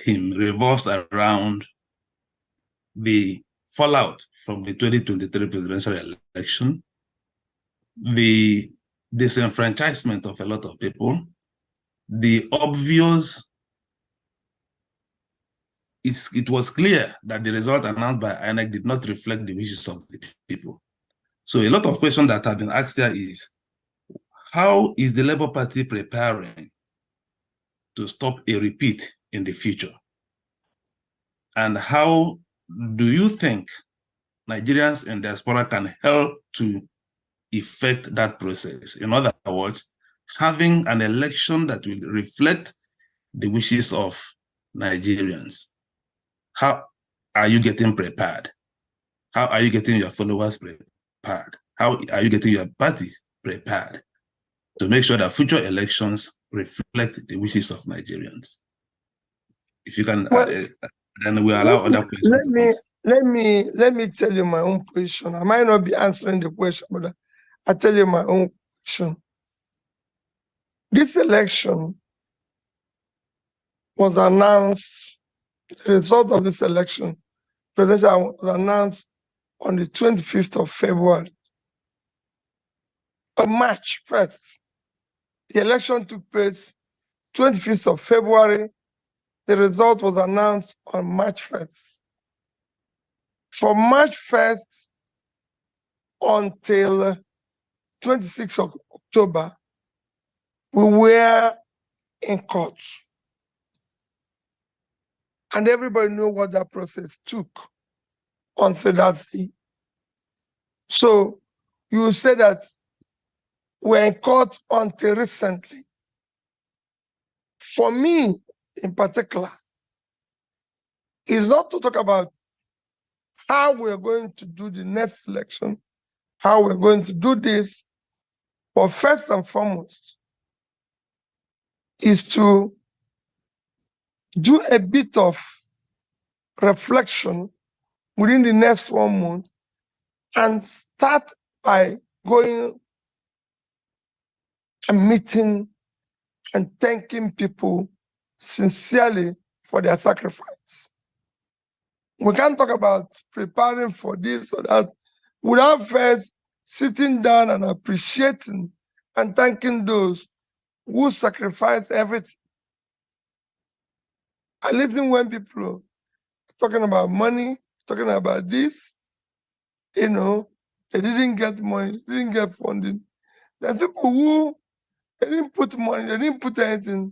him revolves around the fallout from the 2023 presidential election, the disenfranchisement of a lot of people, the obvious, it was clear that the result announced by INEC did not reflect the wishes of the people. So a lot of questions that have been asked here is, how is the Labour Party preparing to stop a repeat in the future? And how do you think Nigerians in diaspora can help to effect that process? In other words, having an election that will reflect the wishes of Nigerians. How are you getting prepared? How are you getting your followers prepared? How are you getting your party prepared to make sure that future elections reflect the wishes of Nigerians? If you can, then we allow other questions. Let me tell you my own position. I might not be answering the question, but I tell you my own position. This election was announced. The result of this election, presidential, was announced on the 25th of February. On March 1st, the election took place 25th of February. The result was announced on March 1st. From March 1st until 26th of October, we were in court. And everybody knew what that process took until that day. So you say that we're in court until recently. For me, in particular, is not to talk about how we're going to do the next election, how we're going to do this, but first and foremost is to do a bit of reflection within the next 1 month and start by going and meeting and thanking people sincerely for their sacrifice. We can't talk about preparing for this or that without first sitting down and appreciating and thanking those who sacrificed everything. I listen when people are talking about money, talking about this, they didn't get money, they didn't get funding. There are people who, they didn't put money, they didn't put anything,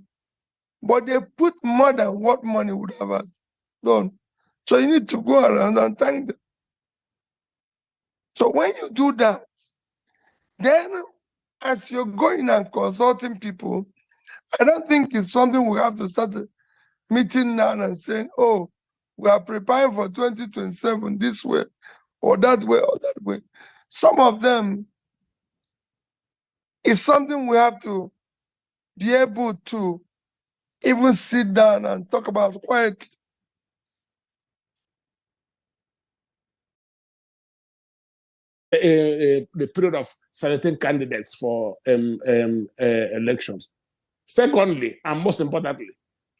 but they put more than what money would have done. So you need to go around and thank them. So when you do that, then as you're going and consulting people, I don't think it's something we have to start meeting now and saying, oh, we are preparing for 2027 this way or that way or that way. Some of them is something we have to be able to even sit down and talk about quietly. The period of selecting candidates for elections. Secondly, and most importantly,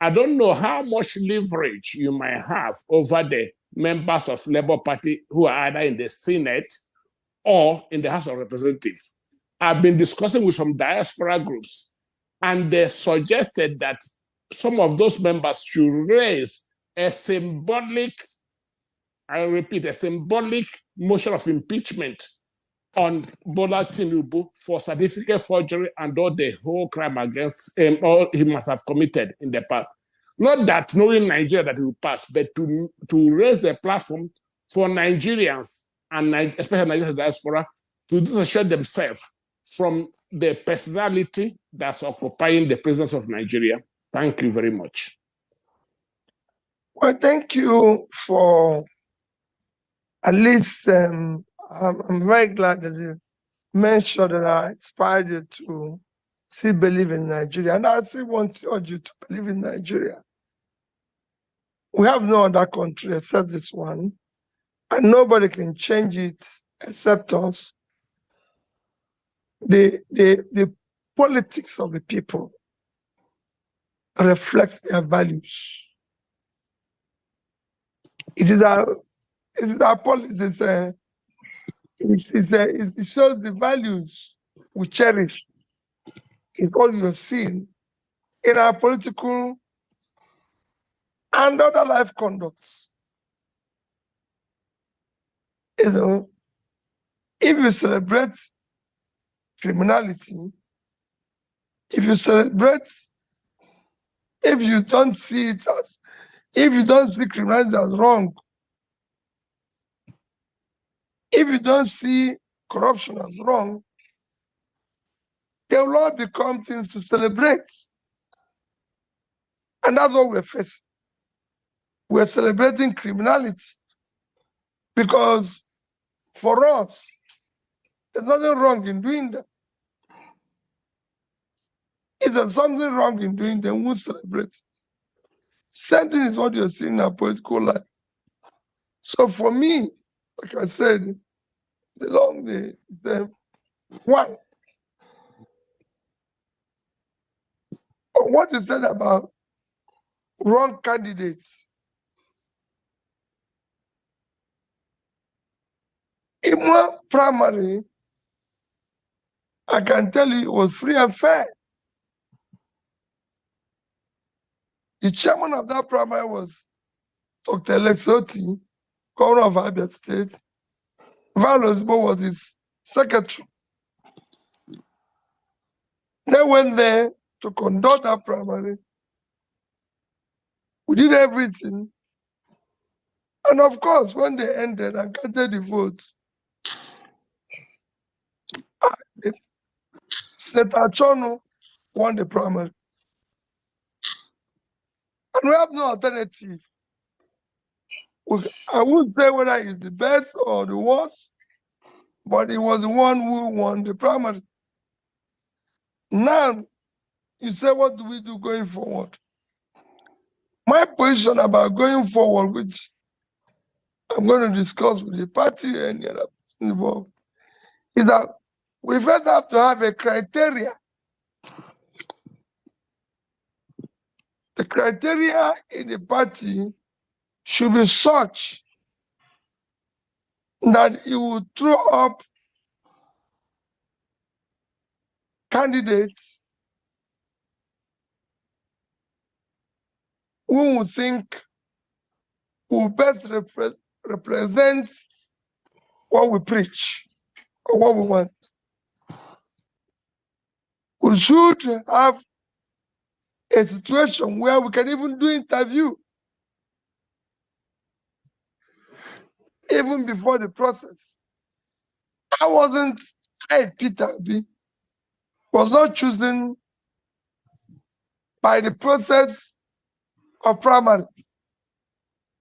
I don't know how much leverage you might have over the members of Labour Party who are either in the Senate or in the House of Representatives. I've been discussing with some diaspora groups, and they suggested that some of those members should raise a symbolic, I repeat, a symbolic motion of impeachment on Bola Tinubu for certificate forgery and all the whole crime against him, all he must have committed in the past. Not that knowing Nigeria that he will pass, but to raise the platform for Nigerians and especially Nigerian diaspora to dissociate themselves from the personality that's occupying the presence of Nigeria. Thank you very much. Well, thank you for at least, I'm very glad that you mentioned that I inspired you to still believe in Nigeria. And I still want to urge you to believe in Nigeria. We have no other country except this one, and nobody can change it except us. The politics of the people reflects their values. It is our policy. It shows the values we cherish. It's all you're seeing in our political and other life conducts. You know, if you celebrate criminality, if you don't see it as, if you don't see criminality as wrong, if you don't see corruption as wrong, they will all become things to celebrate. And that's what we're facing. We're celebrating criminality because for us, there's nothing wrong in doing that. If there's something wrong in doing, then we'll celebrate it. Same thing is what you're seeing in our political life. So for me, like I said, the long day is one. What is said about wrong candidates? In one primary, I can tell you it was free and fair. The chairman of that primary was Dr. Lexoti, governor of Abia State. Valos was his secretary. They went there to conduct that primary. We did everything. And of course, when they ended and counted the votes, Senator Chono won the primary. And we have no alternative. I wouldn't say whether he's the best or the worst, but he was the one who won the primary. Now, you say, what do we do going forward? My position about going forward, which I'm going to discuss with the party and the other person involved, is that we first have to have a criteria. The criteria in the party should be such that it will throw up candidates who we think will best represent what we preach or what we want. We should have a situation where we can even do interview even before the process. Peter B, was not chosen by the process of primary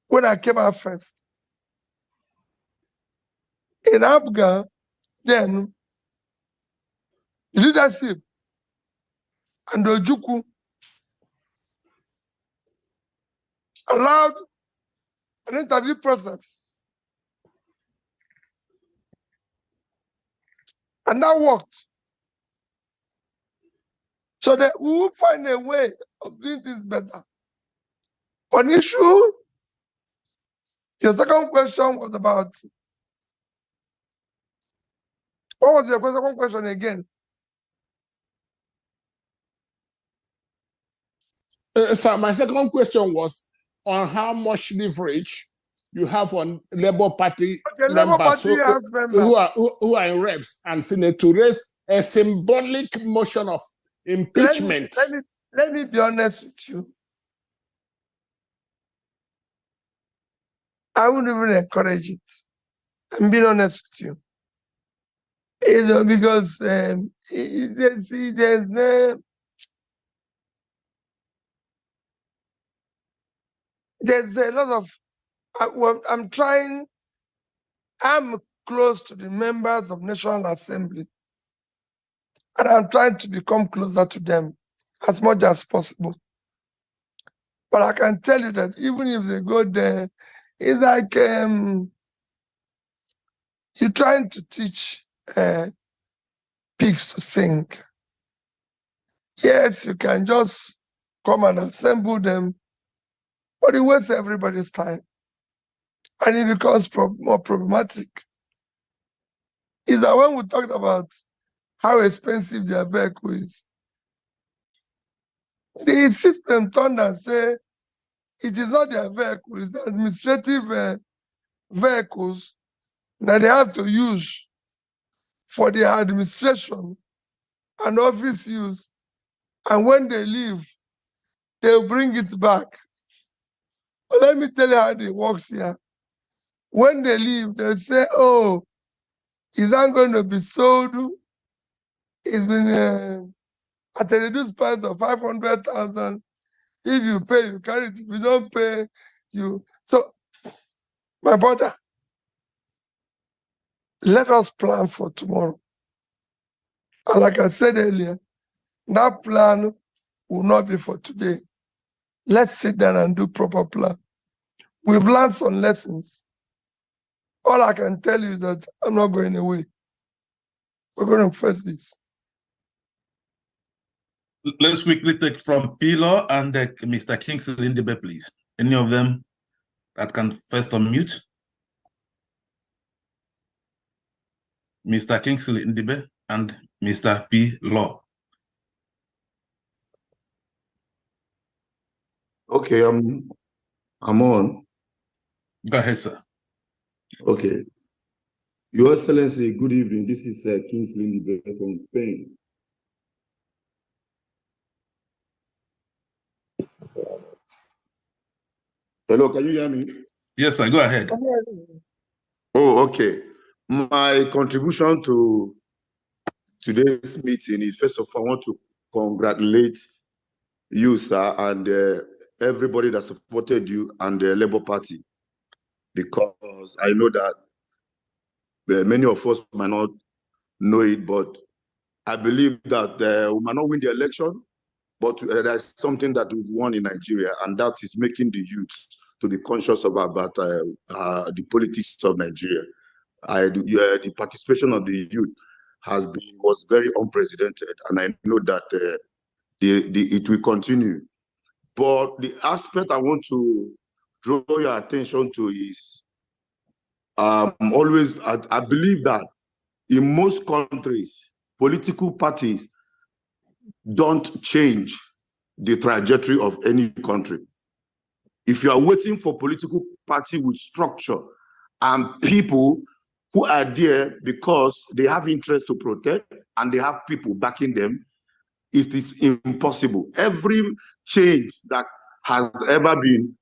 when I came out first. In Abga, then the leadership and Ojukwu allowed an interview process. And that worked. So that we will find a way of doing this better. On issue, your second question was about, what was your second question again? So my second question was on how much leverage you have on Labour Party members who are in reps and Senate to raise a symbolic motion of impeachment. Let me be honest with you. I wouldn't even encourage it. I'm being honest with you. You know, because there's a lot of, I'm close to the members of National Assembly, and I'm trying to become closer to them as much as possible. But I can tell you that even if they go there, it's like you're trying to teach pigs to sing. Yes, you can just come and assemble them, but it wastes everybody's time. and it becomes more problematic, is that when we talked about how expensive their vehicle is, the system turned and say it is not their vehicle, it's the administrative vehicles that they have to use for their administration and office use. And when they leave, they'll bring it back. But let me tell you how it works here. When they leave, they'll say, oh, is that going to be sold? It's been at a reduced price of 500,000. If you pay, you carry it. If you don't pay, you. So, my brother, let us plan for tomorrow. And like I said earlier, that plan will not be for today. Let's sit down and do proper plan. We've learned some lessons. All I can tell you is that I'm not going away. We're going to face this. Let's quickly take from Pilo and Mr. Kingsley Ndibe, please. Any of them that can first unmute? Mr. Kingsley Ndibe and Mr. P. Law. Okay, I'm on. Go ahead, sir. Okay. Your Excellency, good evening. This is Kingsley Ndibe from Spain. Hello, can you hear me? Yes, sir. Go ahead. Oh, okay. My contribution to today's meeting is, first of all, I want to congratulate you, sir, and everybody that supported you and the Labour Party, because I know that many of us might not know it, but I believe that we might not win the election, but there's something that we've won in Nigeria, and that is making the youth to be conscious about the politics of Nigeria. The participation of the youth was very unprecedented, and I know that it will continue. But the aspect I want to draw your attention to is I believe that in most countries, political parties don't change the trajectory of any country. If you are waiting for political party with structure and people who are there because they have interest to protect and they have people backing them, it is impossible. Every change that has ever been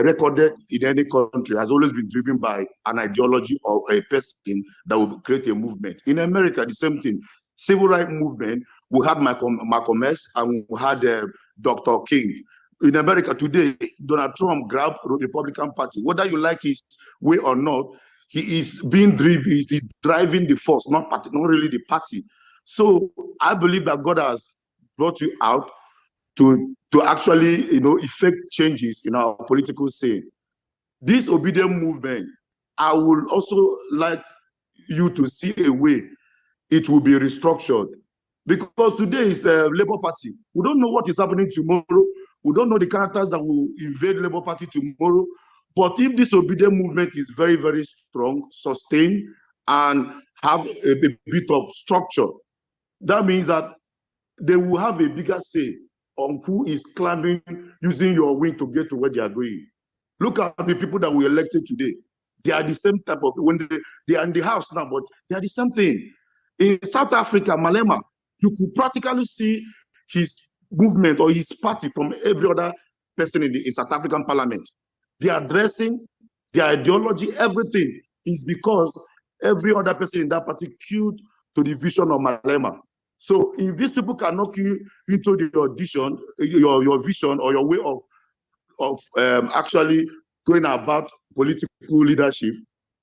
recorded in any country has always been driven by an ideology or a person that will create a movement. In America, the same thing. Civil rights movement, we had Malcolm X and we had Dr. King. In America today, Donald Trump grabbed the Republican Party. Whether you like his way or not, he is being driven, he's driving the force, not really the party. So I believe that God has brought you out to actually, effect changes in our political scene. This obedient movement, I would also like you to see a way it will be restructured. Because today is a Labour Party. We don't know what is happening tomorrow. We don't know the characters that will invade Labour Party tomorrow. But if this obedient movement is very, very strong, sustained, and have a bit of structure, that means that they will have a bigger say on who is climbing, using your wing to get to where they are going. Look at the people that we elected today. They are the same type of, when they are in the house now, but they are the same thing. In South Africa, Malema, you could practically see his movement or his party from every other person in South African parliament. Their dressing, their ideology, everything is because every other person in that party queued to the vision of Malema. So if these people cannot queue into the audition, your vision or your way of actually going about political leadership,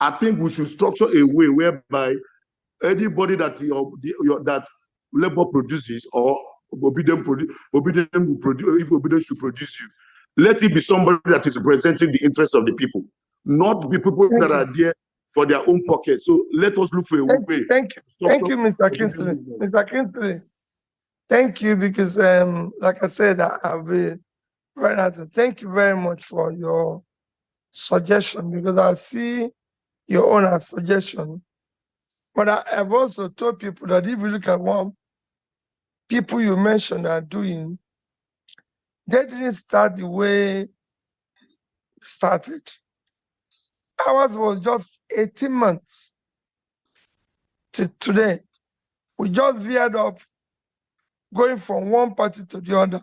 I think we should structure a way whereby anybody that that Labour produces or Obedient will produce, if Obedient should produce you, let it be somebody that is representing the interests of the people, not the people that are there for their own pocket. So let us look for a way. Thank you, Mr. Kingsley. Mr. Kingsley, thank you, because like I said, I'll be right at it. Thank you very much for your suggestion because I see your own as suggestion. But I've also told people that if you look at what people you mentioned are doing, they didn't start the way it started. Ours was just 18 months to today. We just veered up, going from one party to the other,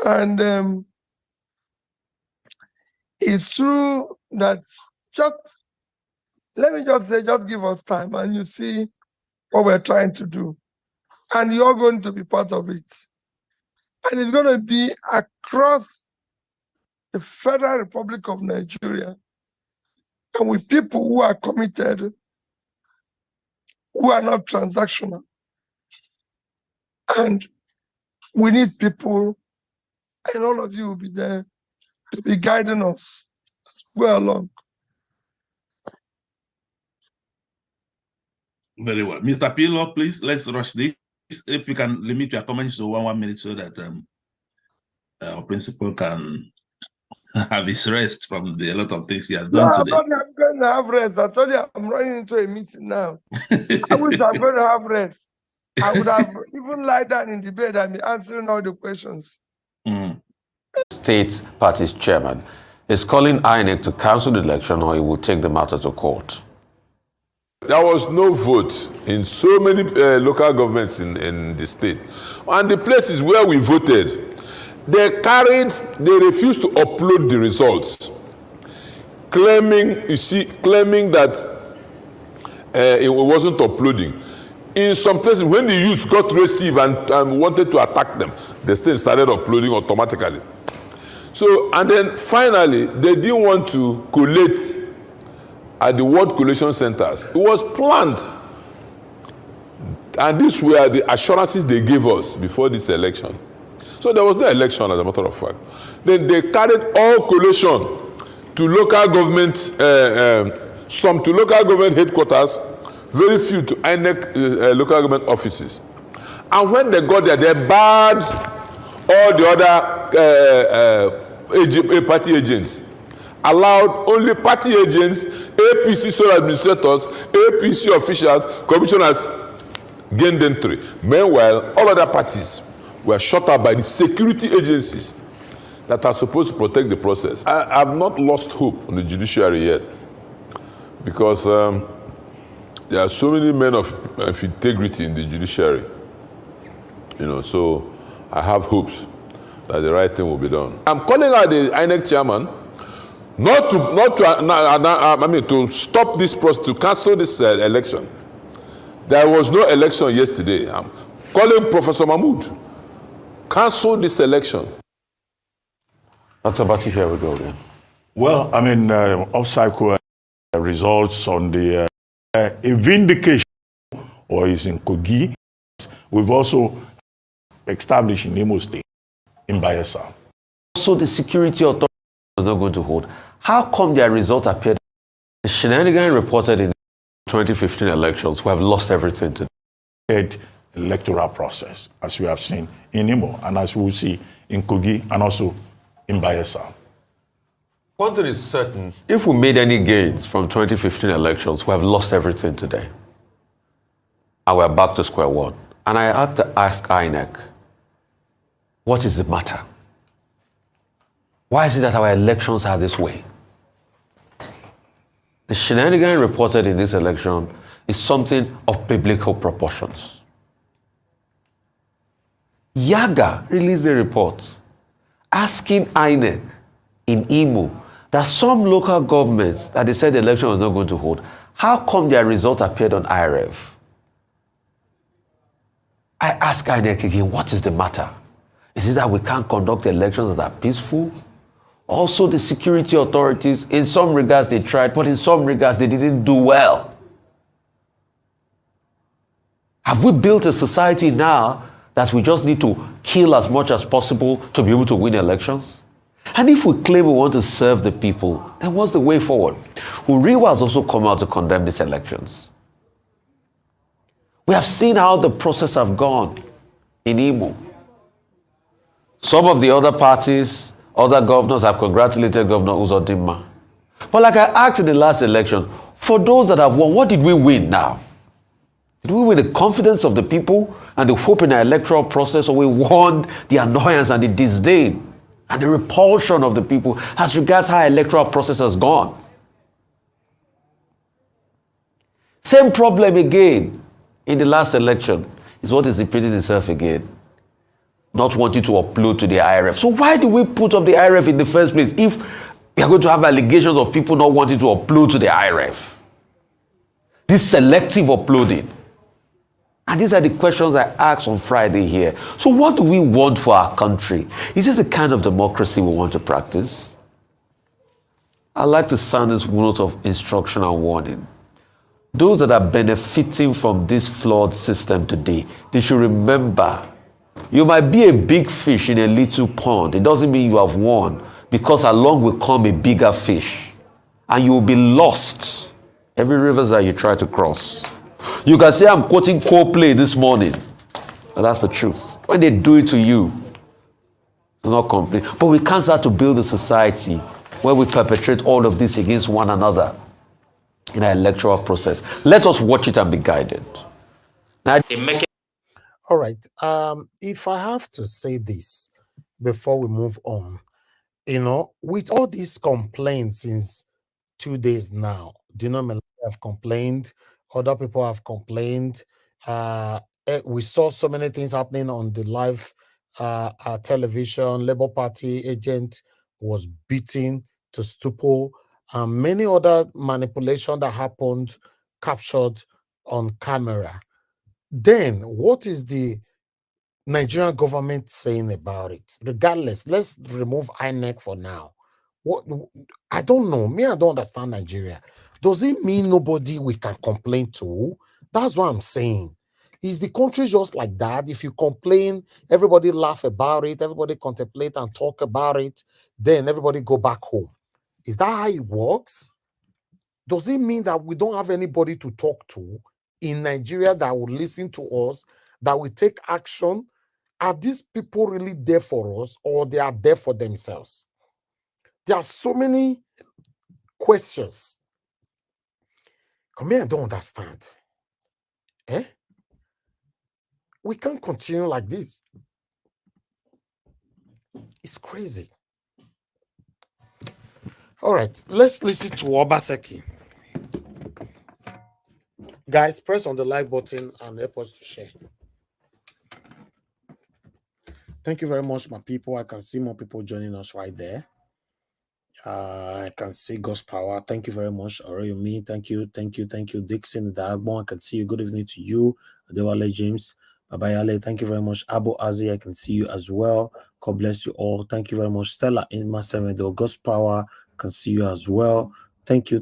and it's true that let me just say, just give us time and you see what we're trying to do. And you're going to be part of it. And it's going to be across the Federal Republic of Nigeria and with people who are committed, who are not transactional. And we need people, and all of you will be there to be guiding us well along. Very well. Mr. Pilo, please, let's rush this. If you can limit your comments to 1 minute so that our principal can have his rest from a lot of things he has done today. I'm going to have rest. I told you I'm running into a meeting now. I wish I'm going to have rest. I would have even lied down in the bed and be answering all the questions. State Party's chairman is calling INEC to cancel the election or he will take the matter to court. There was no vote in so many local governments in the state. And the places where we voted, they refused to upload the results, claiming that it wasn't uploading. In some places, when the youth got restive and wanted to attack them, they still started uploading automatically. So, and then finally, they didn't want to collate at the ward collation centers. It was planned. And these were the assurances they gave us before this election. So there was no election, as a matter of fact. Then they carried all collation to local government, some to local government headquarters, very few to INEC local government offices. And when they got there, they barred all the other party agents, allowed only party agents, APC sole administrators, APC officials, commissioners gained entry. Meanwhile, all other parties were shut up by the security agencies that are supposed to protect the process. I have not lost hope on the judiciary yet, because there are so many men of integrity in the judiciary. So I have hopes that the right thing will be done. I'm calling out the INEC chairman to stop this process, to cancel this election. There was no election yesterday. I'm calling Professor Mahmood, cancel this election. Dr. Bati, here we go again. Well, off-cycle results on the vindication or is in Kogi. We've also established in Imo State, in Bayelsa. So the security authority was not going to hold. How come their result appeared? The shenanigan reported in 2015 elections, we have lost everything to the electoral process, as we have seen in Imo, and as we will see in Kogi, and also in Bayelsa. One thing is certain, if we made any gains from 2015 elections, we have lost everything today. And we're back to square one. And I have to ask INEC, what is the matter? Why is it that our elections are this way? The shenanigan reported in this election is something of biblical proportions. Yaga released a report asking INEC in Imo that some local governments that they said the election was not going to hold, how come their result appeared on IREV? I ask INEC again, what is the matter? Is it that we can't conduct elections that are peaceful? Also, the security authorities, in some regards they tried, but in some regards they didn't do well. Have we built a society now that we just need to kill as much as possible to be able to win elections? And if we claim we want to serve the people, then what's the way forward? Uriwa has also come out to condemn these elections. We have seen how the process have gone in Imo. Some of the other parties Other governors have congratulated Governor Uzodinma. But like I asked in the last election, for those that have won, what did we win now? Did we win the confidence of the people and the hope in our electoral process, or we won the annoyance and the disdain and the repulsion of the people as regards how our electoral process has gone? Same problem again in the last election is what is repeating itself again. Not wanting to upload to the IRF. So why do we put up the IRF in the first place if we are going to have allegations of people not wanting to upload to the IRF? This selective uploading. And these are the questions I asked on Friday here. So what do we want for our country? Is this the kind of democracy we want to practice? I'd like to sound this note of instruction and warning. Those that are benefiting from this flawed system today, they should remember, you might be a big fish in a little pond. It doesn't mean you have won, because along will come a bigger fish. And you will be lost every river that you try to cross. You can say I'm quoting Coldplay this morning. But that's the truth. When they do it to you, it's not complete. But we can't start to build a society where we perpetrate all of this against one another in our electoral process. Let us watch it and be guided. Now, All right. If I have to say this before we move on, with all these complaints since 2 days now, have complained, other people have complained. We saw so many things happening on the live television. Labour Party agent was beaten to stupor, and many other manipulation that happened captured on camera. Then what is the Nigerian government saying about it? Regardless, let's remove INEC for now. What, I don't know. I don't understand Nigeria. Does it mean nobody we can complain to? That's what I'm saying. Is the country just like that? If you complain, everybody laugh about it, everybody contemplate and talk about it, then everybody go back home. Is that how it works? Does it mean that we don't have anybody to talk to in Nigeria that will listen to us, that will take action? Are these people really there for us, or they are there for themselves? There are so many questions. Come here, I don't understand. We can't continue like this. It's crazy. All right, let's listen to Obaseki. Guys, press on the like button and help us to share. Thank you very much, my people. I can see more people joining us right there. I can see God's power. Thank you very much, Aroyomi. Thank you. Dixon Dagbo, I can see you. Good evening to you. Adewale James, Babayale. Thank you very much. Abu Azi, I can see you as well. God bless you all. Thank you very much. Stella in Masemedo, God's power, I can see you as well. Thank you,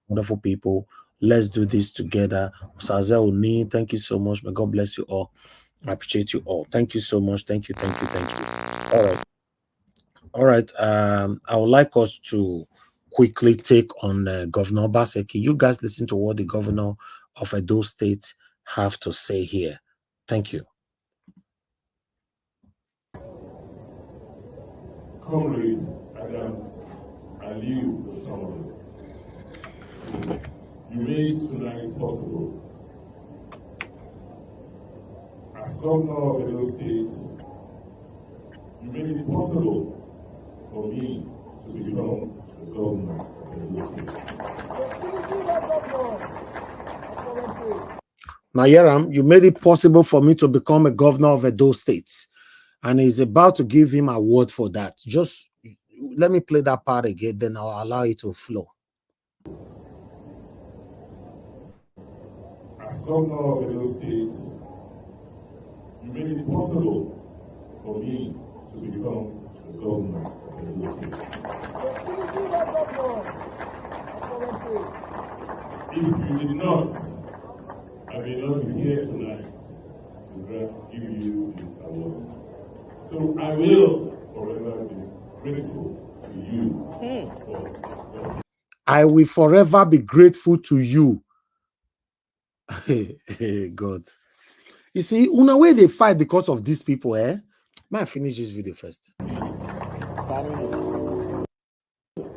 wonderful people. Let's do this together. Sazel Uni, thank you so much. May God bless you all. I appreciate you all. Thank you so much. Thank you. All right. I would like us to quickly take on Governor Obaseki. You guys listen to what the governor of Edo State have to say here. Thank you. Comrade Adams Aliu Samad, you made tonight possible. As governor of Edo State, you made it possible for me to become the governor of Edo State. Now, Yaram, you made it possible for me to become a governor of Edo State, and he's about to give him an award for that. Just let me play that part again, then I'll allow it to flow. As governor of Edo State, you made it possible for me to become the governor of Edo State. If you did not, I may not be here tonight to give you this award. So I will forever be grateful to you. I will forever be grateful to you. God. You see, in a way they fight because of these people, May I finish this video first?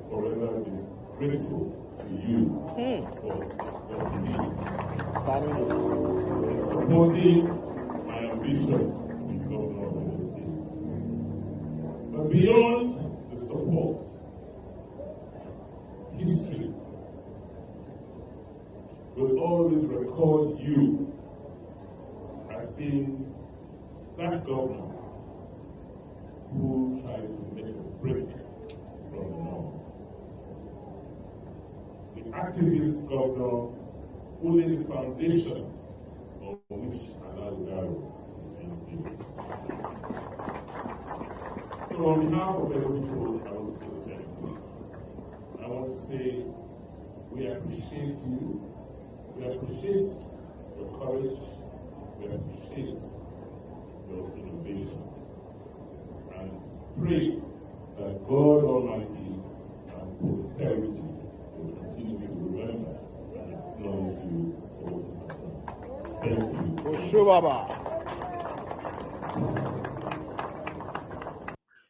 forever be grateful to you for what you did. Supporting my ambition to be governor of the state. But beyond the support, history will always record you as being that governor who tried to make a break from the norm. The activist governor who laid the foundation on which Alagaro is being built. So on behalf of every people, I want to say thank you. I want to say we appreciate you. We appreciate your courage. We appreciate your innovations. And pray that God Almighty and posterity will continue to remember and acknowledge you for what you have done. Thank you.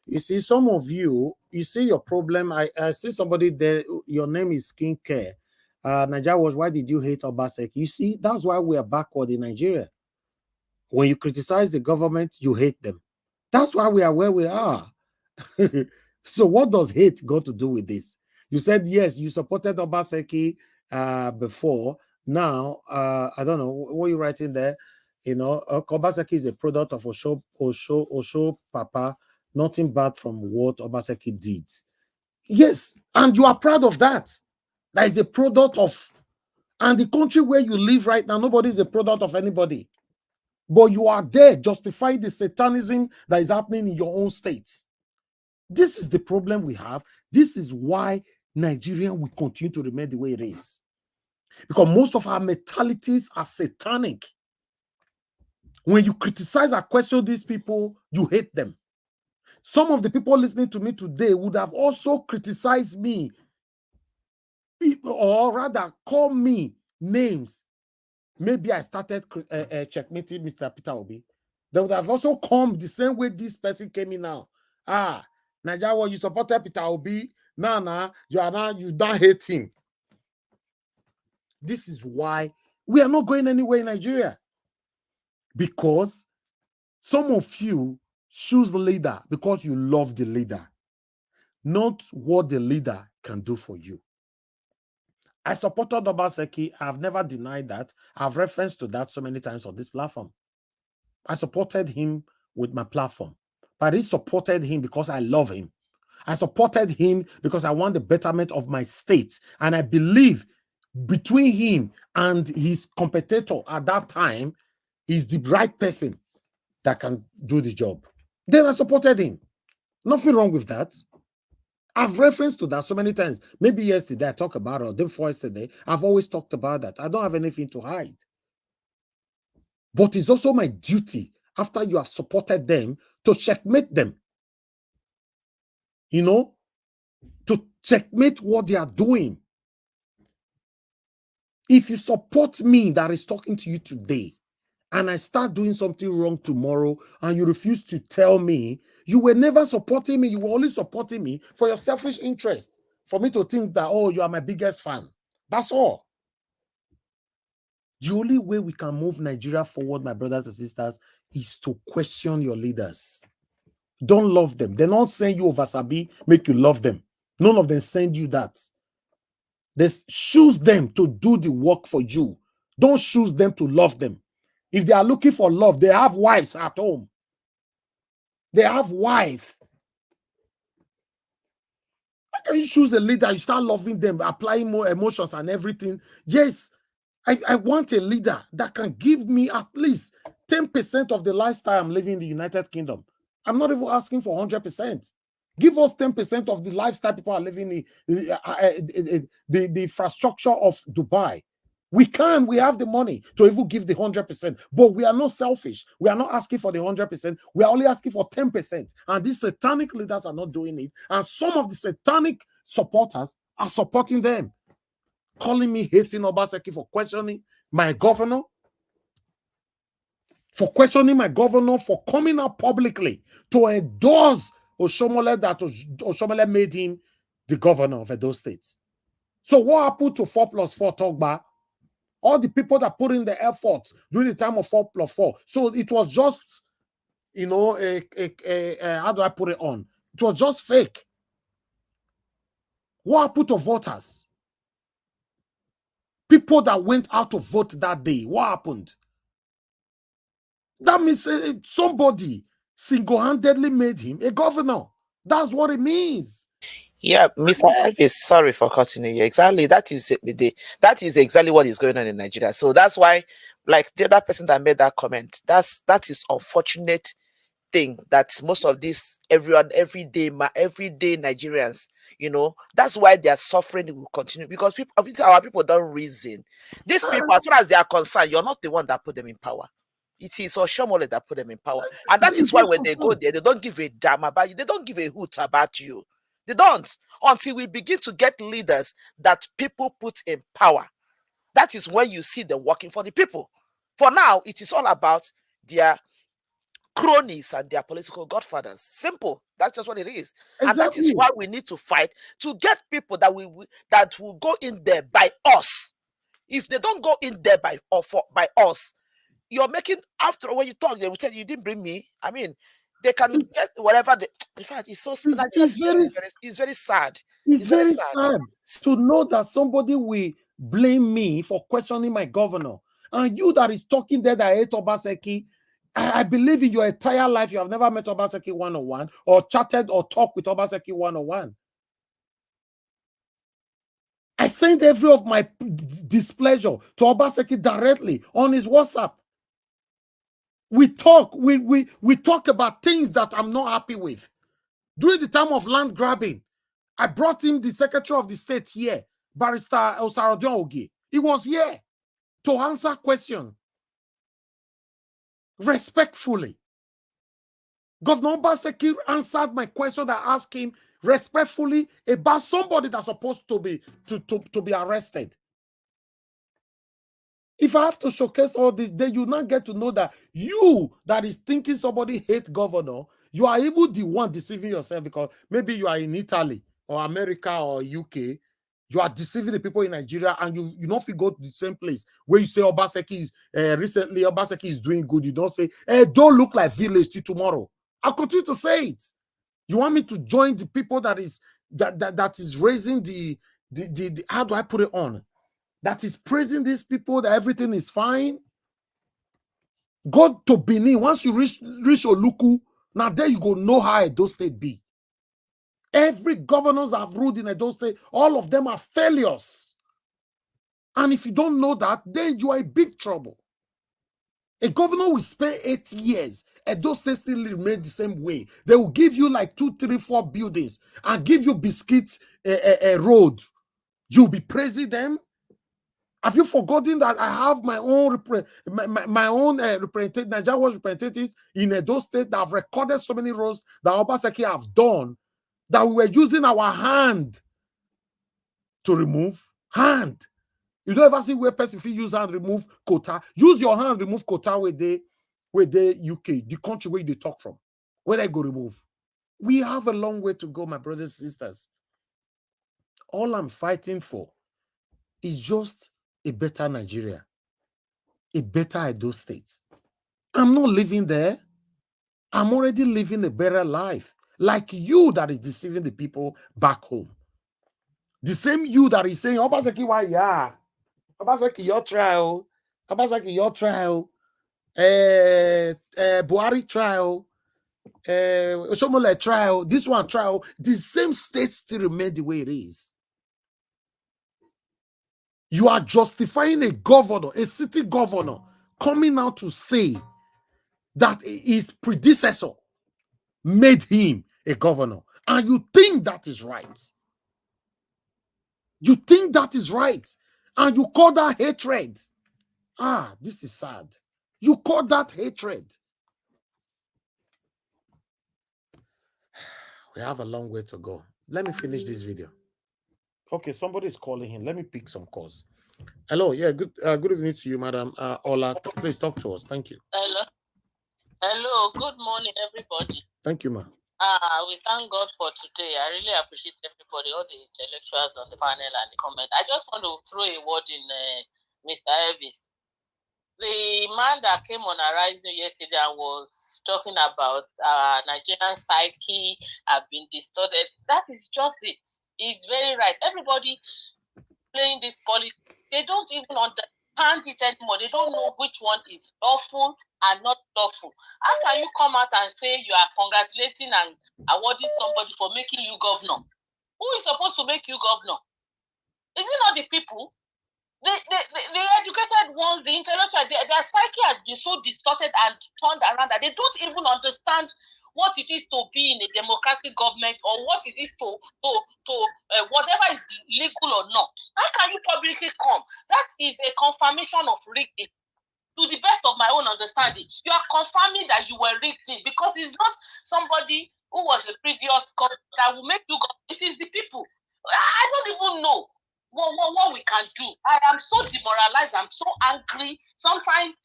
You see, some of you see your problem. I see somebody there, your name is Skincare. Nigeria was, why did you hate Obaseki? You see, that's why we are backward in Nigeria. When you criticize the government, you hate them. That's why we are where we are. So what does hate got to do with this? You said, yes, you supported Obaseki before. Now, I don't know, what are you writing there? You know, Obaseki is a product of Osho Papa, nothing bad from what Obaseki did. Yes, and you are proud of that. That is a product of, and the country where you live right now, nobody is a product of anybody. But you are there justifying the satanism that is happening in your own states. This is the problem we have. This is why Nigeria will continue to remain the way it is. Because most of our mentalities are satanic. When you criticize or question these people, you hate them. Some of the people listening to me today would have also criticized me, or rather call me names. Maybe I started checkmating Mr. Peter Obi. They would have also come the same way this person came in now. Nigeria, you supported Peter Obi. Now you don't hate him. This is why we are not going anywhere in Nigeria. Because some of you choose the leader because you love the leader, not what the leader can do for you. I supported Obaseki. I've never denied that. I've referenced to that so many times on this platform. I supported him with my platform. But I supported him because I love him. I supported him because I want the betterment of my state. And I believe between him and his competitor at that time, he's the right person that can do the job. Then I supported him. Nothing wrong with that. I've referenced to that so many times. Maybe yesterday I talked about it, or the day before yesterday. I've always talked about that. I don't have anything to hide. But it's also my duty, after you have supported them, to checkmate them. You know, to checkmate what they are doing. If you support me that is talking to you today, and I start doing something wrong tomorrow, and you refuse to tell me, you were never supporting me. You were only supporting me for your selfish interest, for me to think that, oh, you are my biggest fan. That's all. The only way we can move Nigeria forward, my brothers and sisters, is to question your leaders. Don't love them. They're not saying you over Sabi, make you love them. None of them send you that. They choose them to do the work for you. Don't choose them to love them. If they are looking for love, they have wives at home. They have wives. How can you choose a leader? You start loving them, applying more emotions and everything. Yes, I want a leader that can give me at least 10% of the lifestyle I'm living in the United Kingdom. I'm not even asking for 100%. Give us 10% of the lifestyle people are living in, the infrastructure of Dubai. We have the money to even give the 100%, but we are not selfish. We are not asking for the 100%. We are only asking for 10%. And these satanic leaders are not doing it. And some of the satanic supporters are supporting them, calling me hating Obaseki for questioning my governor, for coming out publicly to endorse Oshomole that Oshomole made him the governor of Edo State. So what happened to 4+4 Togba? All the people that put in the effort during the time of 4+4. So it was just, you know, how do I put it on? It was just fake. What happened to voters? People that went out to vote that day, what happened? That means somebody single-handedly made him a governor. That's what it means. Yeah, Mr. Elvis, sorry for cutting you. Exactly, that is exactly what is going on in Nigeria. So that's why, like the other person that made that comment, that is unfortunate thing that most of these everyday Nigerians, you know, that's why their suffering will continue, because our people don't reason. These people, as far as they are concerned, you're not the one that put them in power. It is Oshomole that put them in power, and that is why when they go there, they don't give a damn about you. They don't give a hoot about you. They don't, until we begin to get leaders that people put in power. That is when you see them working for the people. For now, it is all about their cronies and their political godfathers. Simple. That's just what it is. Exactly. And that is why we need to fight to get people that will go in there by us. If they don't go in there by us, you're making, after when you talk, they will tell you didn't bring me. I mean, they can get whatever they, in fact, it's so it's very sad. It's very sad to know that somebody will blame me for questioning my governor. And you that is talking there that hate Obaseki, I believe in your entire life you have never met Obaseki 101 or chatted or talked with Obaseki 101. I sent every of my displeasure to Obaseki directly on his WhatsApp. We talk about things that I'm not happy with. During the time of land grabbing, I brought him the Secretary of the State here, Barrister Osarodion Ogi. He was here to answer questions respectfully. Governor Obaseki answered my question that I asked him respectfully about somebody that's supposed to be arrested. If I have to showcase all this, then you now get to know that you that is thinking somebody hate governor, you are even the one deceiving yourself, because maybe you are in Italy or America or UK, you are deceiving the people in Nigeria, and you don't go to the same place where you say Obaseki is recently Obaseki is doing good. You don't say, hey, don't look like village till tomorrow. I'll continue to say it. You want me to join the people that is raising the how do I put it on? That is praising these people that everything is fine. Go to Benin. Once you reach Oluku, now there you go know how Edo State be. Every governors have ruled in Edo State, all of them are failures. And if you don't know that, then you are in big trouble. A governor will spend 8 years. Edo State still remain the same way. They will give you like 2, 3, 4 buildings and give you biscuits, a road. You'll be praising them. Have you forgotten that I have my own representative, Nigerian representatives in Edo State that have recorded so many roads that Obaseki have done that we were using our hand to remove? Hand. You don't ever see where person feel use hand remove quota. Use your hand remove quota with the UK, the country where they talk from. Where they go remove. We have a long way to go, my brothers and sisters. All I'm fighting for is just a better Nigeria, a better Edo State. I'm not living there. I'm already living a better life. Like you that is deceiving the people back home. The same you that is saying, Obaseki, why, yeah. Obaseki, your trial. Obaseki, your trial. Buhari trial. Oshomole trial. This one trial. The same state still remain the way it is. You are justifying a governor, a city governor, coming out to say that his predecessor made him a governor. And you think that is right. You think that is right. And you call that hatred. Ah, this is sad. You call that hatred. We have a long way to go. Let me finish this video. Okay, somebody is calling in. Let me pick some calls. Hello, yeah, good evening to you, Madam Ola. Please talk to us. Thank you. Hello. Hello, good morning, everybody. Thank you, ma'am. We thank God for today. I really appreciate everybody, all the intellectuals on the panel and the comment. I just want to throw a word in Mr. Elvis. The man that came on Arise New yesterday and was talking about Nigerian psyche have been distorted. That is just it. He's very right. Everybody playing this politics, they don't even understand it anymore. They don't know which one is lawful and not lawful. How can you come out and say you are congratulating and awarding somebody for making you governor? Who is supposed to make you governor? Is it not the people? The educated ones, the intellectual, their psyche has been so distorted and turned around that they don't even understand what it is to be in a democratic government or what it is to whatever is legal or not. How can you publicly come? That is a confirmation of rigging. To the best of my own understanding, you are confirming that you were rigged because it's not somebody who was a previous governor that will make you go. It is the people. I don't even know what we can do. I am so demoralized. I'm so angry. Sometimes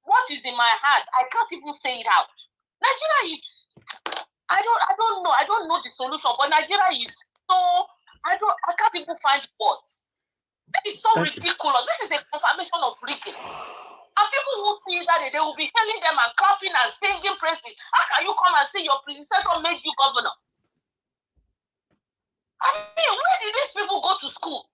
what is in my heart, I can't even say it out. Nigeria is, I don't know. I don't know the solution, but Nigeria is so, I can't even find words. This is so ridiculous. This is a confirmation of rigging. And people who see that they will be hailing them and clapping and singing praises. How can you come and say your predecessor made you governor? I mean, where did these people go to school?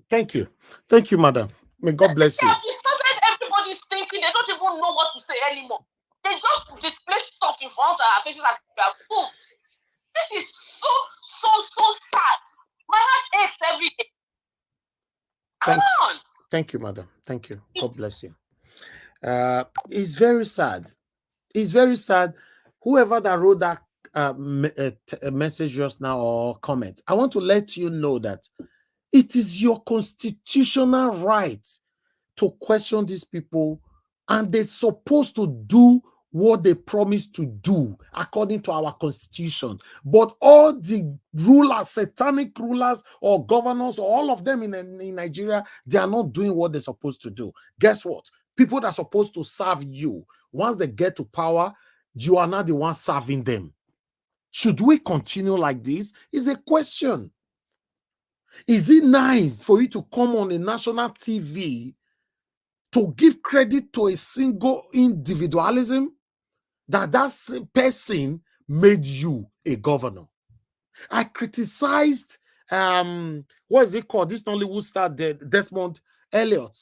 Thank you. Thank you, madam. May God bless you. They have distorted everybody's thinking. They don't even know what to say anymore. They just display stuff in front of our faces as we are fools. This is so sad. My heart aches every day. Come on. Thank you, madam. Thank you. God bless you. It's very sad. It's very sad. Whoever that wrote that message just now or comment, I want to let you know that it is your constitutional right to question these people, and they're supposed to do what they promised to do according to our constitution. But all the rulers, satanic rulers or governors, or all of them in Nigeria, they are not doing what they're supposed to do. Guess what? People that are supposed to serve you, once they get to power, you are not the one serving them. Should we continue like this? Is a question. Is it nice for you to come on a national TV to give credit to a single individualism that person made you a governor? I criticized what is it called, this Nollywood star Desmond Elliott,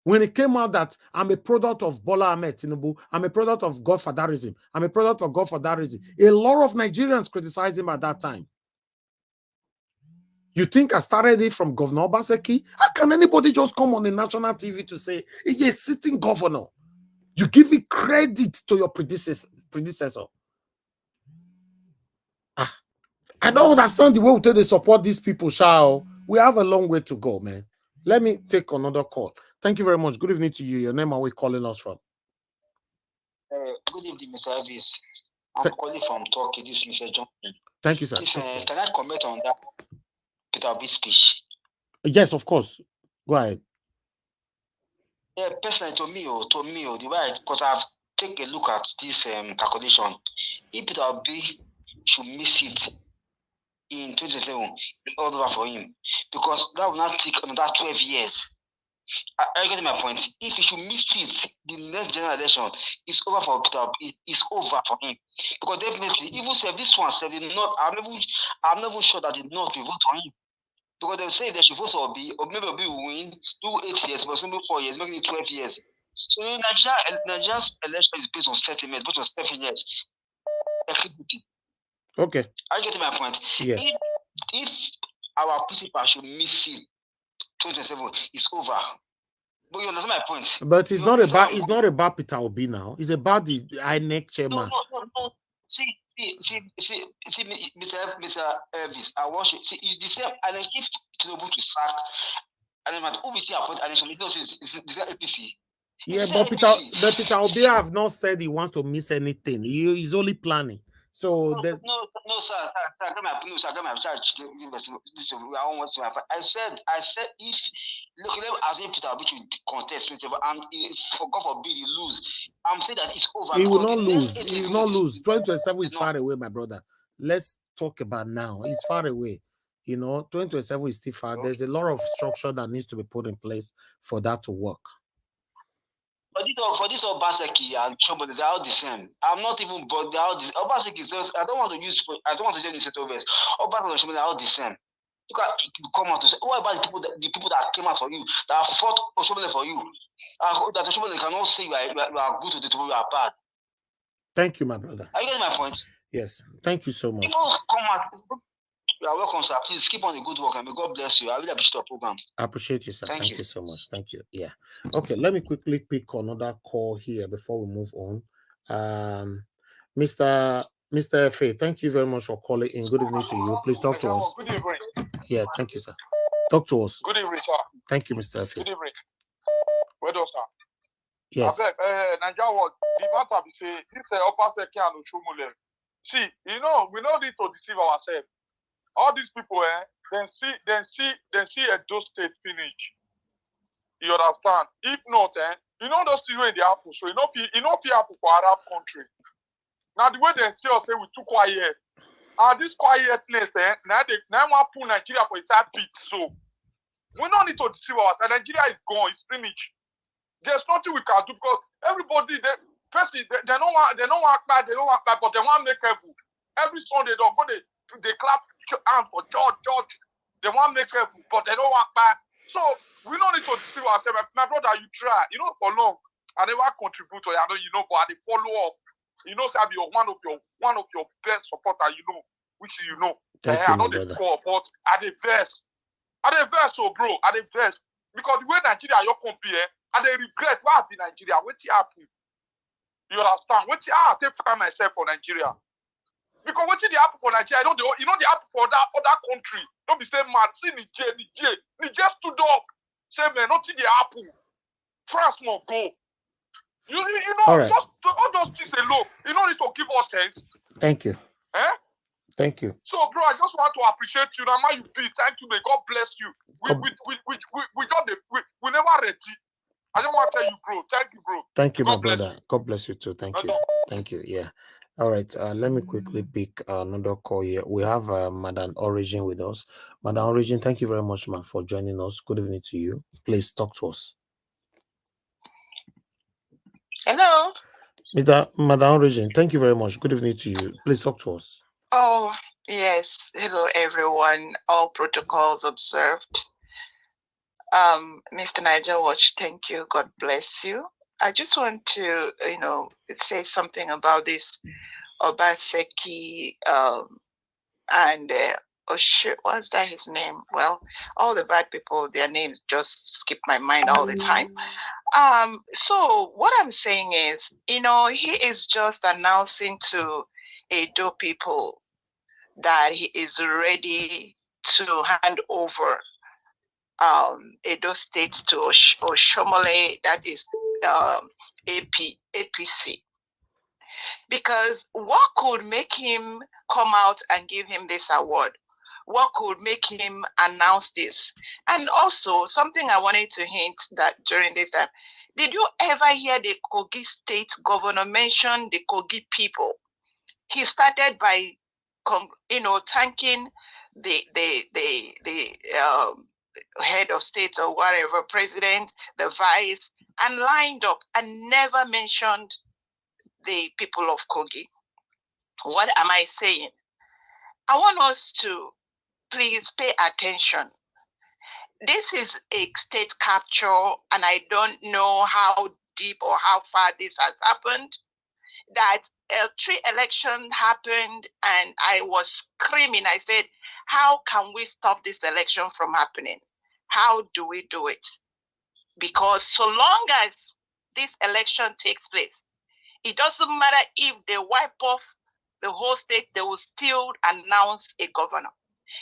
when it came out that I'm a product of Bola Ahmed Tinubu, I'm a product of Godfatherism, I'm a product of Godfatherism. A lot of Nigerians criticized him at that time. You think I started it from Governor Obaseki? How can anybody just come on a national TV to say, he's a sitting governor? You give it credit to your predecessor. I don't understand the way they support these people, Shao. We have a long way to go, man. Let me take another call. Thank you very much. Good evening to you. Your name, are we calling us from? Good evening, Mr. Elvis. I'm calling from Turkey. This is Mr. Johnson. Thank you, sir. Please, can I comment on that Peter Obi speech? Yes, of course. Go ahead. Yeah, personally, to me, the way, because I've taken a look at this calculation, if Peter Obi should miss it in 2027, all over for him, because that will not take another 12 years. I get my point. If he should miss it, the next general election is over for Peter Obi. It's over for him, because definitely, even if this one said not, I'm not even sure that the North will vote for him. Because they say they should vote for Obi, or maybe Obi will win, do 8 years, but maybe 4 years, making it 12 years. So Nigeria's election is based on settlement, based on 7 years. Okay. I get my point. Yeah. If our principal should miss it, 2027 is over. But you understand my point. But it's not about Peter Obi now. It's about the INEC chairman. No. See, Mr. Elvis, I want you. See, you say and then give Tinubu to sack, and then who we see appoint election because it's APC. Yeah, but Peter Obi have not said he wants to miss anything. He's only planning. So no, sir, I said if look as if Peter Obi should contest and if for God forbid he lose, I'm saying that it's over. He will not lose. He will not lose. 2027 is far away, my brother. Let's talk about now. It's far away. 2027 is still far. There's a lot of structure that needs to be put in place for that to work. For this Obaseki and Chobode, they're all the same. I'm not even, but they're all the same. Obaseki is just, I don't want to use the Obaseki and Chobode, they're all the same. You can come out to say, what about the people that came out for you, that fought Oshobode for you? That Oshobode cannot say you are good to the people you are bad. Thank you, my brother. Are you getting my point? Yes. Thank you so much. People come out. You are welcome, sir. Please keep on the good work and may God bless you. I really appreciate your program. I appreciate you, sir. Thank you so much. Thank you. Yeah. Okay, let me quickly pick another call here before we move on. Mr. F.A., thank you very much for calling in. Good evening to you. Please talk to us. Good evening. Yeah, thank you, sir. Talk to us. Good evening, sir. Thank you, Mr. F.A. Good evening. Well done, sir. Yes. Nigeria, the matter is this Obaseki and Oshomole. See, we don't need to deceive ourselves. All these people, then see Edo State finish. You understand? If not, those things when they happen. So be happen for Arab country. Now the way they see us say we too quiet. This quietness, now want to put Nigeria for inside pit. So we don't need to deceive ourselves. Nigeria is gone. It's finished. There's nothing we can do because everybody they don't want back, but they want to make every Sunday they clap hand for George. They want to make but they don't want back. So we don't need to deceive ourselves. My brother, you try. For long. I never contribute to it. But I follow up. So I be one of your best supporters. Which Thank you, my brother. But at the best, so bro, at the best. Because the way Nigeria you compare, and they regret why I be Nigeria. What happened? You understand? I take for myself for Nigeria. Because what did they happen for Nigeria? They happen for that other country. Don't be saying man, see Niger stood up. Say man, nothing they happen. France must go. All right. Just all those things alone. You don't need to give us sense. Thank you. Thank you. So, bro, I just want to appreciate you. Now, you be. Thank you. May God bless you. We never ready. I don't want to tell you, bro. Thank you, bro. Thank you, my brother. God bless you too. Thank you. Thank you. Yeah. All right. Let me quickly pick another call here. We have Madam Origin with us. Madam Origin, thank you very much, man, for joining us. Good evening to you. Please talk to us. Hello. Madam Origin, thank you very much. Good evening to you. Please talk to us. Oh, yes. Hello, everyone. All protocols observed. Mr. Nigel Watch, thank you. God bless you. I just want to, say something about this Obaseki and what's that his name? Well, all the bad people, their names just skip my mind all the time. So what I'm saying is, he is just announcing to Edo people that he is ready to hand over Edo State to Oshomole, that is APC. Because what could make him come out and give him this award? What could make him announce this? And also, something I wanted to hint that during this time, did you ever hear the Kogi state governor mention the Kogi people? He started by, thanking the head of state or whatever, president, the vice, and lined up and never mentioned the people of Kogi. What am I saying? I want us to please pay attention. This is a state capture, and I don't know how deep or how far this has happened. That 3 elections happened, and I was screaming. I said, how can we stop this election from happening? How do we do it? Because so long as this election takes place, it doesn't matter if they wipe off the whole state, they will still announce a governor.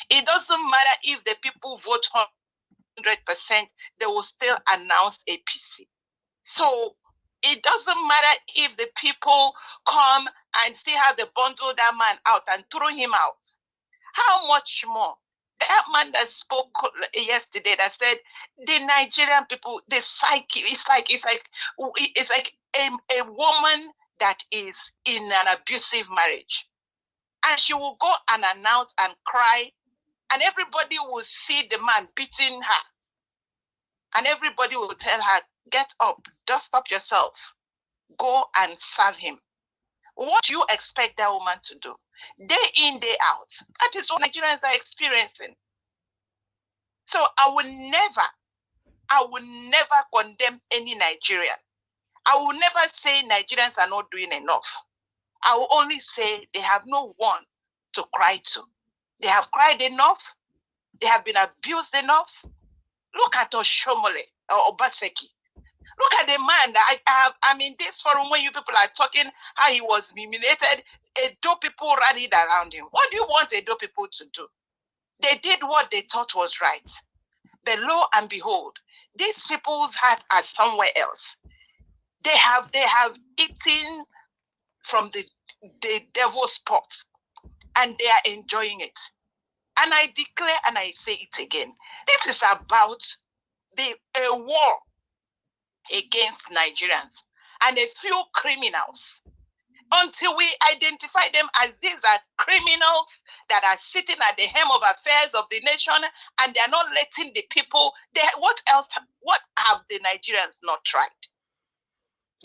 It doesn't matter if the people vote 100%, they will still announce APC. So It doesn't matter if the people come and see how they bundle that man out and throw him out. How much more? That man that spoke yesterday that said the Nigerian people, the psyche, it's like a woman that is in an abusive marriage. And she will go and announce and cry, and everybody will see the man beating her. And everybody will tell her, get up, dust up yourself, go and serve him. What do you expect that woman to do? Day in, day out. That is what Nigerians are experiencing. So I will never condemn any Nigerian. I will never say Nigerians are not doing enough. I will only say they have no one to cry to. They have cried enough. They have been abused enough. Look at Oshomole or Obaseki. Look at the man that I mean, this forum when you people are talking how he was humiliated, Edo people rallied around him. What do you want Edo people to do? They did what they thought was right. But lo and behold, these people's heart are somewhere else. They have eaten from the devil's pot, and they are enjoying it. And I declare and I say it again. This is about a war against Nigerians and a few criminals. Until we identify them as these are criminals that are sitting at the helm of affairs of the nation, and they're not letting the people. What have the Nigerians not tried?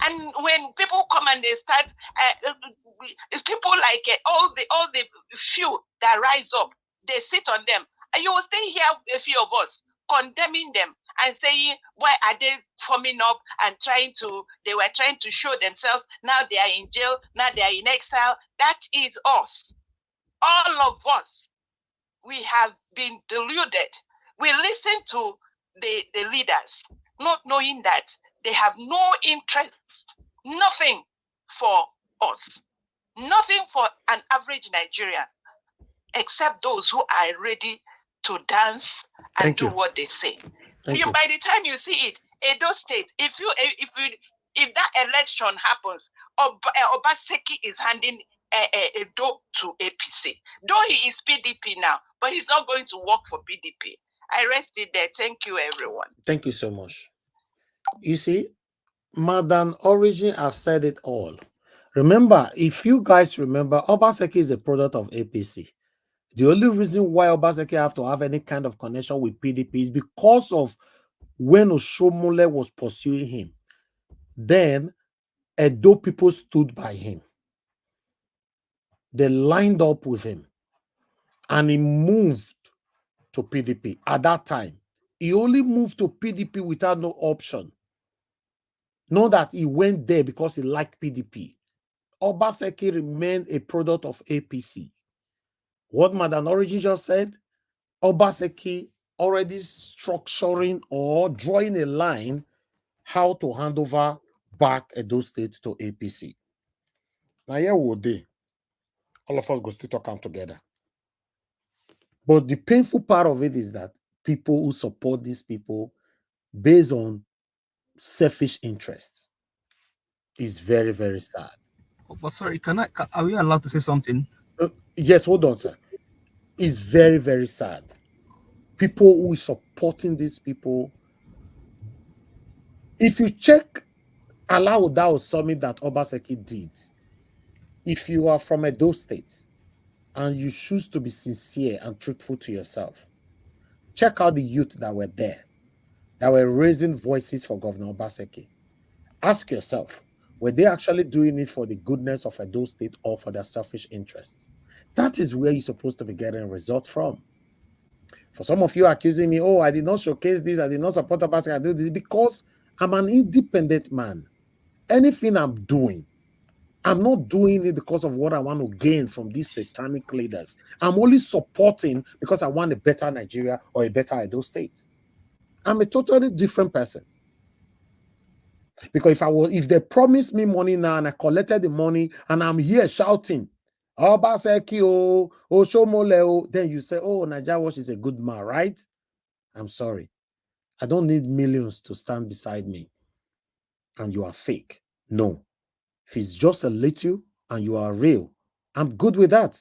And when people come and they start, it's people like all the few that rise up, they sit on them, and you will stay here, a few of us, condemning them and saying, why are they forming up and they were trying to show themselves, now they are in jail, now they are in exile. That is us. All of us, we have been deluded. We listen to the leaders, not knowing that they have no interest, nothing for us, nothing for an average Nigerian, except those who are ready to dance and do what they say. By the time you see it, Edo State, if that election happens, Obaseki is handing Edo to APC. Though he is PDP now, but he's not going to work for PDP. I rest it there. Thank you, everyone. Thank you so much. You see, Madam Origin have said it all. Remember, if you guys remember, Obaseki is a product of APC. The only reason why Obaseki have to have any kind of connection with PDP is because of when Oshomole was pursuing him. Then Edo people stood by him. They lined up with him. And he moved to PDP. At that time, he only moved to PDP without no option. Not that he went there because he liked PDP. Obaseki remained a product of APC. What Madam Origin just said, Obaseki already structuring or drawing a line how to hand over back Edo State to APC. Now here would they, all of us go still talk together. But the painful part of it is that people who support these people based on selfish interests is very, very sad. But sorry, are we allowed to say something? Yes, hold on, sir. It's very, very sad. People who are supporting these people. If you check Allow Dao summit that Obaseki did, if you are from Edo State and you choose to be sincere and truthful to yourself, check out the youth that were there, that were raising voices for Governor Obaseki. Ask yourself, were they actually doing it for the goodness of Edo State or for their selfish interest? That is where you're supposed to be getting a result from. For some of you accusing me, oh, I did not showcase this, I did not support Obaseki, I do this because I'm an independent man. Anything I'm doing, I'm not doing it because of what I want to gain from these satanic leaders. I'm only supporting because I want a better Nigeria or a better Edo State. I'm a totally different person. Because if they promised me money now and I collected the money and I'm here shouting, Obaseki, Oshomole, then you say, oh, Naija Watch is a good man, right? I'm sorry. I don't need millions to stand beside me. And you are fake. No. If it's just a little and you are real, I'm good with that.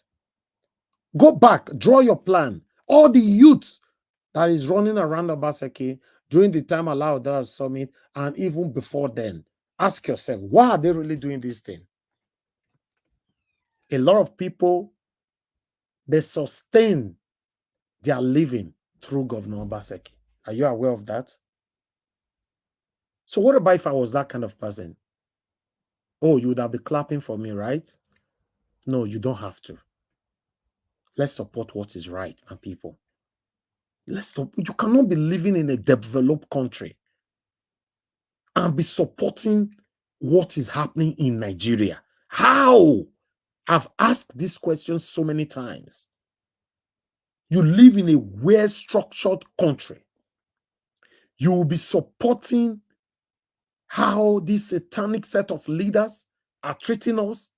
Go back, draw your plan. All the youth that is running around Obaseki during the time allowed that summit and even before then, ask yourself, why are they really doing this thing? A lot of people, they sustain their living through Governor Obaseki. Are you aware of that? So what about if I was that kind of person? Oh, you would have been clapping for me, right? No, you don't have to. Let's support what is right, my people. Let's stop. You cannot be living in a developed country and be supporting what is happening in Nigeria. How? I've asked this question so many times. You live in a well-structured country. You will be supporting how this satanic set of leaders are treating us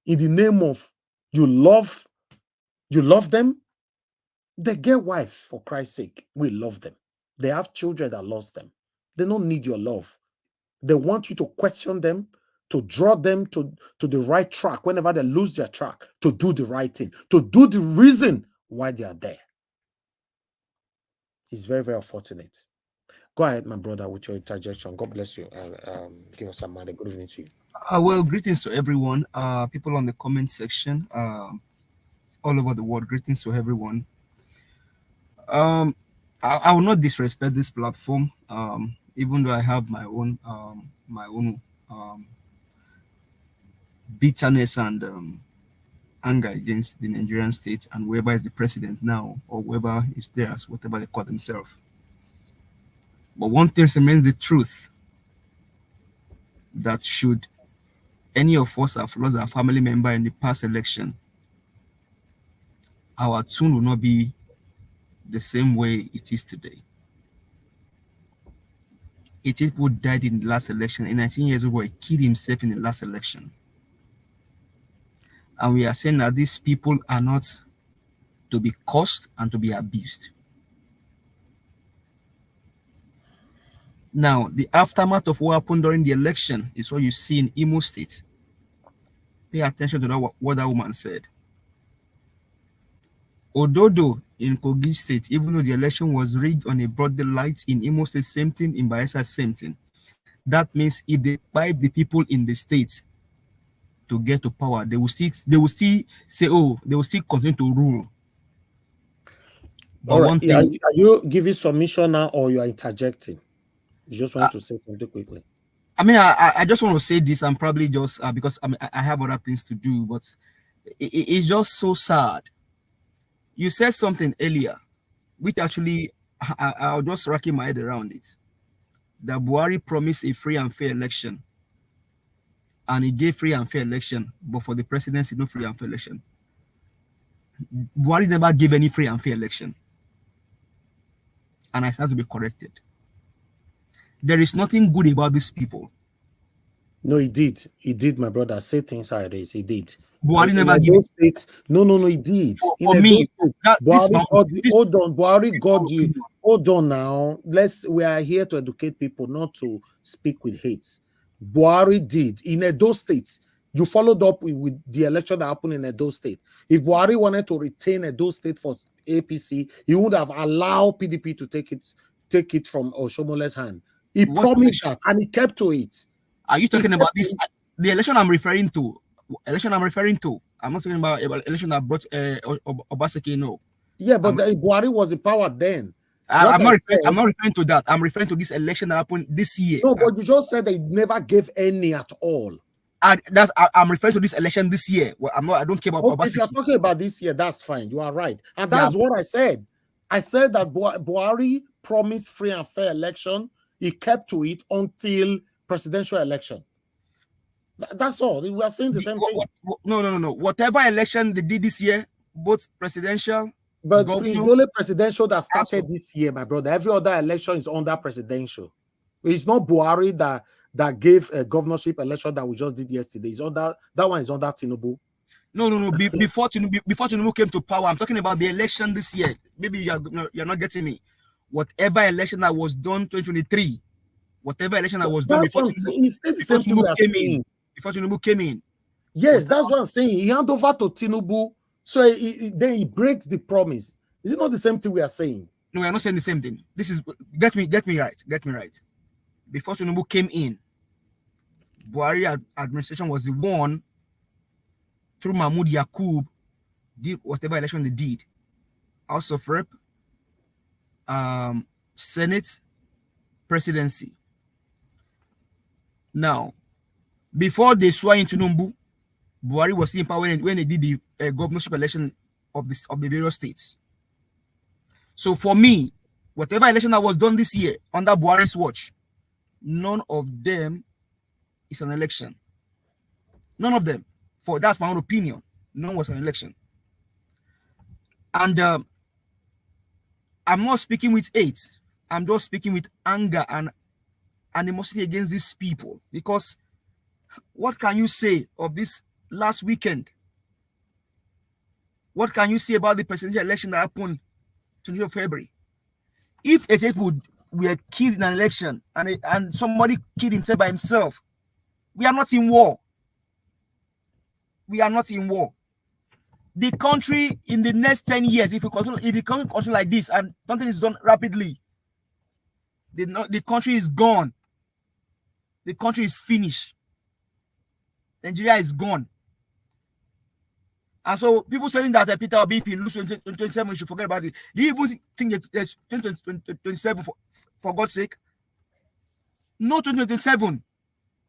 in the name of you love them. They get wife, for Christ's sake. We love them. They have children that lost them. They don't need your love. They want you to question them, to draw them to the right track whenever they lose their track, to do the right thing, to do the reason why they are there. It's very, very unfortunate. Go ahead, my brother, with your interjection. God bless you. Give us some money. Good evening to you. Well, greetings to everyone. People on the comment section, all over the world. Greetings to everyone. I will not disrespect this platform, even though I have my own bitterness and anger against the Nigerian state and whoever is the president now, or whoever is there as whatever they call themselves. But one thing remains the truth, that should any of us have lost our family member in the past election, our tune will not be the same way it is today. 80 people died in the last election. A 19 years old boy killed himself in the last election. And we are saying that these people are not to be cursed and to be abused. Now, the aftermath of what happened during the election is what you see in Imo State. Pay attention to that, what that woman said. Ododo in Kogi State, even though the election was rigged on a broad daylight, in Imo State, same thing, in Bayelsa, same thing. That means if they bribe the people in the state to get to power, they will still say, oh, they will still continue to rule. But all right, one thing, are you giving submission now, or you are interjecting? You just want to say something quickly. I mean, I just want to say this, and probably just because I have other things to do, but it's just so sad. You said something earlier, which actually I'll just racking my head around it. That Buhari promised a free and fair election, and he gave free and fair election, but for the presidency, no free and fair election. Buhari never gave any free and fair election, and I stand to be corrected. There is nothing good about these people. No, he did. He did, my brother. Say things how it is. He did. Buhari never gave states. No, he did. For me, hold on. Buhari got you. Hold on now. We are here to educate people, not to speak with hate. Buhari did. In Edo State, you followed up with the election that happened in Edo State. If Buhari wanted to retain Edo State for APC, he would have allowed PDP to take it from Oshomole's hand. He promised that, and he kept to it. Are you talking about this? The election I'm referring to. I'm not talking about election that brought Obaseki. No. Yeah, but Buhari was in power then. I'm not referring to that. I'm referring to this election that happened this year. No, but you just said they never gave any at all. I'm referring to this election this year. Well, I don't care about Obaseki. If you're talking about this year, that's fine. You are right, and that's what I said. I said that Buhari promised free and fair election. He kept to it until presidential election. That's all. We are saying the same thing. No. Whatever election they did this year, both presidential. But it's only presidential that started this year, my brother. Every other election is under presidential. It's not Buhari that gave a governorship election that we just did yesterday. That one is under Tinubu. No. Before Tinubu came to power, I'm talking about the election this year. Maybe you're not getting me. Whatever election that was done 2023, whatever election that was done before Tinubu came in. Yes, that's what I'm saying. He handed over to Tinubu, so then he breaks the promise. Is it not the same thing we are saying? No, we are not saying the same thing. This is get me right. Before Tinubu came in, Buhari administration was the one through Mahmoud Yakub did whatever election they did. House of Rep, Senate, presidency. Now, before they swore in Tinubu, Buhari was in power when they did the governorship election of the various states. So for me, whatever election that was done this year under Buhari's watch, none of them is an election. None of them. That's my own opinion. None was an election. And I'm not speaking with hate. I'm just speaking with anger and animosity against these people. Because what can you say of this last weekend? What can you say about the presidential election that happened 20th of February? If a people were killed in an election and somebody killed himself by himself, we are not in war. We are not in war. The country in the next 10 years, if you continue like this and something is done rapidly, the country is gone. The country is finished. Nigeria is gone. And so people saying that Peter Obi, if he loses 2027, we should forget about it. Do you even think that there's 2027 for God's sake? No 2027.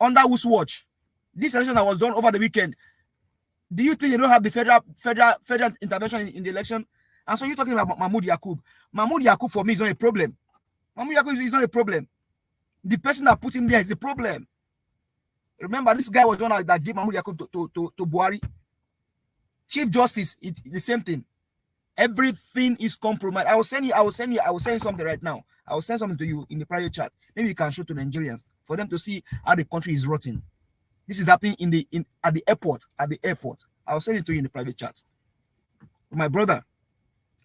Under whose watch? This election that was done over the weekend. Do you think they don't have the federal intervention in the election? And so you're talking about Mahmoud Yakub. Mahmoud Yakub for me is not a problem. Mahmoud Yakub is not a problem. The person that put him there is the problem. Remember, this guy was the one that gave Mahmoud Yakub to Buhari. Chief Justice, the same thing. Everything is compromised. I will send you something right now. I will send something to you in the private chat. Maybe you can show to Nigerians for them to see how the country is rotting. This is happening at the airport. I'll send it to you in the private chat. My brother,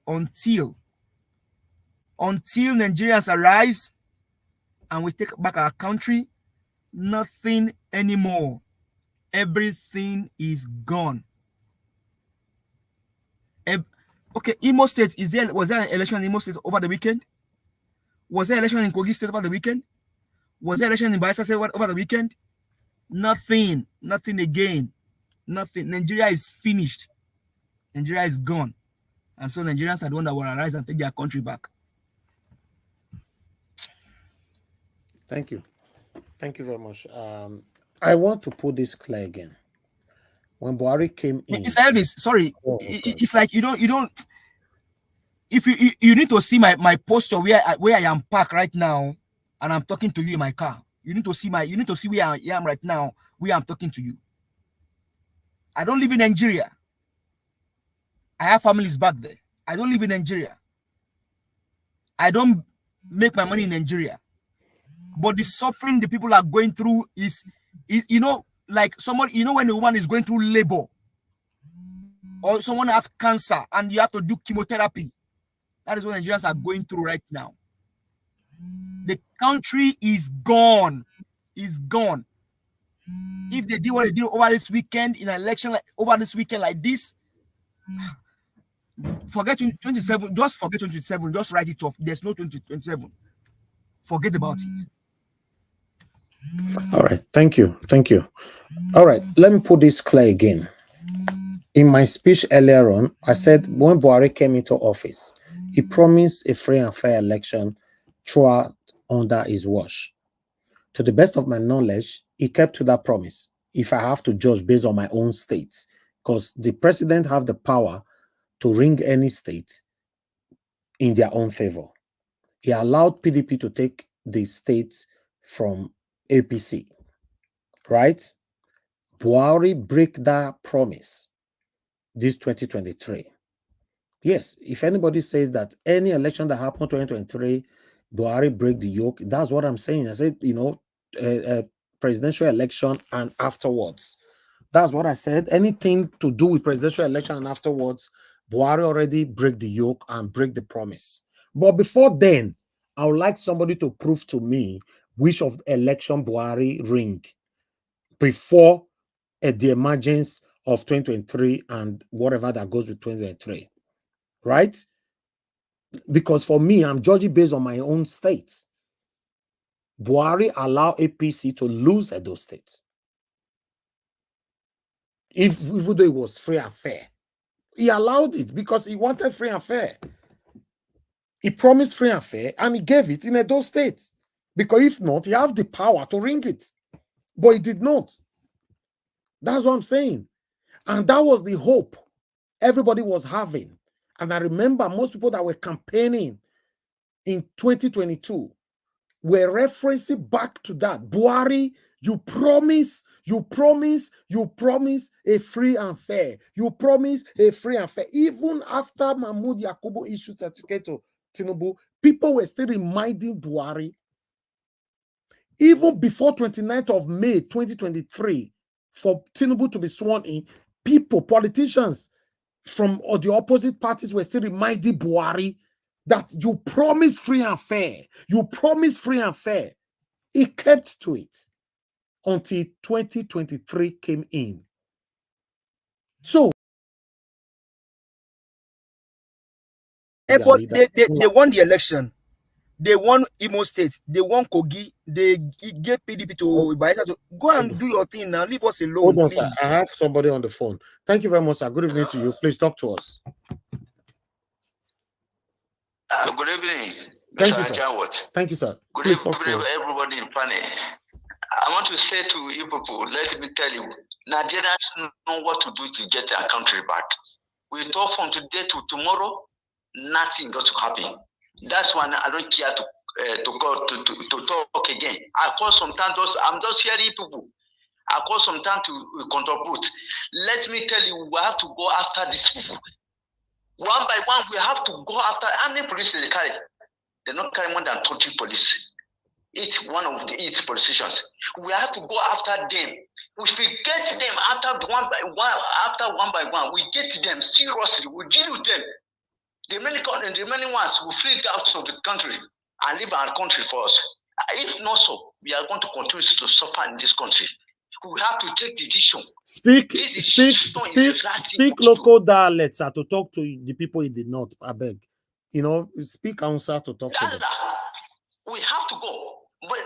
until Nigerians arise and we take back our country, nothing anymore. Everything is gone. Okay, Imo State, was there an election in Imo State over the weekend? Was there an election in Kogi State over the weekend? Was there an election in Bayelsa State over the weekend? Nothing again. Nothing. Nigeria is finished. Nigeria is gone. And so Nigerians are the one that will arise and take their country back. Thank you. Thank you very much. I want to put this clear again. When Buhari came in, Mr. Elvis, sorry, it's like you don't. If you need to see my posture where I am parked right now, and I'm talking to you in my car. You need to see where I am right now, where I'm talking to you. I don't live in Nigeria. I have families back there. I don't live in Nigeria. I don't make my money in Nigeria. But the suffering the people are going through is like someone, when a woman is going through labor or someone has cancer and you have to do chemotherapy. That is what Nigerians are going through right now. The country is gone. Is gone. If they did what they did over this weekend in an election, over this weekend like this, forget 27. Just forget 27. Just write it off. There's no 2027. Forget about it. All right. Thank you. All right. Let me put this clear again. In my speech earlier on, I said when Buhari came into office, he promised a free and fair election throughout under his watch. To the best of my knowledge, he kept to that promise. If I have to judge based on my own state, because the president have the power to ring any state in their own favor. He allowed PDP to take the states from APC, right? Buhari break that promise this 2023. Yes, if anybody says that any election that happened 2023, Buhari break the yoke, that's what I'm saying. I said, presidential election and afterwards. That's what I said. Anything to do with presidential election and afterwards, Buhari already break the yoke and break the promise. But before then, I would like somebody to prove to me which of the election Buhari ring before the emergence of 2023 and whatever that goes with 2023, right? Because for me, I'm judging based on my own state. Buhari allowed APC to lose at those states. Even though it was free and fair, he allowed it because he wanted free and fair. He promised free and fair, and he gave it in those states. Because if not, he have the power to ring it. But he did not. That's what I'm saying. And that was the hope everybody was having. And I remember most people that were campaigning in 2022 were referencing back to that. Buhari, you promise a free and fair. You promise a free and fair. Even after Mahmoud Yakubu issued certificate to Tinubu, people were still reminding Buhari. Even before 29th of May 2023, for Tinubu to be sworn in, people, politicians from the opposite parties were still reminding Buhari that you promise free and fair. You promise free and fair. He kept to it until 2023 came in. So But they won the election. They won Imo State. They won Kogi. They gave PDP to Bayelsa to go and do your thing now. Leave us alone, hold on, please. sir. I have somebody on the phone. Thank you very much, sir. Good evening to you. Please talk to us. Good evening, Thank Mr. you, sir. Ajawat. Thank you, sir. Good Please evening, talk to us. everybody in panel. I want to say to you people, let me tell you, Nigerians know what to do to get their country back. We talk from today to tomorrow, nothing going to happen. That's why I don't care to talk again. I call sometimes I'm just hearing people. I call sometimes to contribute. Let me tell you, we have to go after these people. One by one, we have to go after how many police they carry. They don't carry more than 20 police. It's one of the 8 politicians. We have to go after them. If we get them after one by one, we get them seriously. We deal with them. The many ones will flee out of the country and leave our country for us. If not so, we are going to continue to suffer in this country. We have to take decision. Speak local dialects to talk to the people in the north. I beg. You know, speak answer to talk to them. We have to go. But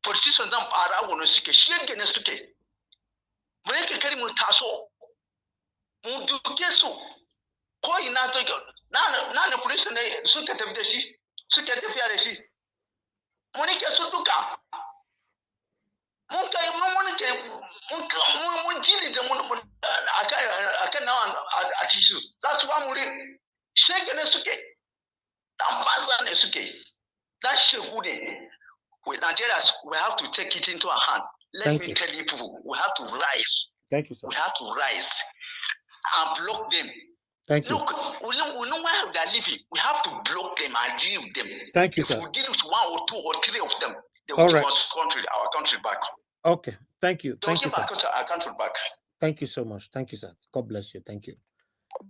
politicians don't para wono suke shege ne suke mun yake kari mun taso mun duke su ko ina to na police ne suke tafi da shi suke tafiya da shi mun yake su duka mun kai mun jini da mun akan nawa a ci su za su ba mu shege ne suke dan banza ne suke that shegu ne. With Nigerians, we have to take it into our hand. Let me tell you people, we have to rise. Thank you, sir. We have to rise and block them. Thank you. Look, we know where they're living. We have to block them and deal with them. Thank you, if sir. we deal with 1 or 2 or 3 of them, they will All give right. us our country back. Okay. Thank you. They'll Thank you, give sir. our country back. Thank you so much. Thank you, sir. God bless you. Thank you.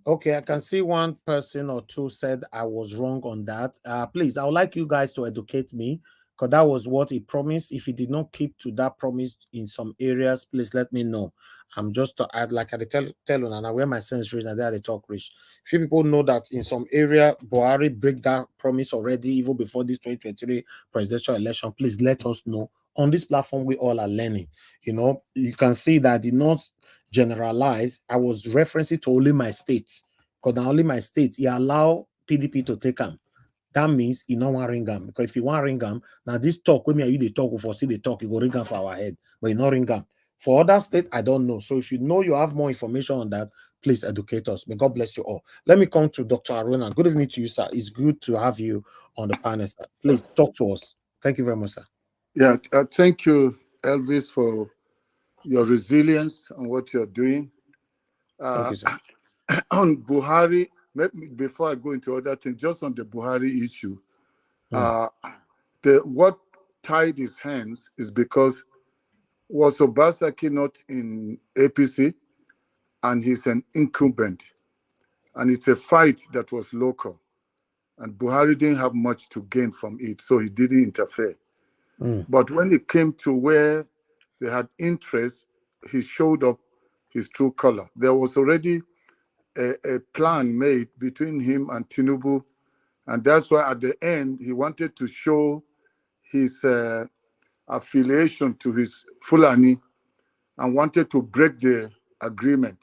Okay, I can see one person or two said I was wrong on that. Please, I would like you guys to educate me, because that was what he promised. If he did not keep to that promise in some areas, please let me know. I'm just to add, like I tell and I wear my sense rich and there they talk rich. Few people know that in some area, Buhari break that promise already, even before this 2023 presidential election. Please let us know. On this platform, we all are learning. You know, you can see that I did not generalize. I was referencing to only my state, because now only my state, he allow PDP to take them. That means he no want ring them, because if he want ring them, now this talk with me, you they talk for see the talk, you go ring them for our head, but you not ring them. For other state, I don't know. So if you know you have more information on that, please educate us. May God bless you all. Let me come to Dr. Aruna. Good evening to you, sir. It's good to have you on the panel, sir. Please talk to us. Thank you very much, sir. Yeah, thank you, Elvis, for your resilience and what you're doing. Thank you, sir. On Buhari, before I go into other things, just on the Buhari issue, what tied his hands is because was Obasaki not in APC, and he's an incumbent, and it's a fight that was local, and Buhari didn't have much to gain from it, so he didn't interfere. But when it came to where they had interest, he showed up his true color. There was already a plan made between him and Tinubu, and that's why at the end he wanted to show his affiliation to his Fulani and wanted to break the agreement.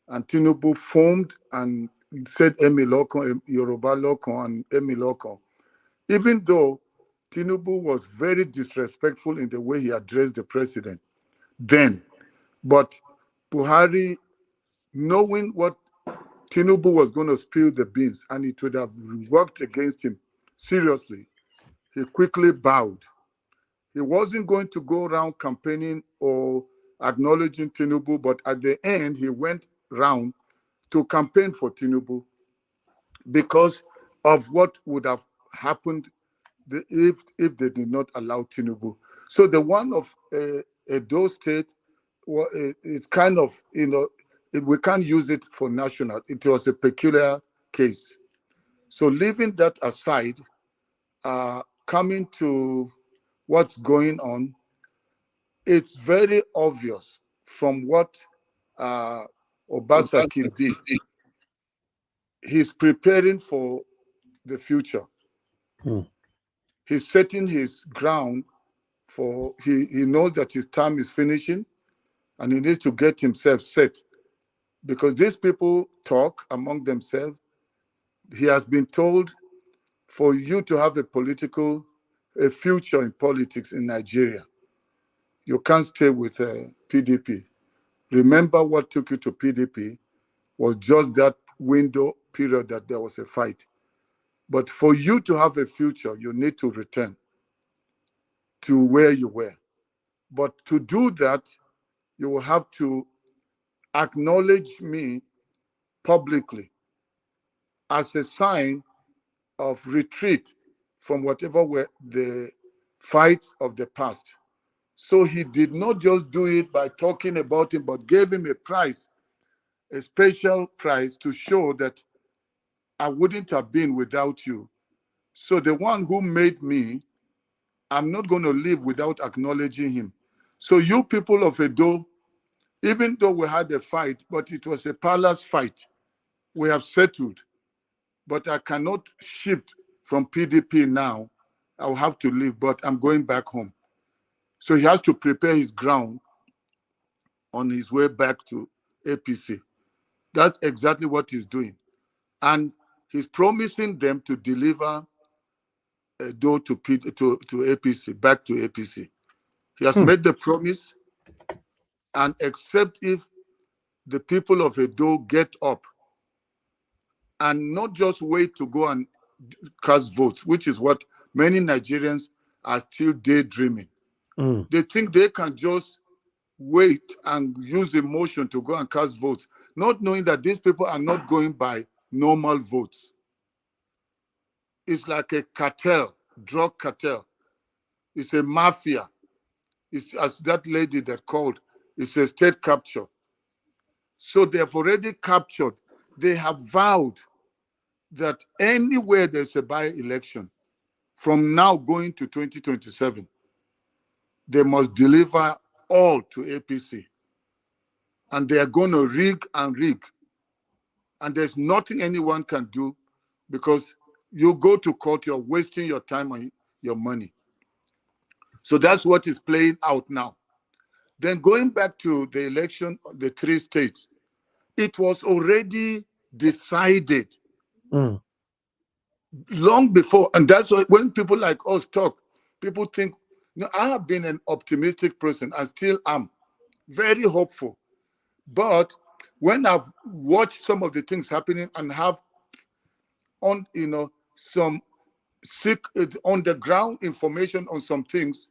And Tinubu formed and said Emi Loko, Yoruba Loko, and Emi Loko. Even though Tinubu was very disrespectful in the way he addressed the president then, but Buhari, knowing what Tinubu was going to spill the beans and it would have worked against him seriously, he quickly bowed. He wasn't going to go around campaigning or acknowledging Tinubu, but at the end, he went round to campaign for Tinubu because of what would have happened if they did not allow Tinubu. So the one of Edo State, it's kind of, we can't use it for national. It was a peculiar case. So leaving that aside, coming to what's going on, it's very obvious from what Obasaki did. He's preparing for the future. He's setting his ground for, he knows that his time is finishing and he needs to get himself set. Because these people talk among themselves. He has been told, for you to have a future in politics in Nigeria, you can't stay with PDP. Remember what took you to PDP was just that window period that there was a fight. But for you to have a future, you need to return to where you were. But to do that, you will have to acknowledge me publicly as a sign of retreat from whatever were the fights of the past. So he did not just do it by talking about him, but gave him a prize, a special prize to show that I wouldn't have been without you. So the one who made me, I'm not going to live without acknowledging him. So you people of Edo, even though we had a fight, but it was a palace fight, we have settled. But I cannot shift from PDP now. I'll have to leave, but I'm going back home. So he has to prepare his ground on his way back to APC. That's exactly what he's doing. And he's promising them to deliver Edo to APC, back to APC. He has made the promise, and except if the people of Edo get up and not just wait to go and cast votes, which is what many Nigerians are still daydreaming. They think they can just wait and use emotion to go and cast votes, not knowing that these people are not going by normal votes. It's like a cartel, drug cartel. It's a mafia. It's, as that lady that called, it's a state capture. So they have already captured. They have vowed that anywhere there's a by-election, from now going to 2027, they must deliver all to APC. And they are going to rig and rig. And there's nothing anyone can do because you go to court, you're wasting your time and your money. So that's what is playing out now. Then going back to the election, the 3 states, it was already decided long before. And that's why when people like us talk, people think, I have been an optimistic person and still am very hopeful. But when I've watched some of the things happening and have some on the ground information on some things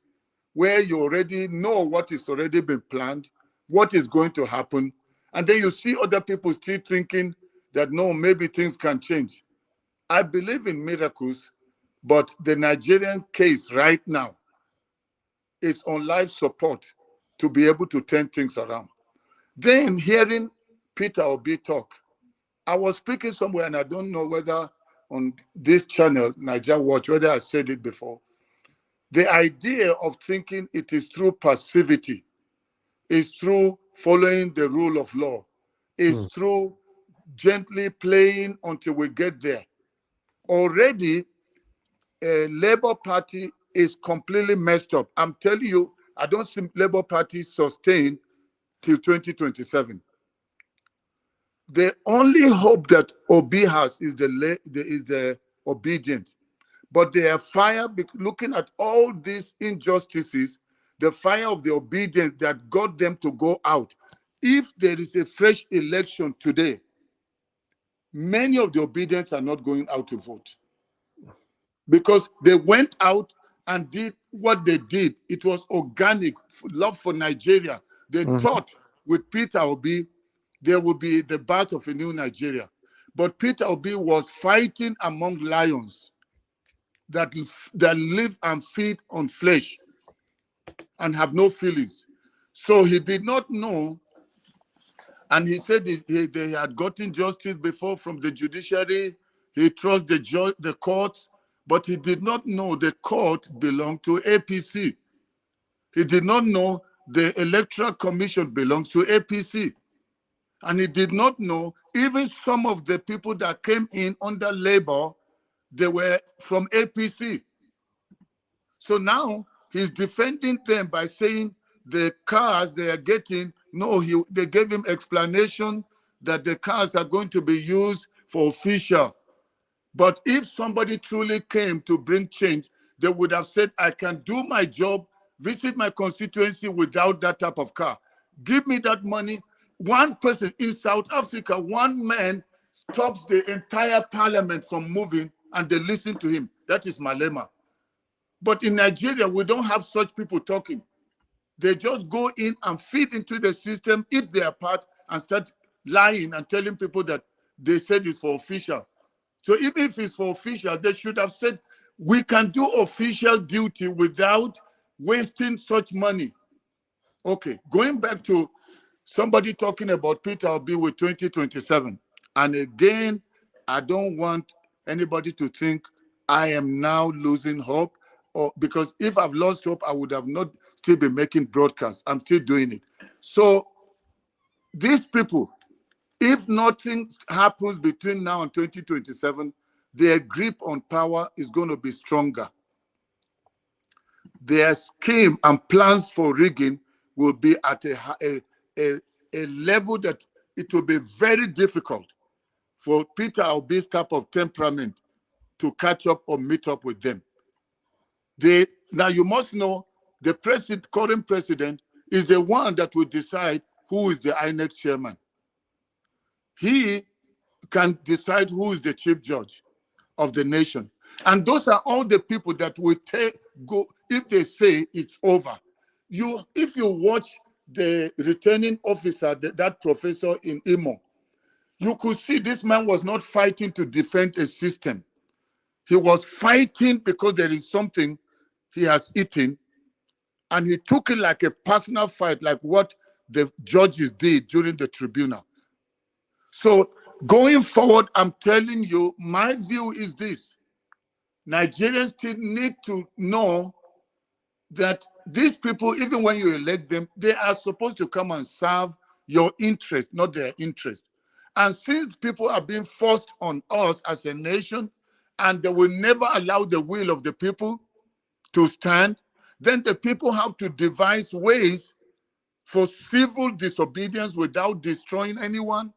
where you already know what is already been planned, what is going to happen, And then you see other people still thinking that, no, maybe things can change. I believe in miracles, but the Nigerian case right now is on life support to be able to turn things around. Then hearing Peter Obi talk, I was speaking somewhere, and I don't know whether on this channel, Niger Watch, whether I said it before. The idea of thinking it is through passivity, is through following the rule of law, is through gently playing until we get there. Already, a Labour Party is completely messed up. I'm telling you, I don't see Labour Party sustain till 2027. The only hope that Obi has is the obedience. But they are fire, looking at all these injustices, the fire of the obedience that got them to go out. If there is a fresh election today, many of the obedience are not going out to vote. Because they went out and did what they did. It was organic, love for Nigeria. They thought with Peter Obi, there would be the birth of a new Nigeria. But Peter Obi was fighting among lions that live and feed on flesh and have no feelings. So he did not know, and he said they had gotten justice before from the judiciary. He trusts the courts, but he did not know the court belonged to APC. He did not know the Electoral Commission belongs to APC. And he did not know even some of the people that came in under Labour, they were from APC. So now he's defending them by saying the cars they are getting, no, they gave him explanation that the cars are going to be used for official. But if somebody truly came to bring change, they would have said, I can do my job, visit my constituency without that type of car. Give me that money. One person in South Africa, one man stops the entire parliament from moving and they listen to him. That is Malema. But in Nigeria, we don't have such people talking. They just go in and feed into the system, eat their part, and start lying and telling people that they said it's for official. So even if it's for official, they should have said, we can do official duty without wasting such money. Okay, going back to somebody talking about Peter Obi with 2027. And again, I don't want anybody to think I am now losing hope, or because if I've lost hope, I would have not still been making broadcasts. I'm still doing it. So these people, if nothing happens between now and 2027, their grip on power is going to be stronger. Their scheme and plans for rigging will be at a level that it will be very difficult for Peter Obi's type of temperament to catch up or meet up with them. Now you must know the current president is the one that will decide who is the INEC chairman. He can decide who is the chief judge of the nation. And those are all the people that will go if they say it's over. If you watch the returning officer, that professor in Imo, you could see this man was not fighting to defend a system. He was fighting because there is something he has eaten, and he took it like a personal fight, like what the judges did during the tribunal. So going forward, I'm telling you, my view is this. Nigerians still need to know that these people, even when you elect them, they are supposed to come and serve your interest, not their interest. And since people are being forced on us as a nation, and they will never allow the will of the people to stand, then the people have to devise ways for civil disobedience without destroying anyone,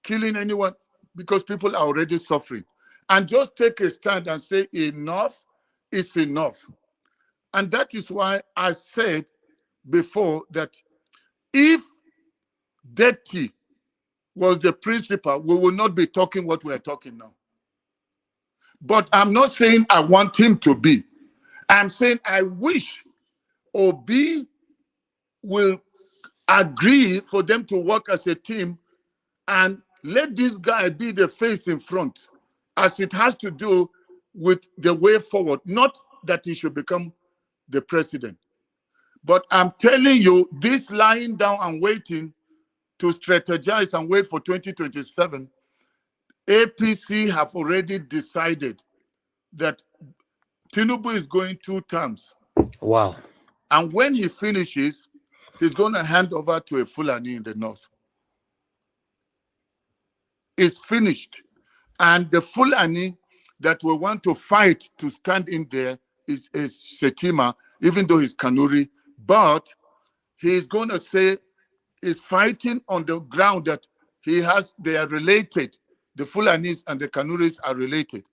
killing anyone, because people are already suffering. And just take a stand and say enough is enough. And that is why I said before that if Detti was the principal, we will not be talking what we are talking now. But I'm not saying I want him to be. I'm saying I wish Obi will agree for them to work as a team and let this guy be the face in front, as it has to do with the way forward, not that he should become the president. But I'm telling you, this lying down and waiting to strategize and wait for 2027, APC have already decided that Tinubu is going 2 terms. Wow. And when he finishes, he's going to hand over to a Fulani in the north. It's finished. And the Fulani that we want to fight to stand in there is Shetima, even though he's Kanuri. But he's going to say is fighting on the ground that they are related. The Fulanis and the Kanuris are related.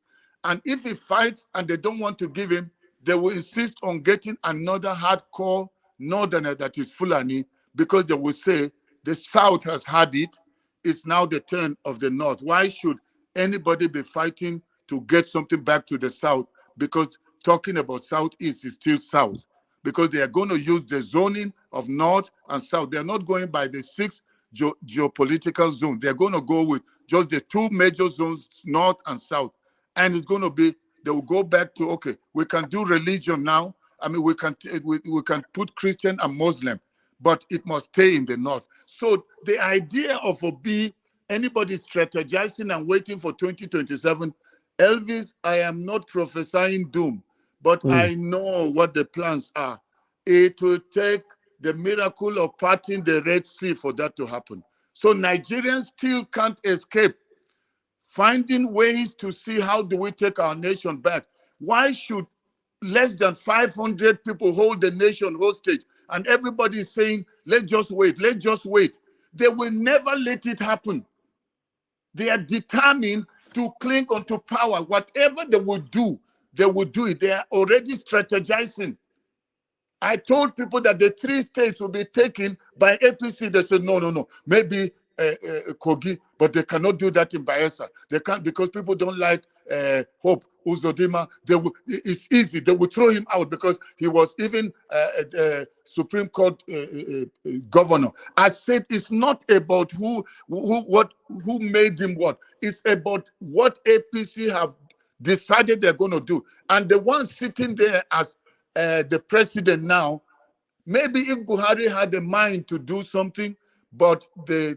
And if he fights and they don't want to give him, they will insist on getting another hardcore northerner that is Fulani, because they will say the South has had it. It's now the turn of the North. Why should anybody be fighting to get something back to the South? Because talking about Southeast is still South. Because they are going to use the zoning of North and South. They're not going by the 6 geopolitical zones. They're going to go with just the 2 major zones, North and South. And it's going to be, they will go back to, okay, we can do religion now. I mean, we can put Christian and Muslim, but it must stay in the North. So the idea of anybody strategizing and waiting for 2027, Elvis, I am not prophesying doom, but I know what the plans are. It will take the miracle of parting the Red Sea for that to happen. So Nigerians still can't escape finding ways to see how do we take our nation back. Why should less than 500 people hold the nation hostage and everybody is saying, let's just wait, let's just wait? They will never let it happen. They are determined to cling onto power. Whatever they will do it. They are already strategizing. I told people that the 3 states will be taken by APC. They said, no. Maybe Kogi, but they cannot do that in Bayelsa. They can't, because people don't like Hope Uzodinma. It's easy. They will throw him out because he was even Supreme Court governor. I said it's not about who made him what. It's about what APC have decided they're going to do. And the one sitting there as the president now, maybe if Buhari had a mind to do something, but they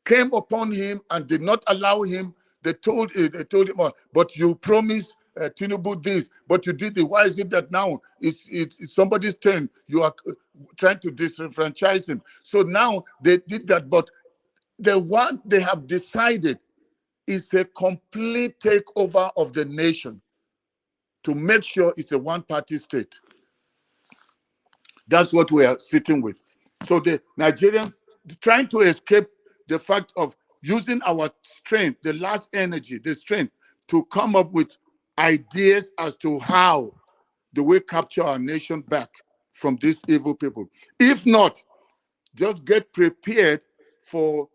came upon him and did not allow him. They told him, but you promised Tinubu this, but you did it. Why is it that now it's somebody's turn? You are trying to disenfranchise him. So now they did that, but the one they have decided is a complete takeover of the nation to make sure it's a one-party state. That's what we are sitting with. So the Nigerians trying to escape the fact of using our strength, the last energy, the strength, to come up with ideas as to how do we capture our nation back from these evil people. If not, just get prepared for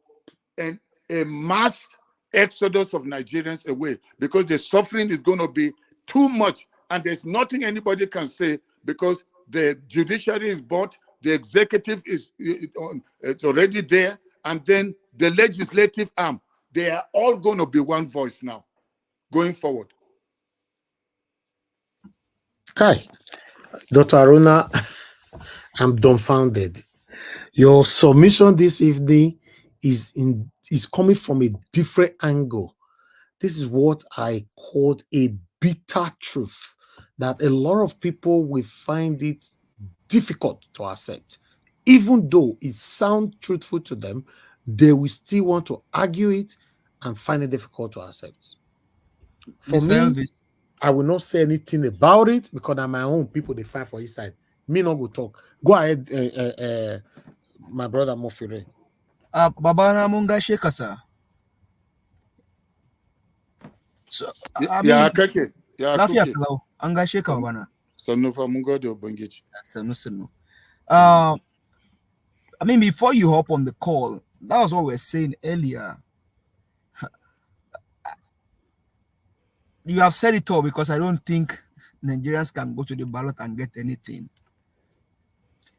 a mass exodus of Nigerians away, because the suffering is going to be too much, and there's nothing anybody can say, because the judiciary is bought, the executive is it's already there, and then the legislative arm, they are all going to be one voice now, going forward. Kai, Dr. Aruna, I'm dumbfounded. Your submission this evening is coming from a different angle. This is what I called a bitter truth, that a lot of people will find it difficult to accept. Even though it sounds truthful to them, they will still want to argue it and find it difficult to accept. For Mr. me, Elvis, I will not say anything about it, because I'm my own people, they fight for his side. Me not go talk. Go ahead, my brother Mofire. Babana Munga Shekasa. So, I Yeah, mean, kake. Yeah, Lafia cookie. Kalau, Anga Sheka Babana. Sanupa Munga de Obangiji. Sanu. I mean, before you hop on the call, that was what we were saying earlier. You have said it all, because I don't think Nigerians can go to the ballot and get anything.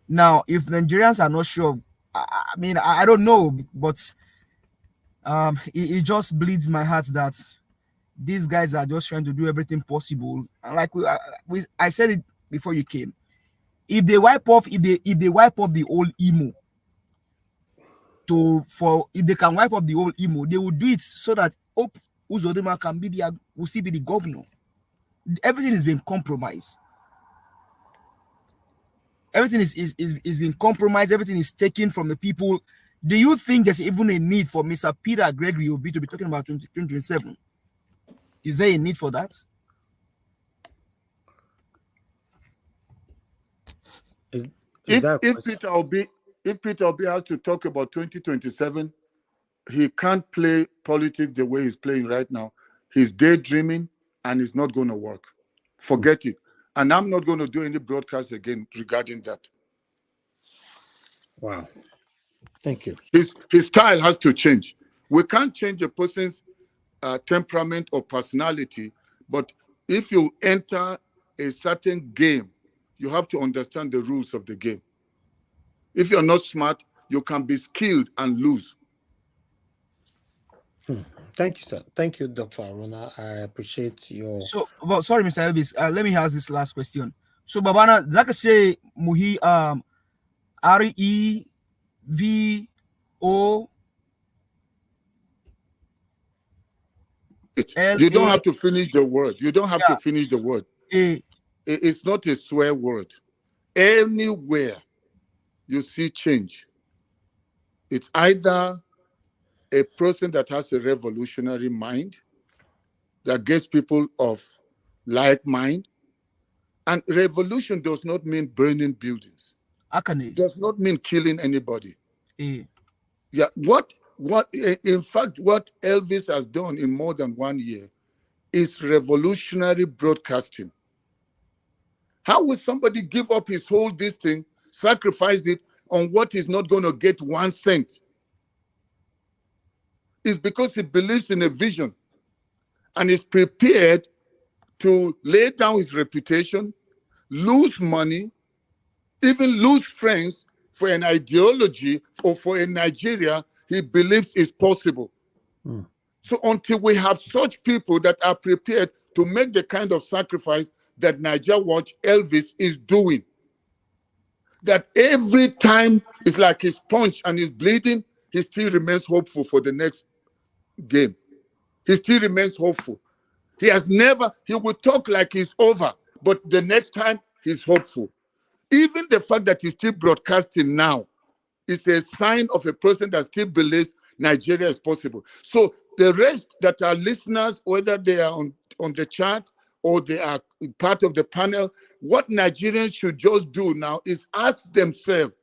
Now, if Nigerians are not sure of I mean, I don't know, but it just bleeds my heart that these guys are just trying to do everything possible. And like I said it before you came, if they wipe off the old emo, if they can wipe up the old emo, they will do it so that Hope Uzodinma will still be the governor. Everything is being compromised. Everything is being compromised. Everything is taken from the people. Do you think there's even a need for Mr. Peter Gregory Obi to be talking about 2027? Is there a need for that? If Peter Obi has to talk about 2027, he can't play politics the way he's playing right now. He's daydreaming and it's not going to work. Forget it. And I'm not going to do any broadcast again regarding that. Wow. Thank you. His style has to change. We can't change a person's temperament or personality, but if you enter a certain game, you have to understand the rules of the game. If you're not smart, you can be skilled and lose. Thank you, sir. Thank you, Dr. Aruna. I appreciate your... So, well, sorry, Mr. Elvis. Let me ask this last question. So, Babana, Zaka say Muhi REVO. You don't have to finish the word. You don't have to finish the word. It's not a swear word. Anywhere you see change, it's either a person that has a revolutionary mind that gets people of like mind. And revolution does not mean burning buildings. Does not mean killing anybody. Yeah, in fact, what Elvis has done in more than 1 year is revolutionary broadcasting. How will somebody give up his whole this thing, sacrifice it on what is not going to get 1 cent? It's because he believes in a vision and is prepared to lay down his reputation, lose money, even lose friends for an ideology or for a Nigeria he believes is possible. So until we have such people that are prepared to make the kind of sacrifice that Nigeria Watch Elvis is doing, that every time it's like he's punched and he's bleeding, he still remains hopeful for the next game. He still remains hopeful. He will talk like he's over, but the next time he's hopeful. Even the fact that he's still broadcasting now is a sign of a person that still believes Nigeria is possible. So the rest that are listeners, whether they are on the chat or they are part of the panel, what Nigerians should just do now is ask themselves,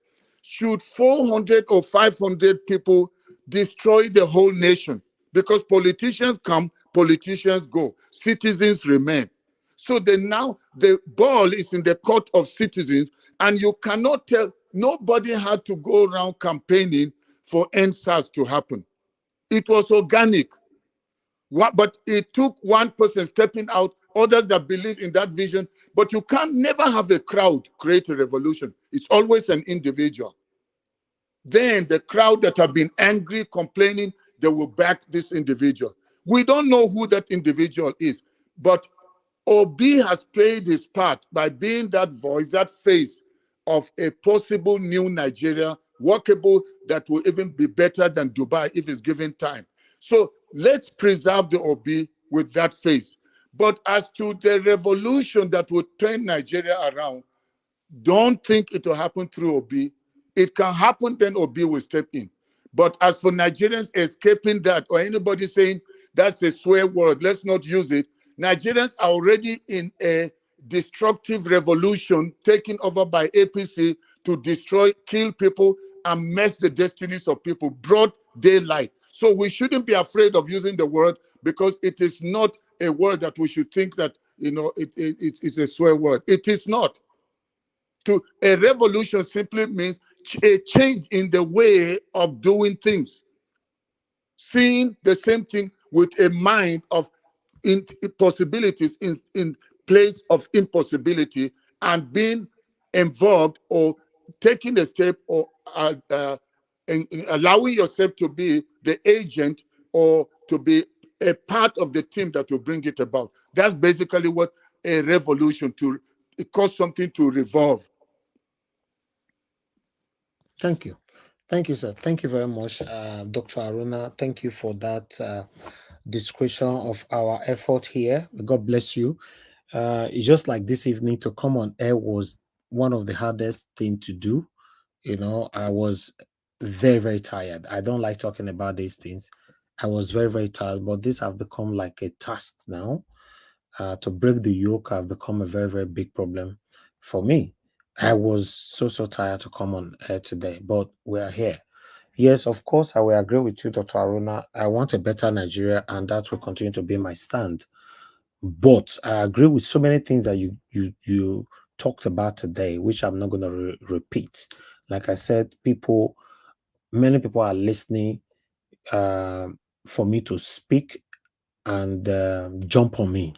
should 400 or 500 people destroy the whole nation? Because politicians come, politicians go, citizens remain. So now the ball is in the court of citizens, and you cannot tell, nobody had to go around campaigning for NSAS to happen. It was organic. But it took one person stepping out, others that believe in that vision. But you can never have a crowd create a revolution. It's always an individual. Then the crowd that have been angry, complaining, they will back this individual. We don't know who that individual is, but Obi has played his part by being that voice, that face of a possible new Nigeria, workable, that will even be better than Dubai if it's given time. So let's preserve the Obi with that face. But as to the revolution that would turn Nigeria around, don't think it will happen through Obi. It can happen, then Obi will step in. But as for Nigerians escaping that, or anybody saying that's a swear word, let's not use it. Nigerians are already in a destructive revolution taken over by APC to destroy, kill people, and mess the destinies of people, broad daylight. So we shouldn't be afraid of using the word, because it is not a word that we should think that, it's a swear word. It is not. A revolution simply means a change in the way of doing things. Seeing the same thing with a mind of possibilities in place of impossibility, and being involved or taking a step or allowing yourself to be the agent or to be a part of the team that will bring it about. That's basically what a revolution to cause something to revolve. Thank you. Thank you, sir. Thank you very much, Dr. Aruna. Thank you for that description of our effort here. God bless you. It's just like this evening to come on air was one of the hardest thing to do. You know, I was very, very tired. I don't like talking about these things. I was very, very tired, but these have become like a task now. To break the yoke have become a very, very big problem for me. I was so tired to come on air today, but we are here. Yes, of course, I will agree with you, Dr. Aruna. I want a better Nigeria, and that will continue to be my stand. But I agree with so many things that you talked about today, which I'm not going to repeat. Like I said, many people are listening for me to speak and jump on me.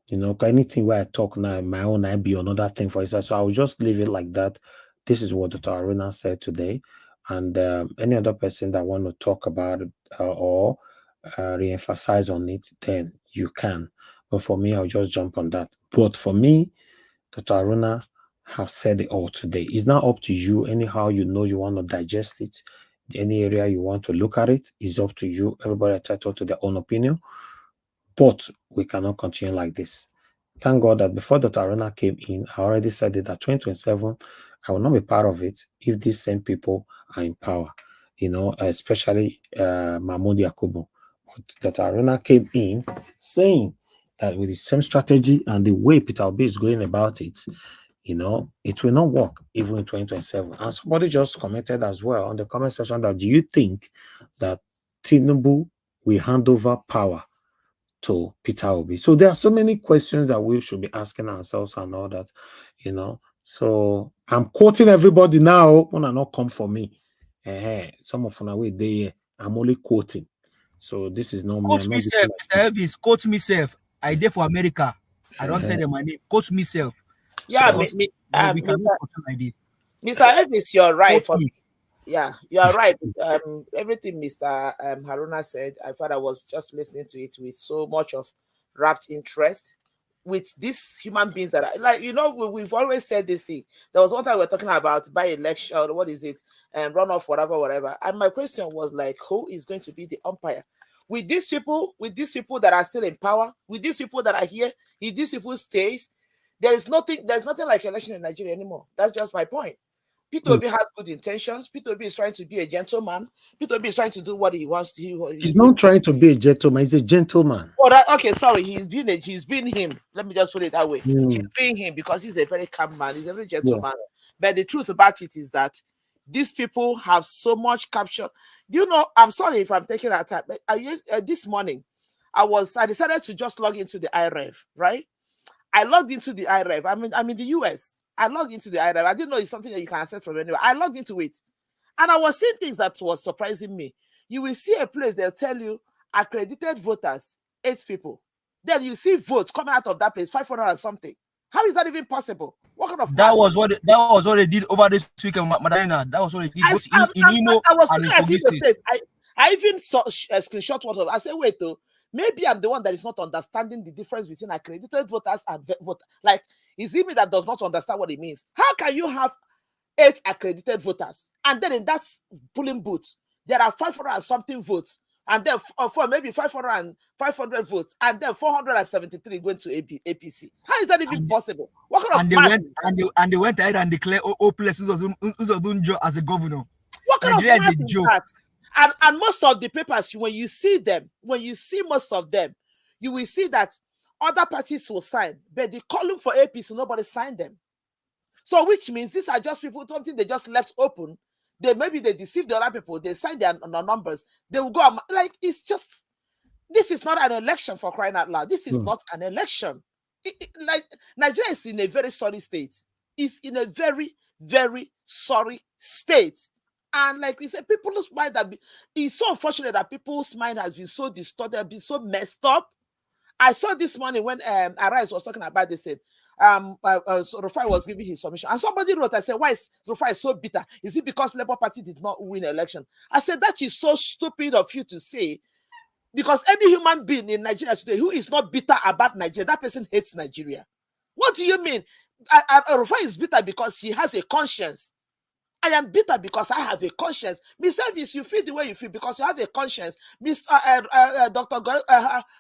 You know, anything where I talk now, my own I be another thing for itself. So I will just leave it like that. This is what Dr. Aruna said today. And any other person that want to talk about it or re-emphasize on it, then you can. But for me, I'll just jump on that. But for me, Dr. Aruna have said it all today. It's not up to you. Anyhow, you know you want to digest it. Any area you want to look at it is up to you. Everybody entitled to their own opinion. But we cannot continue like this. Thank God that before Dr. Aruna came in, I already said it that 2027, I will not be part of it if these same people are in power, you know, especially Mahmoud Yakubu. But Dr. Aruna came in saying that with the same strategy and the way Peter Obi is going about it, you know, it will not work even in 2027. And somebody just commented as well on the comment section that do you think that Tinubu will hand over power to Peter Obi? So there are so many questions that we should be asking ourselves and all that, you know. So I'm quoting everybody now. Wanna not come for me. Some of them way they I'm only quoting. So this is not me. Quote I'm me not self, Mr. Elvis. Quote me self. I did for America. I don't tell them my name. Quote me self. Yeah, Because we cannot continue like this. Mr. Elvis, you're right. Quote me. Yeah, you are right. Everything Mr. Haruna said, I thought I was just listening to it with so much of rapt interest. With these human beings that are like, you know, we've always said this thing. There was one time we were talking about by election, what is it, and runoff, whatever. And my question was like, who is going to be the umpire? With these people that are still in power, with these people that are here, if these people stays, there's nothing like election in Nigeria anymore. That's just my point. Peter Obi has good intentions. Peter Obi is trying to be a gentleman. Peter Obi is trying to do what he wants to. He's not trying to be a gentleman. He's a gentleman. Oh, okay, sorry. He's been him. Let me just put it that way. He's being him because he's a very calm man. He's a very gentleman. Yeah. But the truth about it is that these people have so much capture. Do you know? I'm sorry if I'm taking that time. But this morning, I decided to just log into the IREV. Right? I logged into the IREV. I'm in the US. I logged into the IREV. I didn't know it's something that you can access from anywhere. I logged into it. And I was seeing things that was surprising me. You will see a place, they'll tell you, accredited voters, 8 people. Then you see votes coming out of that place, 500 and something. How is that even possible? What kind of that was what they did over this weekend, Madalena. That was what they did both in Imo and in Kogi State. I even saw a screenshot of it. I said, wait, though. Maybe I'm the one that is not understanding the difference between accredited voters and voters. Like, it's me that does not understand what it means. How can you have 8 accredited voters and then in that polling booth there are 500 and something votes, and then for maybe 500 votes, and then 473 going to APC? How is that even possible? What kind of they went ahead and declared hopeless Uzodunjo as a governor. What kind of math is that? And most of the papers, when you see most of them, you will see that other parties will sign, but the column for APC, nobody signed them. So which means these are just people, something they just left open. Maybe they deceived the other people, they signed their numbers, they will go, like, it's just, this is not an election, for crying out loud. This is not an election. Like, Nigeria is in a very sorry state. It's in a very, very sorry state. And like we said, people's mind it's so unfortunate that people's mind has been so distorted, been so messed up. I saw this morning when Arise was talking about this thing. so Rufai was giving his submission, and somebody wrote, I said, why is Rufai so bitter? Is it because Labour Party did not win election? I said, that is so stupid of you to say, because any human being in Nigeria today who is not bitter about Nigeria, that person hates Nigeria. What do you mean? Rufai is bitter because he has a conscience. I am bitter because I have a conscience. Mr. Elvis, you feel the way you feel because you have a conscience. Mr. Dr.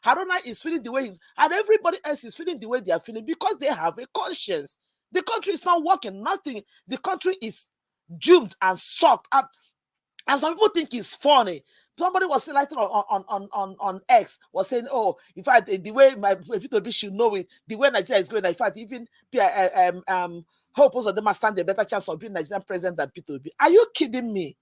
Haruna is feeling the way he's, and everybody else is feeling the way they are feeling because they have a conscience. The country is not working, nothing. The country is doomed and sucked up. And some people think it's funny. Somebody was saying on X was saying, oh, in fact, the way my people should know it, the way Nigeria is going, in fact, even Hope also them stand a better chance of being Nigerian president than P2B. Are you kidding me?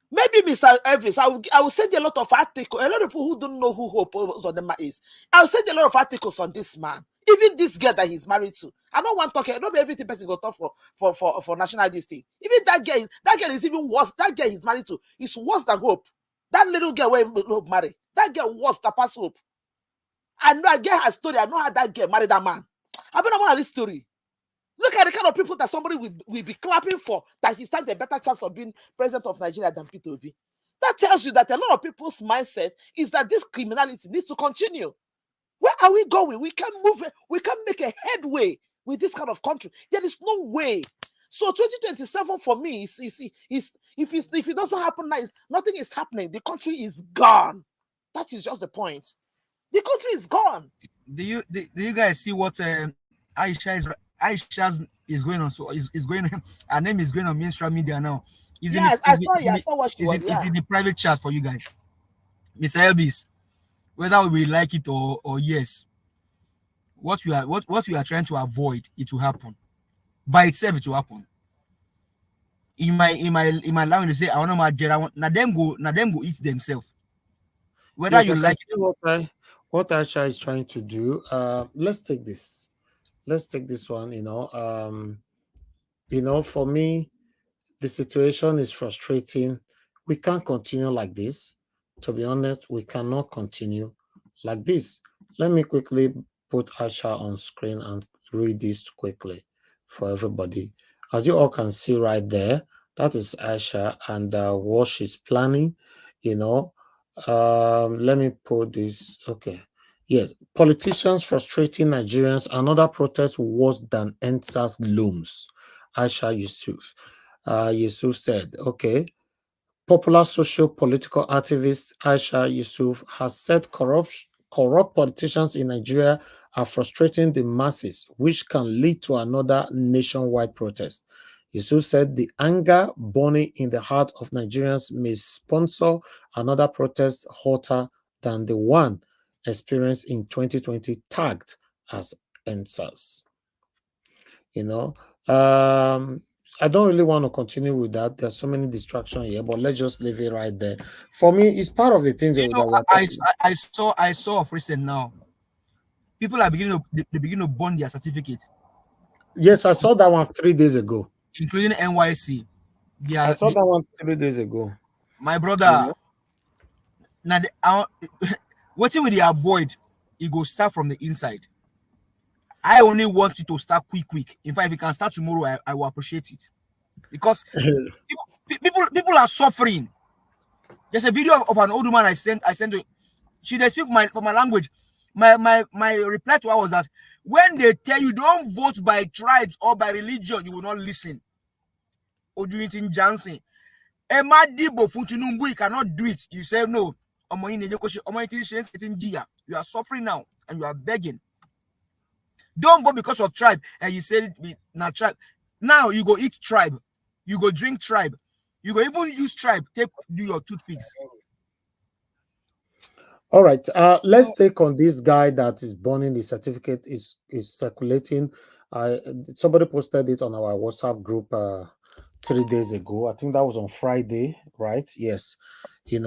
Maybe Mr. Elvis, I will send you a lot of articles. A lot of people who don't know who Hope Uzodinma is. I will send you a lot of articles on this man. Even this girl that he's married to. I don't want to talk. I don't know everything person go talk for national this thing. Even that girl is even worse. That girl he's married to is worse than Hope. That little girl where Hope married. That girl worse than past Hope. I know that girl has story. I know how that girl married that man. I don't know this story. Look at the kind of people that somebody will be clapping for, that he stands a better chance of being president of Nigeria than P2B. That tells you that a lot of people's mindset is that this criminality needs to continue. Where are we going? We can't move. We can't make a headway with this kind of country. There is no way. So 2027 for me is if it doesn't happen now, nothing is happening. The country is gone. That is just the point. The country is gone. Do you guys see what Aisha is going on? So is going. Her name is going on mainstream media now. Yes, I saw what she was. Is in the private chat for you guys, Mr. Elvis. Whether we like it or yes, what we are trying to avoid, it will happen. By itself, it will happen. In my language, they say, I want to majera. Now them go eat themselves. Whether yes, you like it. What Aisha is trying to do. Let's take this. Let's take this one. For me, the situation is frustrating. We can't continue like this. To be honest, we cannot continue like this. Let me quickly put Aisha on screen and read this quickly for everybody. As you all can see right there, that is Aisha and what she's planning. Let me put this. Okay. Yes, politicians frustrating Nigerians. Another protest worse than NSAS looms. Aisha Yusuf. Yusuf said, okay, popular social-political activist Aisha Yusuf has said corrupt politicians in Nigeria are frustrating the masses, which can lead to another nationwide protest. Yusuf said the anger burning in the heart of Nigerians may sponsor another protest hotter than the one experienced in 2020, tagged as NSAS. I don't really want to continue with that. There's so many distractions here, but let's just leave it right there. For me, it's part of the things that we're talking. I saw of recent now. People are beginning to burn their certificate. Yes, I saw that one 3 days ago. Including NYC. I saw that one 3 days ago. My brother, now what will they avoid? It goes start from the inside. I only want you to start quick. In fact, if you can start tomorrow, I will appreciate it. Because people are suffering. There's a video of an old woman I sent to. She they speak for my language. My reply to her was that when they tell you don't vote by tribes or by religion, you will not listen. Ojuitin Johnson. Emadibo Funtunumbu, you cannot do it. You say no. You are suffering now and you are begging. Don't go because of tribe. And you said it not tribe. Now you go eat tribe. You go drink tribe. You go even use tribe. Do your toothpicks. All right. Let's take on this guy that is burning the certificate is circulating. Somebody posted it on our WhatsApp group 3 days ago. I think that was on Friday, right? Yes. So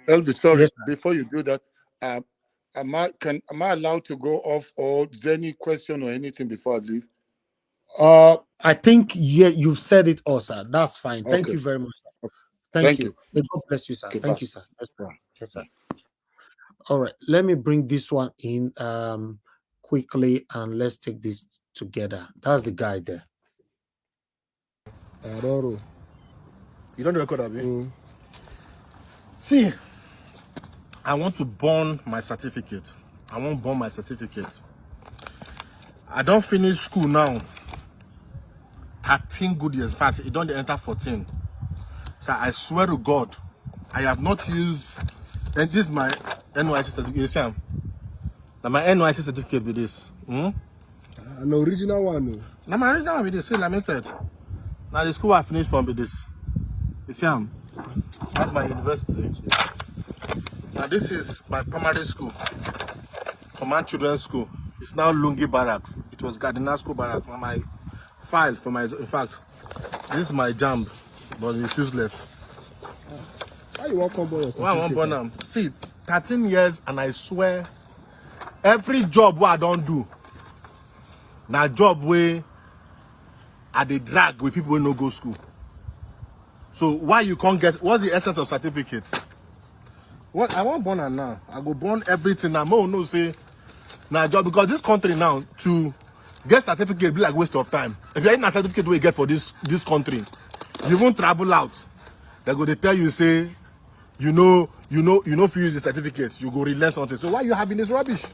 Elvis, sorry. Yes, before you do that, am I allowed to go off, or is there any question or anything before I leave? I think you've said it all, sir. That's fine. Thank you very much, sir. Thank you. May God bless you, sir. Okay, Thank you, sir. Yes, sir. All right. Let me bring this one in quickly and let's take this together. That's the guy there. You don't record of it? See, I want to burn my certificate. I won't burn my certificate. I don't finish school now. 13 good years. In fact, it don't enter 14. So I swear to God, I have not used, and this is my NYC certificate. You see, now my NYC certificate with this. An original one. Now my original one with this, limited. Now the school I finished from with this. You see, that's my university. Now this is my primary school, Command Children's School. It's now Lungi Barracks. It was Gardiner School Barracks. My file for my, in fact, this is my jam, but it's useless. Why you want to burn your certificate? Why I want to burn them? See, 13 years and I swear, every job what I don't do, now job where I dey drag with people who no go school. So why you can't get, what's the essence of certificate? What I want burn now, I go burn everything now. No say, now job, because this country now, to get certificate be like waste of time. If you're in a certificate we get for this country, you won't travel out. They go, they tell you, say, you know, if you use the certificate, you go relearn something. So why you having this rubbish?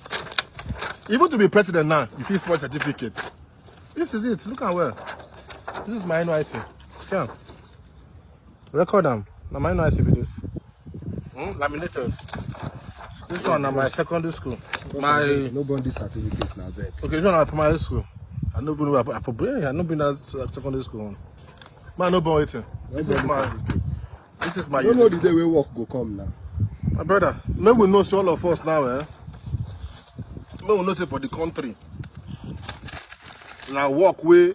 Even to be president now, you feel for a certificate. This is it. Look at where. This is my NYC. See them. Record them. Now my NYC with this. Laminated. This one is my secondary school. My nobody certificate now back. Okay, this one is primary school. I no been at secondary school. Man, no been waiting. This is my. You don't know the day we work go come now. My brother, maybe we know all of us now, Maybe we know for the country. Now walk way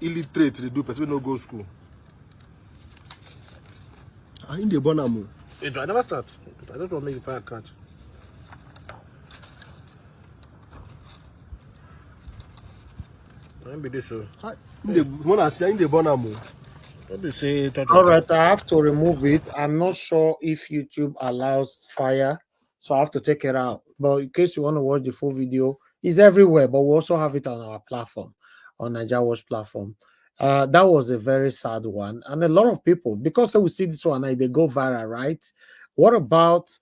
illiterate they do, but we no go school. In the Bonamo. I never start. I don't want to make a fire catch. Be this in the Bonamo. All right, I have to remove it. I'm not sure if YouTube allows fire, so I have to take it out. But in case you want to watch the full video, it's everywhere, but we also have it on our platform, on Nigeria Watch platform. That was a very sad one. And a lot of people, because we see this one, they go viral, right? What about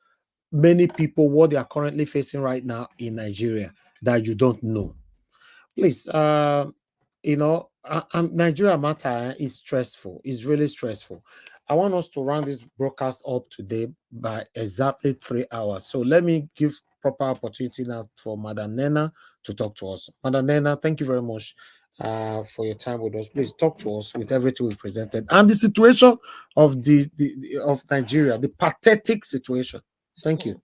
many people, what they are currently facing right now in Nigeria that you don't know? Please, Nigeria matter is stressful. It's really stressful. I want us to round this broadcast up today by exactly 3 hours. So let me give proper opportunity now for Madam Nena to talk to us. Madam Nena, thank you very much for your time with us. Please talk to us with everything we've presented and the situation of of Nigeria, the pathetic situation. Thank you.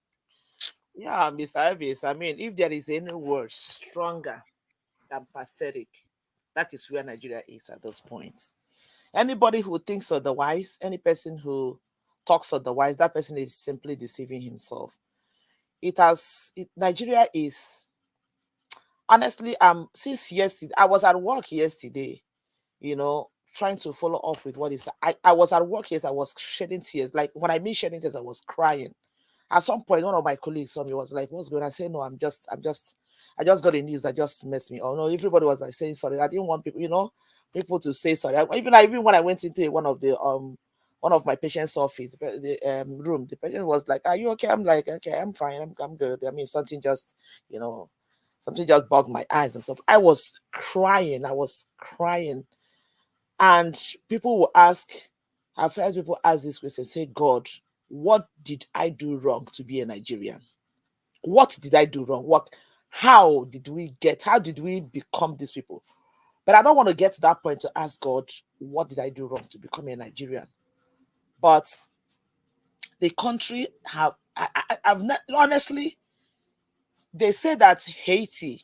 Yeah, Mr. Elvis, I mean, if there is any word stronger than pathetic, that is where Nigeria is at this point. Anybody who thinks otherwise, any person who talks otherwise, that person is simply deceiving himself. Nigeria is, honestly, since yesterday, I was at work yesterday, trying to follow up with what is, I was at work yesterday, I was shedding tears. Like, when I mean shedding tears, I was crying. At some point, one of my colleagues saw me, was like, what's going on? I said, no, I just got the news that just messed me up. No, everybody was like saying sorry. I didn't want people, people to say sorry. Even when I went into one of my patient's office, the room, the patient was like, are you okay? I'm like, okay, I'm fine. I'm good. I mean, something just bugged my eyes and stuff. I was crying. And people will ask, I've heard people ask this question, say, God, what did I do wrong to be a Nigerian? What did I do wrong? How did we become these people? But I don't want to get to that point to ask God, what did I do wrong to become a Nigerian? But the country honestly, they say that Haiti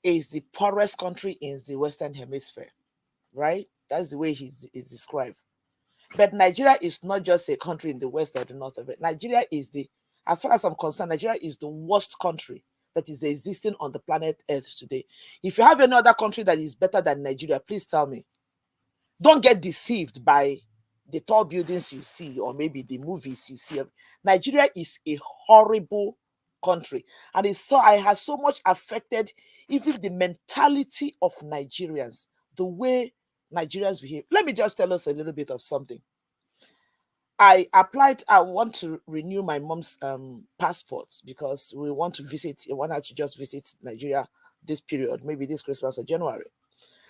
is the poorest country in the Western Hemisphere, right? That's the way he's described. But Nigeria is not just a country in the west or the north of it. Nigeria is as far as I'm concerned, Nigeria is the worst country that is existing on the planet Earth today. If you have any other country that is better than Nigeria, please tell me. Don't get deceived by the tall buildings you see or maybe the movies you see. Nigeria is a horrible country. And it has so much affected even the mentality of Nigerians, the way Nigerians behave. Let me just tell us a little bit of something. I want to renew my mom's passport because we want to visit. I want her to just visit Nigeria this period, maybe this Christmas or January.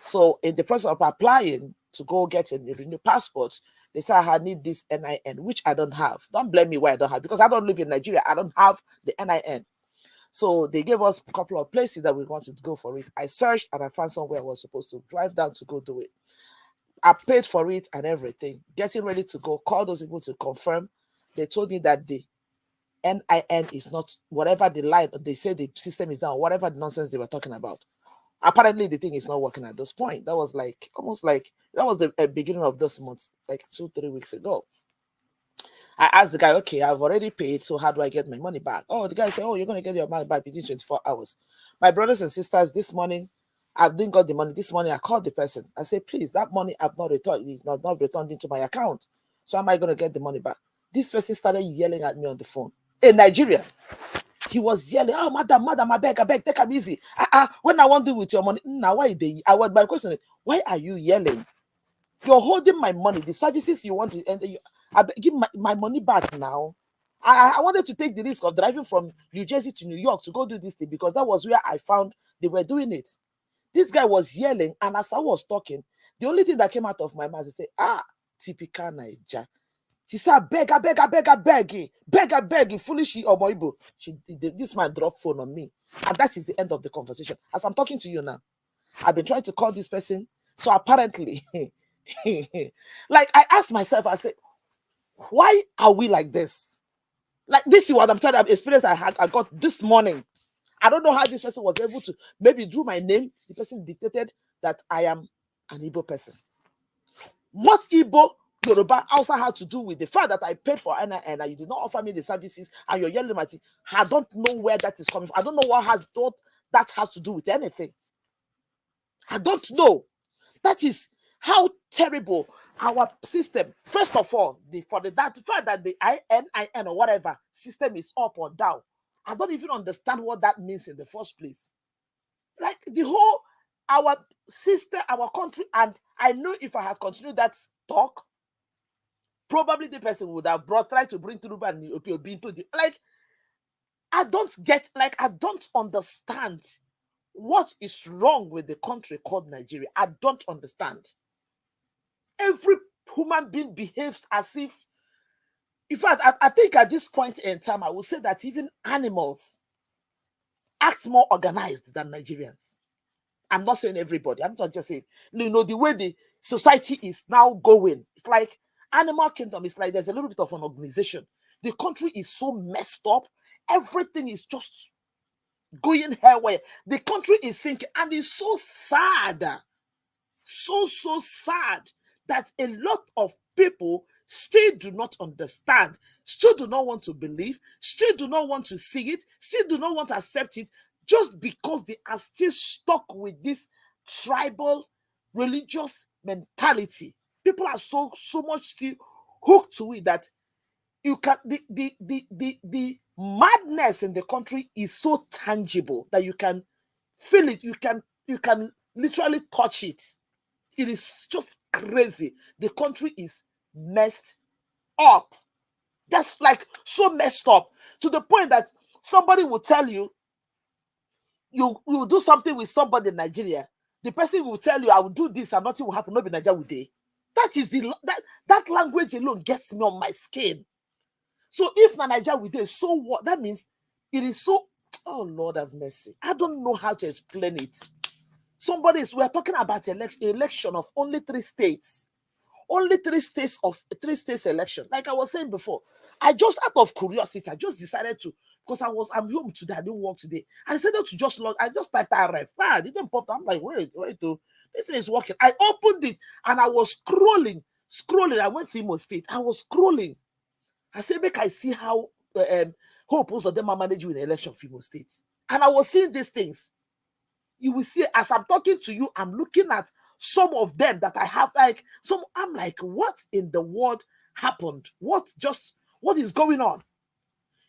So in the process of applying to go get a new passport, they say I need this NIN, which I don't have. Don't blame me why I don't have, because I don't live in Nigeria. I don't have the NIN. So they gave us a couple of places that we wanted to go for it. I searched and I found somewhere I was supposed to drive down to go do it. I paid for it and everything. Getting ready to go, call those people to confirm. They told me that the NIN is not whatever the line, they say the system is down, whatever the nonsense they were talking about. Apparently, the thing is not working at this point. That was like almost like that was the beginning of this month, like 2-3 weeks ago. I asked the guy, okay, I've already paid, so how do I get my money back? Oh, the guy said, oh, you're going to get your money back within 24 hours. My brothers and sisters, this morning, I didn't got the money. This morning, I called the person. I said, please, that money I've not returned. It's not returned into my account. So am I going to get the money back? This person started yelling at me on the phone. In Nigeria, he was yelling, oh, madam, I beg, take it easy. When I want to do with your money, now why they? My question is, why are you yelling? You're holding my money. The services you want to, and give my money back now. I wanted to take the risk of driving from New Jersey to New York to go do this thing because that was where I found they were doing it. This guy was yelling, and as I was talking, the only thing that came out of my mouth is say, typical Naija. She said, I beg, foolish Omoibo. This man dropped phone on me. And that is the end of the conversation. As I'm talking to you now, I've been trying to call this person. So apparently, like I asked myself, I said, why are we like this? Like this is what I'm telling you, experience I got this morning. I don't know how this person was able to, maybe through my name, the person dictated that I am an Igbo person. What Igbo Yoruba also had to do with the fact that I paid for NIN and you did not offer me the services and you're yelling at it. I don't know where that is coming from. I don't know what that has to do with anything. I don't know. That is how terrible our system. First of all, the fact that the ININ or whatever system is up or down. I don't even understand what that means in the first place. Like the whole our system, our country, and I know if I had continued that talk, probably the person would have tried to bring Tinubu and Obi into the I don't understand what is wrong with the country called Nigeria. I don't understand. Every human being behaves as if, in fact, I think at this point in time, I will say that even animals act more organized than Nigerians. I'm not saying everybody. I'm not just saying, the way the society is now going. It's like animal kingdom. It's like there's a little bit of an organization. The country is so messed up. Everything is just going haywire. The country is sinking. And it's so sad. So sad that a lot of people still do not understand, still do not want to believe, still do not want to see it, still do not want to accept it, just because they are still stuck with this tribal religious mentality. People are so much still hooked to it that you can the madness in the country is so tangible that you can feel it, you can literally touch it. It is just crazy. The country is messed up. That's like so messed up to the point that somebody will tell you, you will do something with somebody in Nigeria. The person will tell you, I will do this and nothing will happen. Not be Nigeria will day. That is that language alone gets me on my skin. So if Nigeria will day, so what? That means it is so. Oh Lord have mercy. I don't know how to explain it. We're talking about election of only 3 states. Only 3 states election. Like I was saying before, I just out of curiosity, I just decided to, because I'm home today, I didn't work today. I decided to just log, I just typed RF. It didn't pop. I'm like, wait, this thing is working. I opened it and I was scrolling. I went to Imo State. I was scrolling. I said, make I see how Hope of them are managing the election of Imo State. And I was seeing these things. You will see, as I'm talking to you, I'm looking at some of them that I have, I'm like, what in the world happened? What is going on?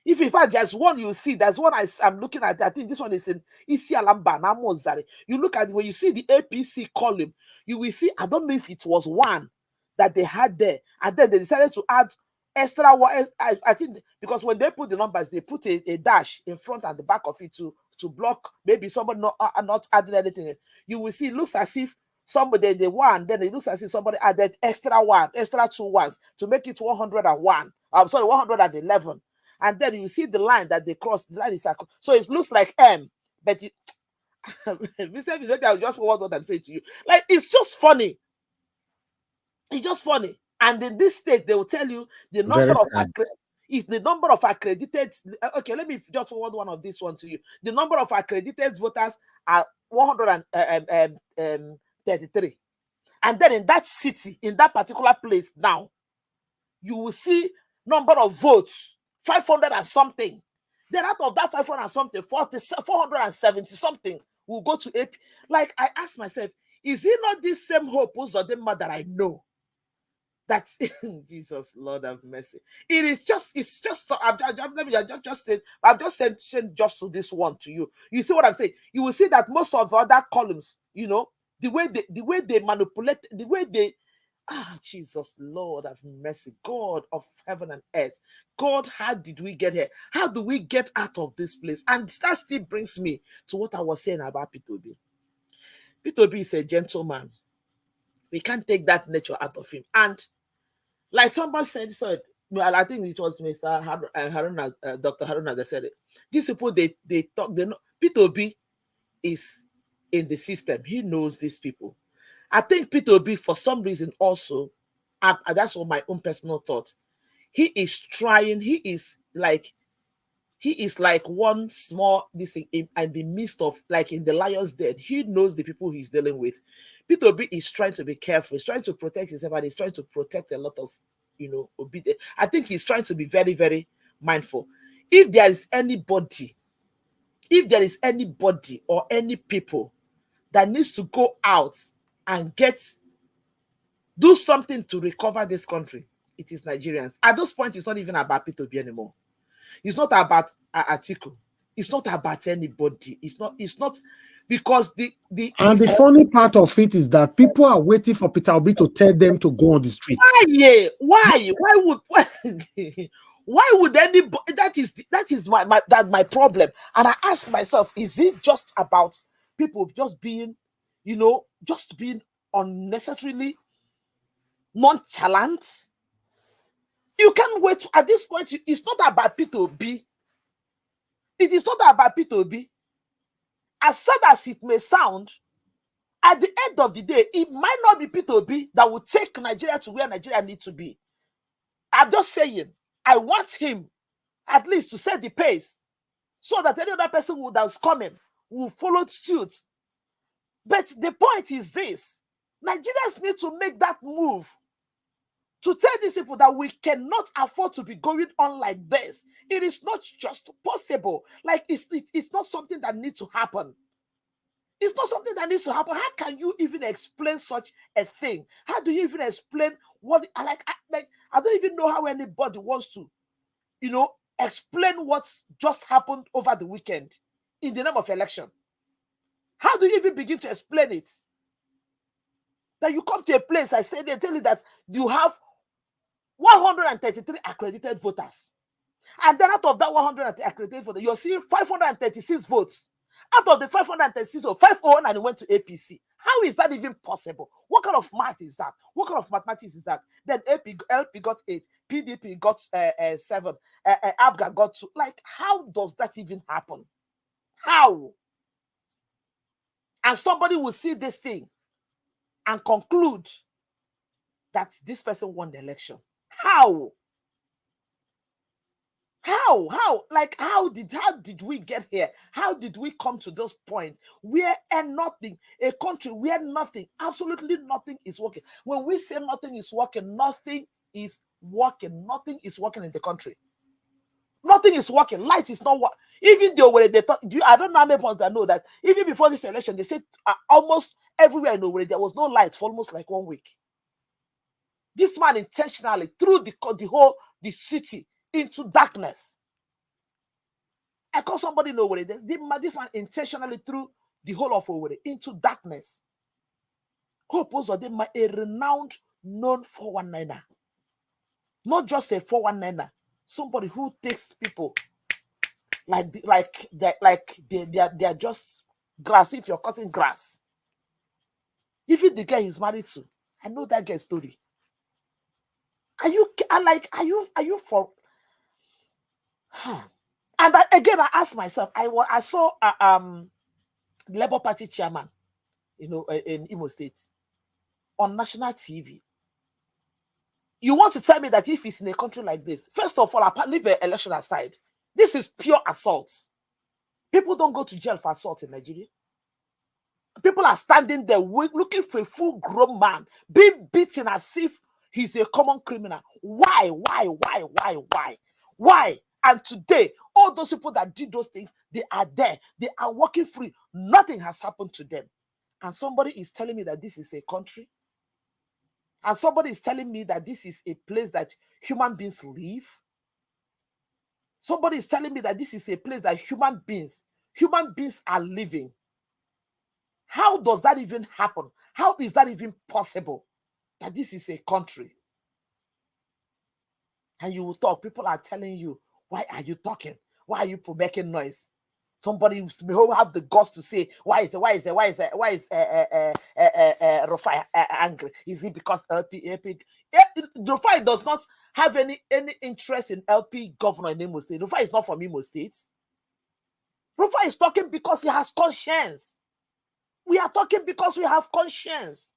If in fact there's one you see, there's one I'm looking at. I think this one is in Isi Alamba, Namozare. You look at when you see the APC column, you will see, I don't know if it was one that they had there, and then they decided to add extra one. I think because when they put the numbers, they put a dash in front and the back of it to block maybe somebody not adding anything. You will see it looks as if somebody the one, then it looks as if somebody added extra 2 ones to make it 101. I'm sorry, 111. And then you see the line that they crossed. The line is so it looks like M, but it, maybe I'll just forward what I'm saying to you. Like, it's just funny. It's just funny. And in this state, they will tell you the number is the number of accredited. Okay, let me just forward one of this one to you. The number of accredited voters are 133. And then in that city, in that particular place now, you will see number of votes 500 and something. Then out of that 500 and something, 470 something will go to AP. Like, I ask myself, is it not this same Hope Uzodinma that I know? That's Jesus, Lord have mercy. It's just I'm just saying just to this one to you. You see what I'm saying? You will see that most of the other columns, you know, the way they manipulate, the way they Jesus, Lord have mercy, God of heaven and earth. God, how did we get here? How do we get out of this place? And that still brings me to what I was saying about P2B. P2B is a gentleman. We can't take that nature out of him. And like somebody said, I think it was Mr. Haruna, Dr. Haruna that said it. These people, they talk, they know. P2B is in the system. He knows these people. I think P2B, for some reason also, that's what my own personal thought. He is trying, he is like one small this thing in the midst of, like in the lion's den. He knows the people he's dealing with. P2B is trying to be careful. He's trying to protect himself, and he's trying to protect a lot of, obedience. I think he's trying to be very, very mindful. If there is anybody or any people that needs to go out and do something to recover this country, it is Nigerians. At this point, it's not even about P2B anymore. It's not about Atiku. It's not about anybody. It's not because the funny part of it is that people are waiting for Peter Obi to tell them to go on the street. Why would anybody? That is my problem. And I ask myself, is it just about people just being unnecessarily nonchalant? You can't wait. At this point, it's not about P2B. It is not about P2B. As sad as it may sound, at the end of the day, it might not be P2B that will take Nigeria to where Nigeria needs to be. I'm just saying, I want him at least to set the pace so that any other person that's coming will follow suit. But the point is this: Nigerians need to make that move to tell these people that we cannot afford to be going on like this. It is not just possible. Like, it's not something that needs to happen. It's not something that needs to happen. How can you even explain such a thing? How do you even explain what, I don't even know how anybody wants to, explain what's just happened over the weekend in the name of election. How do you even begin to explain it? That you come to a place, I say, they tell you that you have 133 accredited voters. And then out of that 100 accredited voters, you're seeing 536 votes. Out of the 536, 509 went to APC. How is that even possible? What kind of math is that? What kind of mathematics is that? Then LP got 8, PDP got 7, ABGA got 2. Like, how does that even happen? How? And somebody will see this thing and conclude that this person won the election. How? Like, how did we get here? How did we come to this point where a country where absolutely nothing is working? When we say nothing is working, nothing is working. Nothing is working in the country. Nothing is working. Light is not working. Even though when they talk, I don't know how many ones that know that even before this election, they said almost everywhere in Owerri there was no light for almost like 1 week. This man intentionally threw the city into darkness. I call somebody in Owerri. This man intentionally threw the whole of Owerri into darkness. Hope was a renowned, known 419er. Not just a 419er, somebody who takes people like they are just grass. If you're causing grass, even the guy he's married to, I know that guy's story. Are you for? And again, I asked myself. I saw Labour Party chairman, in Imo State on national TV. You want to tell me that if it's in a country like this, first of all, leave the election aside. This is pure assault. People don't go to jail for assault in Nigeria. People are standing there looking for a full-grown man being beaten as if he's a common criminal. Why? And today, all those people that did those things, they are there. They are walking free. Nothing has happened to them. And somebody is telling me that this is a country. And somebody is telling me that this is a place that human beings live. Somebody is telling me that this is a place that human beings are living. How does that even happen? How is that even possible that this is a country? And you will talk. People are telling you, why are you talking? Why are you making noise? Somebody may have the guts to say, why is Rufai angry? Is it because LP? Rufai does not have any interest in LP governor in Imo State. Rufai is not from Imo State. Rufai is talking because he has conscience. We are talking because we have conscience.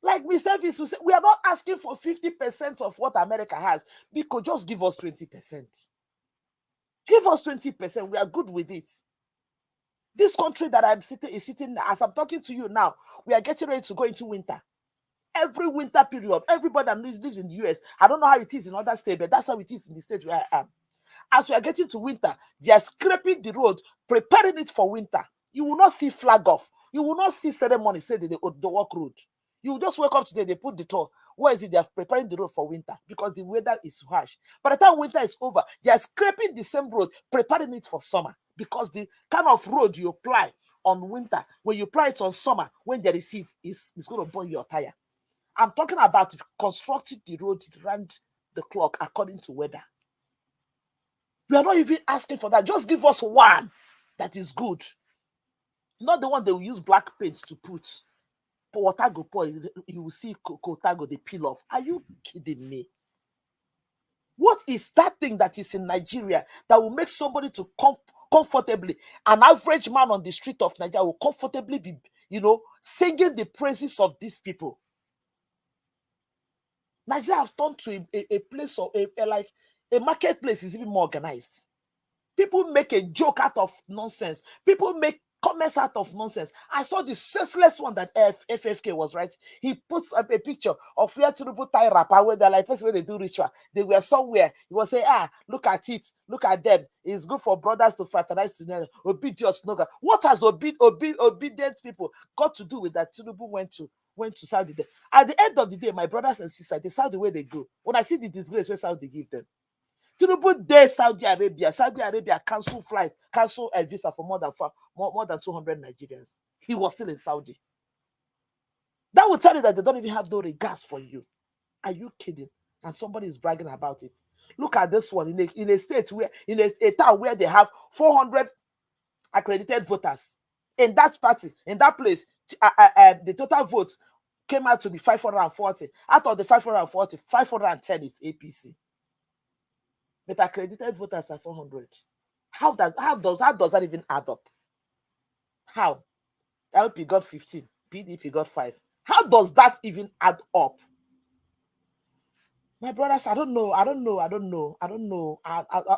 Like Mr. Elvis will say, we are not asking for 50% of what America has, because just give us 20%. Give us 20%. We are good with it. This country that I'm sitting as I'm talking to you now, we are getting ready to go into winter. Every winter period, everybody that lives in the US, I don't know how it is in other states, but that's how it is in the state where I am. As we are getting to winter, they are scraping the road, preparing it for winter. You will not see flag off. You will not see ceremony say the work road. You will just wake up today, they put the toll. Where is it? They are preparing the road for winter because the weather is harsh. By the time winter is over, they are scraping the same road, preparing it for summer, because the kind of road you apply on winter, when you apply it on summer, when there is heat, it's going to burn your tire. I'm talking about constructing the road around the clock according to weather. We are not even asking for that. Just give us one that is good. Not the one they will use black paint to put. Water go pour, you will see Kotago, they peel off. Are you kidding me? What is that thing that is in Nigeria that will make somebody to comfortably, an average man on the street of Nigeria will comfortably be, singing the praises of these people? Nigeria have turned to a place of like a marketplace is even more organized. People make a joke out of nonsense. People make comments out of nonsense. I saw the senseless one that FFK was right. He puts up a picture of where Tinubu tie rapper, where they're like person where they do ritual. They were somewhere. He was saying, look at it, look at them. It's good for brothers to fraternize together. Obedience, noga. What has obedient people got to do with that? Tinubu went to Saudi. At the end of the day, my brothers and sisters, they saw the way they go. When I see the disgrace where Saudi give them. Tinubu day Saudi Arabia cancel flights, cancel a visa for more than 200 Nigerians. He was still in Saudi. That would tell you that they don't even have no regards for you. Are you kidding? And somebody is bragging about it. Look at this one in a state where, in a town where they have 400 accredited voters. In that party, in that place, the total votes came out to be 540. Out of the 540, 510 is APC. But accredited voters are 400. How does that even add up? How? LP got 15, PDP got 5. How does that even add up? My brothers, I don't know.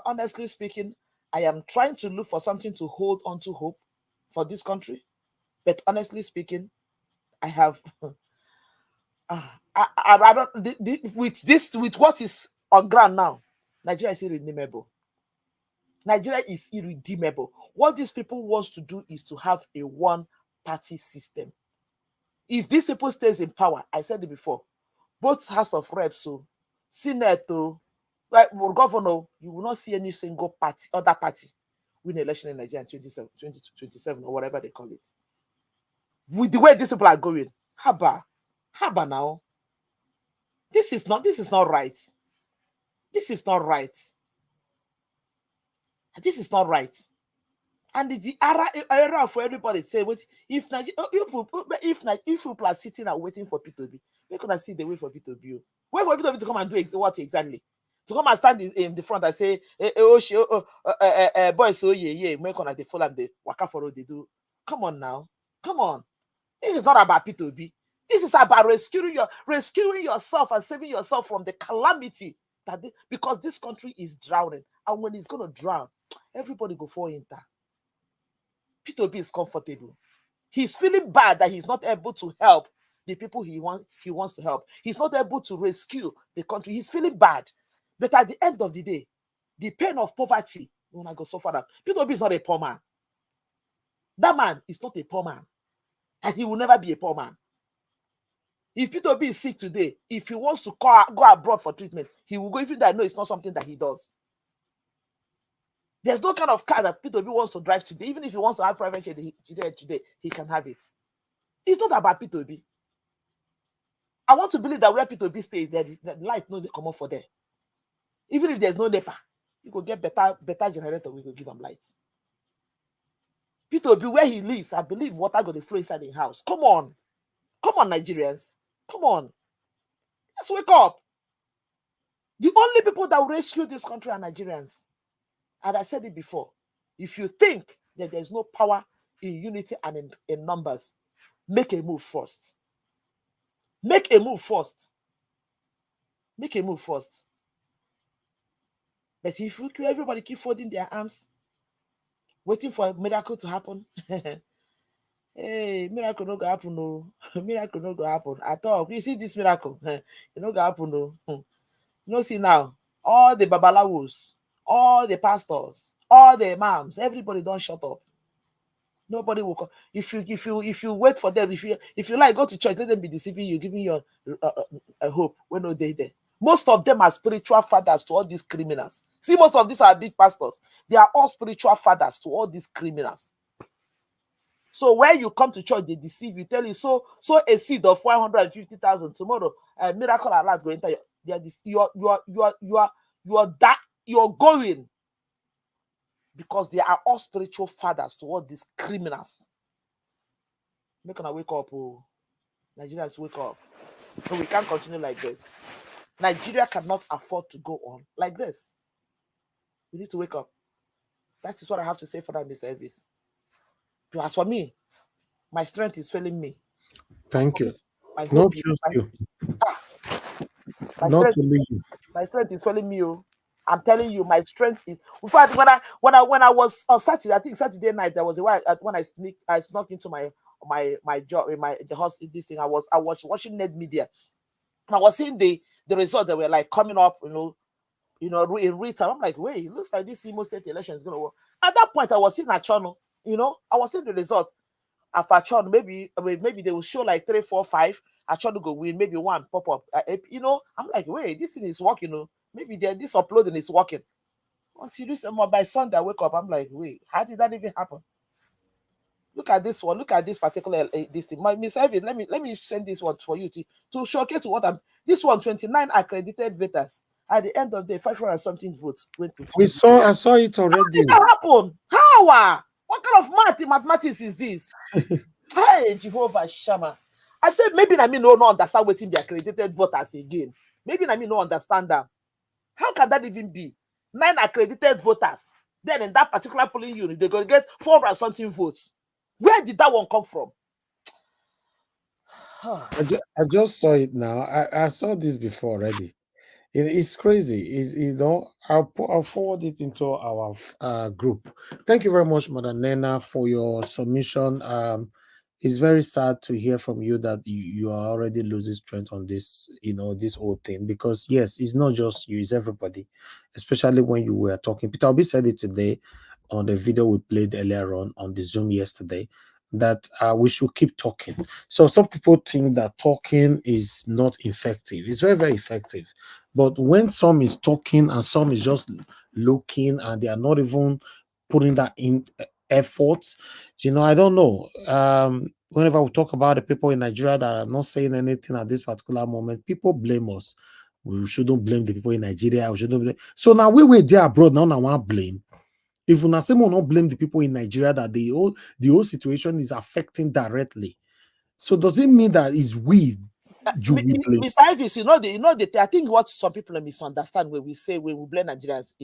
Honestly speaking, I am trying to look for something to hold on to hope for this country. But honestly speaking, I have I don't with what is on ground now. Nigeria is irredeemable. Nigeria is irredeemable. What these people want to do is to have a one-party system. If these people stays in power, I said it before, both House of Reps, Senate, like governor, you will not see any single party, other party win election in Nigeria in 2027 or whatever they call it. With the way these people are going, haba now. This is not right. This is not right. This is not right. And it's the era for everybody to say, if people are sitting and waiting for P2B, we're gonna sit there wait for P2B. Wait for P2B to come and do what exactly? To come and stand in the front and say, boys, so yeah, we're gonna follow them, they waka for they do. Come on now. Come on. This is not about P2B. This is about rescuing yourself and saving yourself from the calamity because this country is drowning. And when it's gonna drown, everybody go fall into. P2B is comfortable. He's feeling bad that he's not able to help the people he wants to help. He's not able to rescue the country. He's feeling bad. But at the end of the day, the pain of poverty, when I go so far down, P2B is not a poor man. That man is not a poor man. And he will never be a poor man. If P2B is sick today, if he wants to go abroad for treatment, he will go, even though I know it's not something that he does. There's no kind of car that P2B wants to drive today. Even if he wants to have private jet today, he can have it. It's not about P2B. I want to believe that where P2B stays, the light no they come up for there. Even if there's no NEPA, you could get better generator, we could give him lights. P2B, where he lives, I believe water going to flow inside the house. Come on, Nigerians. Come on. Let's wake up. The only people that will rescue this country are Nigerians. And I said it before. If you think that there's no power in unity and in numbers, make a move first. Make a move first. Make a move first. But if everybody keep folding their arms, waiting for a miracle to happen, hey, miracle no go happen, no. Miracle no go happen at all. You see this miracle, it no go happen, no. You know, see now, all the babalawos, all the pastors, all the imams, everybody don't shut up. Nobody will come. If you wait for them, if you like go to church, let them be deceiving you, giving you a hope when no day there. Most of them are spiritual fathers to all these criminals. See, most of these are big pastors. They are all spiritual fathers to all these criminals. So when you come to church, they deceive you, tell you, so a seed of 450,000 tomorrow, a miracle alert going to you're going because they are all spiritual fathers to all these criminals. Make them wake up, oh. Nigerians wake up. So we can't continue like this. Nigeria cannot afford to go on like this. We need to wake up. That is what I have to say for that, Mr. Elvis. As for me, my strength is failing me. Thank you. Not just you. Not to me. My strength is failing me. Oh. I'm telling you, my strength is. In fact, when I was on Saturday, I think Saturday night, there was a while when I snuck into my job in the house. This thing I was watching net media, and I was seeing the results that were like coming up, in real time. I'm like, wait, it looks like this Imo State election is gonna work. At that point, I was seeing a channel, I was seeing the results. After Achon, maybe they will show like 3, 4, 5. Achon go win, maybe one pop up. I'm like, wait, this thing is working. Maybe this uploading is working. Until this by Sunday, I wake up, I'm like, wait, how did that even happen? Look at this one. Look at this particular this thing. Miss Evie, let me send this one for you to showcase what I'm. This one, 29 accredited voters. At the end of the day, 500 something votes went to. I saw it already. How did that happen? How? What kind of mathematics is this? Hey, Jehovah Shammah. I said maybe I no understand waiting the accredited voters again. Maybe I no understand that. How can that even be? 9 accredited voters. Then in that particular polling unit, they're going to get 400 something votes. Where did that one come from? I just saw it now. I saw this before already. It's crazy. I'll forward it into our group. Thank you very much, Madam Nena, for your submission. It's very sad to hear from you that you are already losing strength on this, this whole thing. Because yes, it's not just you, it's everybody. Especially when you were talking. Peter Obi said it today on the video we played earlier on the Zoom yesterday, that we should keep talking. So some people think that talking is not effective. It's very, very effective. But when some is talking and some is just looking and they are not even putting that in effort. You know, I don't know. Whenever we talk about the people in Nigeria that are not saying anything at this particular moment, people blame us. We shouldn't blame the people in Nigeria. We shouldn't blame. So now we were there abroad. Now I want blame. If we not blame the people in Nigeria that the whole situation is affecting directly. So does it mean that is we? Mr. Ivis, I think what some people misunderstand when we say when we blame Nigerians,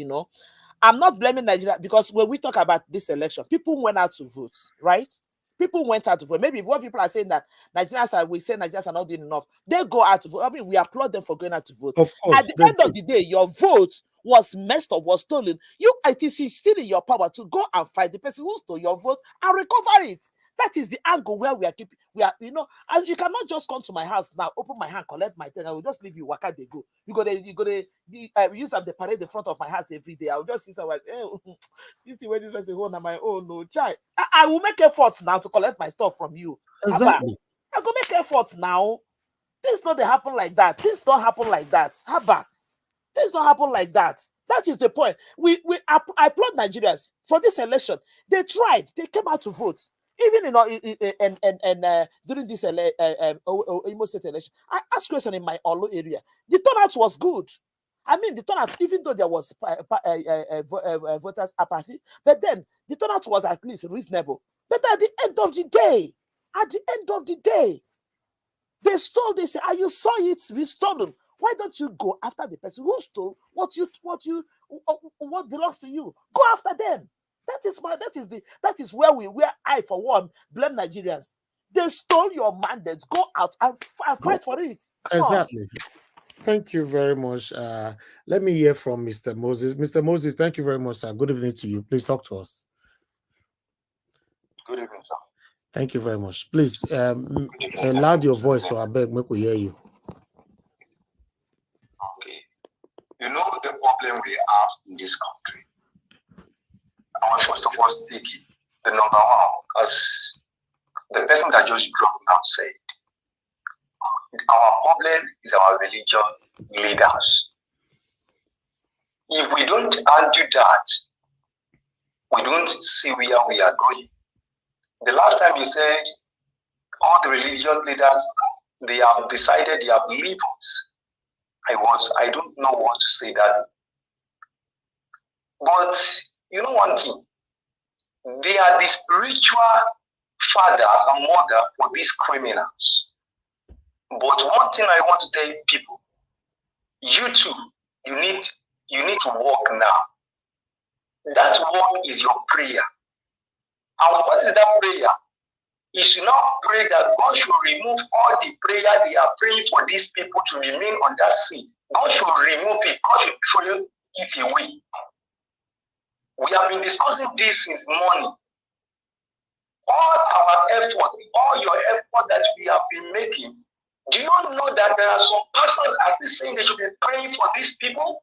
I'm not blaming Nigeria because when we talk about this election, people went out to vote, right? People went out to vote. Maybe what people are saying that Nigerians are not doing enough. They go out to vote. I mean, we applaud them for going out to vote. Of course, at the end of the day, your vote was messed up, was stolen. It is still in your power to go and fight the person who stole your vote and recover it. That is the angle where we are keeping. As you cannot just come to my house now, open my hand, collect my thing. I will just leave you. Waka they go. You go to use up the parade in front of my house every day. I will just see someone. Hey, you see where this person hold on my own no child. I will make efforts now to collect my stuff from you. Exactly. I go make efforts now. Things don't happen like that. Things don't happen like that. Haba. Things don't happen like that. That is the point. I applaud Nigerians for this election. They tried. They came out to vote. Even during this Imo State election, I asked question in my Olo area. The turnout was good. I mean, the turnout, even though there was voters apathy, but then the turnout was at least reasonable. But at the end of the day, they stole this, and you saw it be stolen. Why don't you go after the person who stole what belongs to you? Go after them. That is where I for one blame Nigerians. They stole your mandate. Go out and fight for it. Exactly. Thank you very much. Let me hear from Mr. Moses. Mr. Moses, thank you very much, sir. Good evening to you. Please talk to us. Good evening, sir. Thank you very much. Please loud your voice so I beg make we hear you. Okay. You know the problem we have in this country. I want first of all take it. The number one, as the person that just dropped now said, our problem is our religion leaders. If we don't undo that, we don't see where we are going. The last time you said all the religious leaders, they have decided they have leaders. I don't know what to say that. But you know one thing, they are the spiritual father and mother for these criminals. But one thing I want to tell people, you too, you need to walk now. That walk is your prayer. And what is that prayer? You should not pray that God should remove all the prayer they are praying for these people to remain on that seat. God should remove it. God should throw it away. We have been discussing this since morning. All our effort, all your effort that we have been making, do you not know that there are some pastors are still saying they should be praying for these people?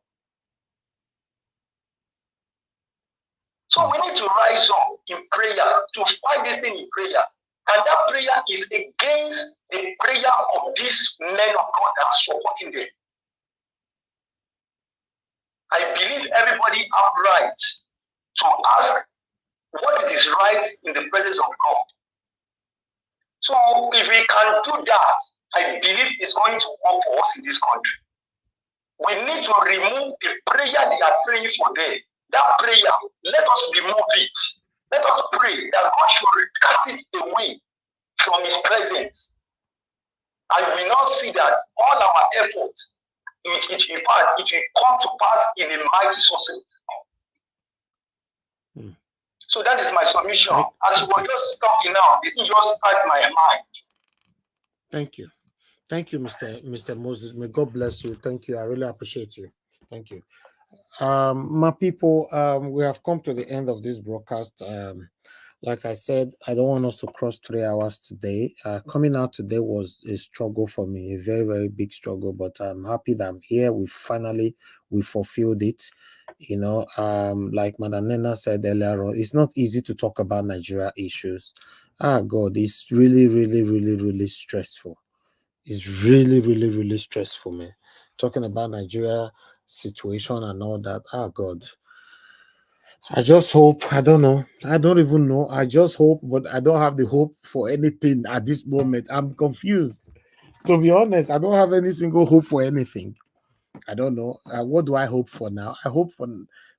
So we need to rise up in prayer, to fight this thing in prayer. And that prayer is against the prayer of these men of God that are supporting them. I believe everybody have right to ask what is right in the presence of God. So if we can do that, I believe it's going to work for us in this country. We need to remove the prayer they are praying for them. That prayer, let us remove it. Let us pray that God should cast it away from his presence. And we now see that all our efforts, it will come to pass in a mighty success. So that is my submission. As you were just talking now, it just struck my mind. Thank you. Thank you, Mr. Moses. May God bless you. Thank you. I really appreciate you. Thank you. My people, we have come to the end of this broadcast. Like I said, I don't want us to cross 3 hours today. Coming out today was a struggle for me, a very, very big struggle, but I'm happy that I'm here. We fulfilled it. You know, like Madam Nena said earlier on, it's not easy to talk about Nigeria issues. God, it's really, really, really, really stressful. It's really, really, really stressful, man. Talking about Nigeria situation and all that. God. I just hope, I don't know. I don't even know. I just hope, but I don't have the hope for anything at this moment. I'm confused. To be honest, I don't have any single hope for anything. I don't know. What do I hope for now? I hope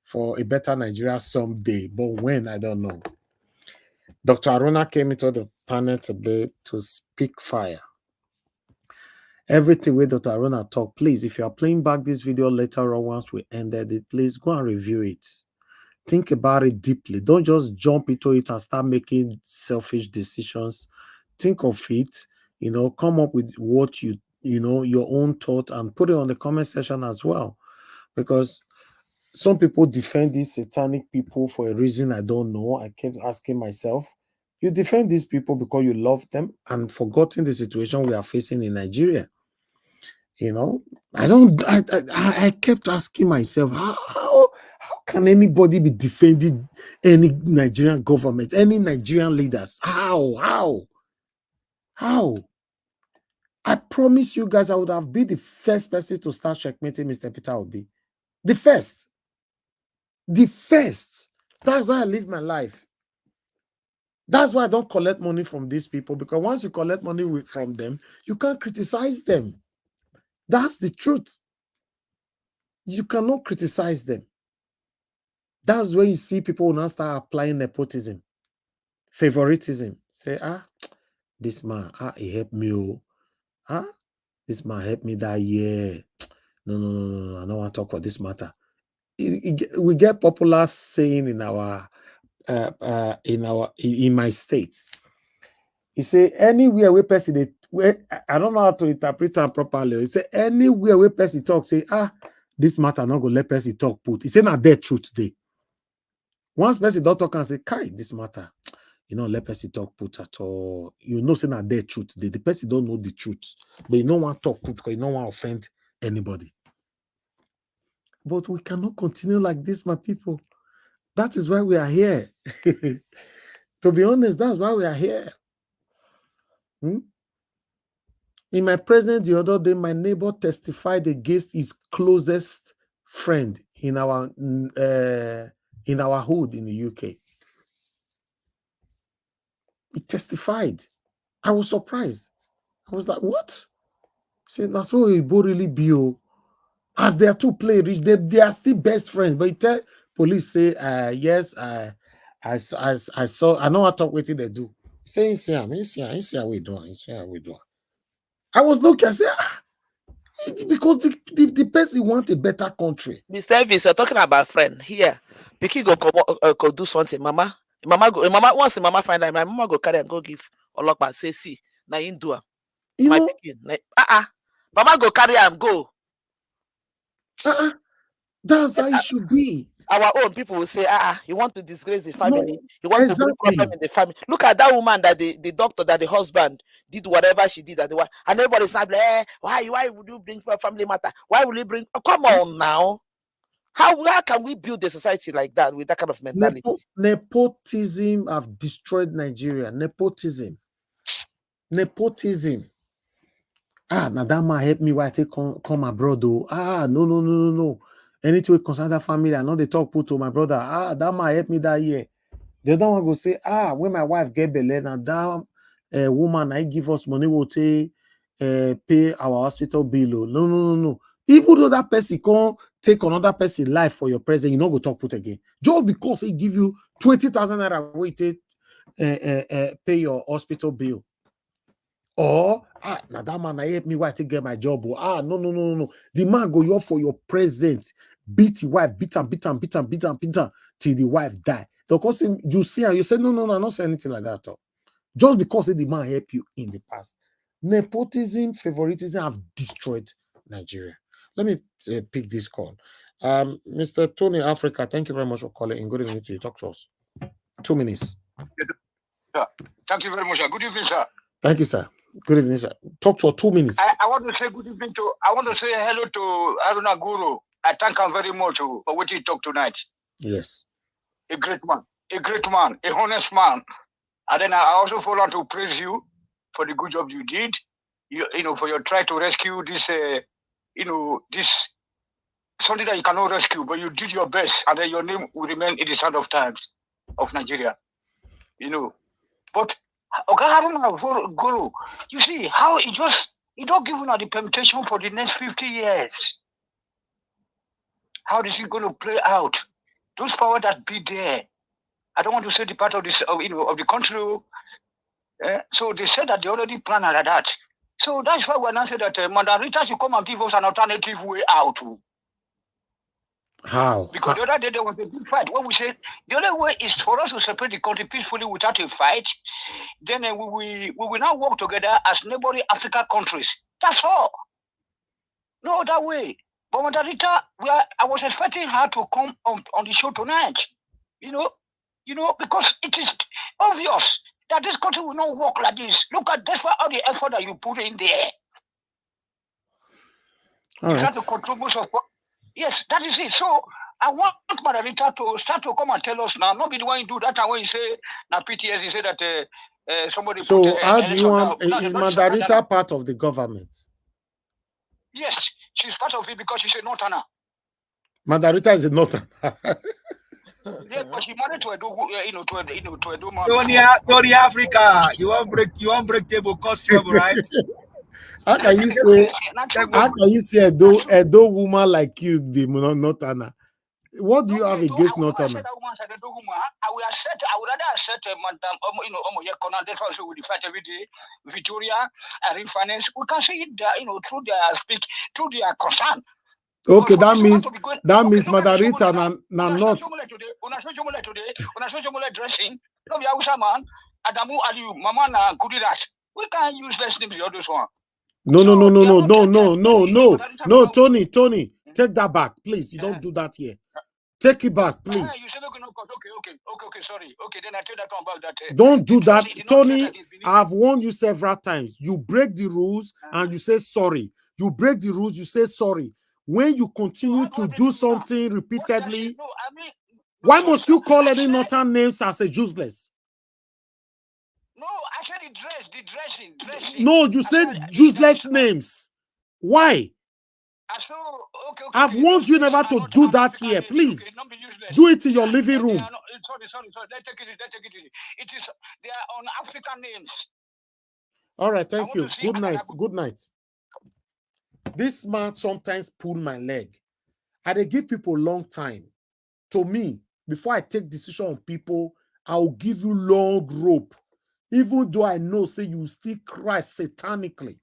for a better Nigeria someday, but when, I don't know. Dr. Aruna came into the panel today to speak fire. Everything with Dr. Aruna talk, please, if you are playing back this video later on once we ended it, please go and review it. Think about it deeply. Don't just jump into it and start making selfish decisions. Think of it, come up with what your own thought and put it on the comment section as well. Because some people defend these satanic people for a reason I don't know. I kept asking myself, you defend these people because you love them and forgotten the situation we are facing in Nigeria. I kept asking myself, how can anybody be defending any Nigerian government, any Nigerian leaders? How? I promise you guys, I would have been the first person to start checkmating Mr. Peter Obi. The first. That's how I live my life. That's why I don't collect money from these people, because once you collect money from them, you can't criticize them. That's the truth. You cannot criticize them. That's when you see people now start applying nepotism, favoritism. Say, this man, he helped me. This man helped me that year. No. I don't want to talk about this matter. We get popular saying in my state. He say anywhere where person I don't know how to interpret it properly. He say anywhere where person talk, say this matter not go let person talk put. He say not their truth today. Once person don't talk and say, Kai, this matter, let person talk put at all. Say not their truth today. The person don't know the truth, but you don't want to talk put because you don't want to offend anybody. But we cannot continue like this, my people. That is why we are here. To be honest, that's why we are here. In my presence the other day, my neighbor testified against his closest friend in our hood in the UK. He testified. I was surprised. I was like, what? He said, that's how it really be. As they are two players, they are still best friends. But he tell police say, yes, I saw, I know what talk with it they do. Say, see how we doing. I was looking, I said, because the person want a better country. Mr. Elvis, you're talking about friend here. Picky go do something, mama. Mama once mama find out, my mama go carry and go give Olokpa say, see, now you do am. Mama go carry and go. That's how it should be. Our own people will say, you want to disgrace the family. You want to bring problem in the family. Look at that woman that the doctor, that the husband did whatever she did. And everybody's not like, why would you bring family matter? Why will you bring? Oh, come on now. How can we build a society like that with that kind of mentality? Nepotism have destroyed Nigeria. Nepotism. Now that man help me while I take come abroad though. No. Anything we concern that family, I know they talk put to my brother. That man help me that year. The other one go say, when my wife get belay, and that woman I give us money will take pay our hospital bill. No. Even though that person can't take another person's life for your present, you not go talk put again. Just because he give you 20,000 naira, we take pay your hospital bill. Or now that man I help me why to get my job. No. The man go for your present, beat the wife, beat him till the wife die. Because you see and you say no, I don't say anything like that. Just because the man help you in the past. Nepotism, favoritism have destroyed Nigeria. Let me pick this call. Mr. Tony Africa, thank you very much for calling. Good evening to you. Talk to us. 2 minutes. Yeah. Thank you very much. Good evening, sir. Thank you, sir. Good evening, sir. Talk to us 2 minutes. I want to say good evening to, I want to say hello to Aruna Guru. I thank him very much for what he talked tonight. Yes. A great man, a honest man. And then I also follow on to praise you for the good job you did. You know, for your try to rescue this, this something that you cannot rescue, but you did your best, and then your name will remain in the sand of times of Nigeria. You know. But Guru, you see how it don't give you the permutation for the next 50 years. How is it going to play out? Those power that be there. I don't want to say the part of this, of the country. So they said that they already planned like that. So that's why we're not saying that Madam Rita should come and give us an alternative way out. How? Because the other day there was a big fight. When we said the other way is for us to separate the country peacefully without a fight, then we will now work together as neighboring African countries. That's all. No other way. But Madam Rita, I was expecting her to come on the show tonight. You know, because it is obvious that this country will not work like this. Look at that's why all the effort that you put in there. All You try right. to control most of. Yes, that is it. So I want Madam Rita to start to come and tell us now. Not be the one you do that, and when you say now PTS, you say that somebody. So put, how do you want? no, Is not Madam Rita part of the government? Yes, she's part of it because she's a northerner. Madam Rita is a northern. Yeah, but she married to a to a man. Tony Africa, you won't break table, cause trouble, right? How can you say Edo woman like you be northerner? What do you have against northerner? I would rather accept Madam that's why we will fight every day. Victoria, refinance. We can see it there, through their speak, through their concern. Okay, that means Madam Rita and not. Dressing. No, we are man. Adamu Aliu, Mama na Kudirat. We can't use less names the others one. No, Tony, take that back, please. You don't do that here. Take it back, please. You said okay, sorry. Okay, then I tell that one about that. Don't do that, Tony. I've warned you several times. You break the rules and you say sorry. You break the rules, you say sorry. When you continue to do something repeatedly, why must you call any northern names as a useless? No, I said the dressing. No, you said useless names. Why? I've warned you never to do that here. Please do it in your living room. Sorry. Let's take it. It is they are on African names. All right, thank you. Good night. This man sometimes pull my leg. They give people long time. To me, before I take decision on people, I will give you long rope. Even though I know, say you still cry satanically,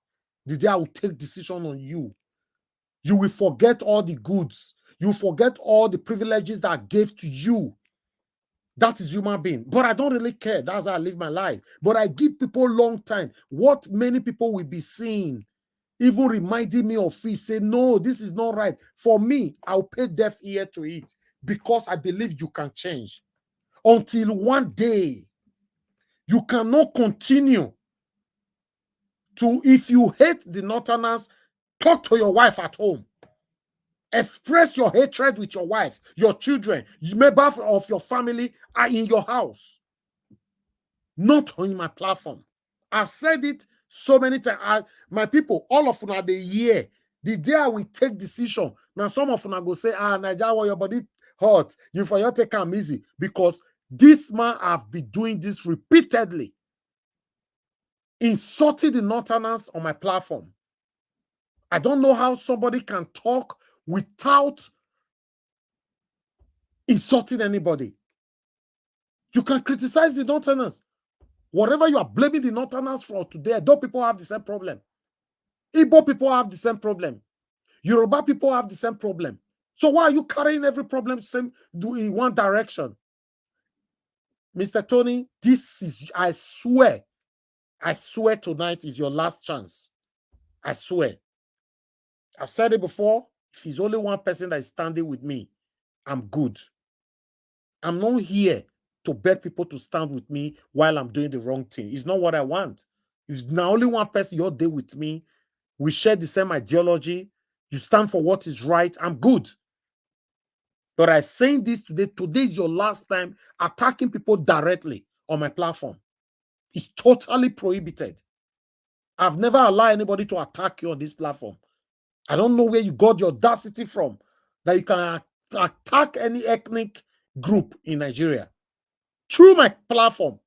the day I will take decision on you. You will forget all the goods. You forget all the privileges that I gave to you. That is human being. But I don't really care. That's how I live my life. But I give people long time. What many people will be seeing, even reminding me of it, say, no, this is not right. For me, I'll pay deaf ear to it because I believe you can change. Until one day, you cannot continue to, if you hate the northerners, talk to your wife at home. Express your hatred with your wife, your children, members of your family are in your house, not on my platform. I've said it so many times. My people, all of them are the year. The day I will take decision. Now, some of them go say, Nigeria, your body hot. You for your take them easy. Because this man have been doing this repeatedly. Insulting the northerners on my platform. I don't know how somebody can talk without insulting anybody. You can criticize the northerners. Whatever you are blaming the northerners for today, those people have the same problem. Igbo people have the same problem. Yoruba people have the same problem. So why are you carrying every problem in one direction? Mr. Tony, this is, I swear tonight is your last chance. I swear. I've said it before. If there's only one person that is standing with me, I'm good. I'm not here to beg people to stand with me while I'm doing the wrong thing. It's not what I want. If now only one person you're there with me, we share the same ideology, you stand for what is right, I'm good. But I'm saying this today. Today is your last time attacking people directly on my platform. It's totally prohibited. I've never allowed anybody to attack you on this platform. I don't know where you got your audacity from that you can attack any ethnic group in Nigeria through my platform.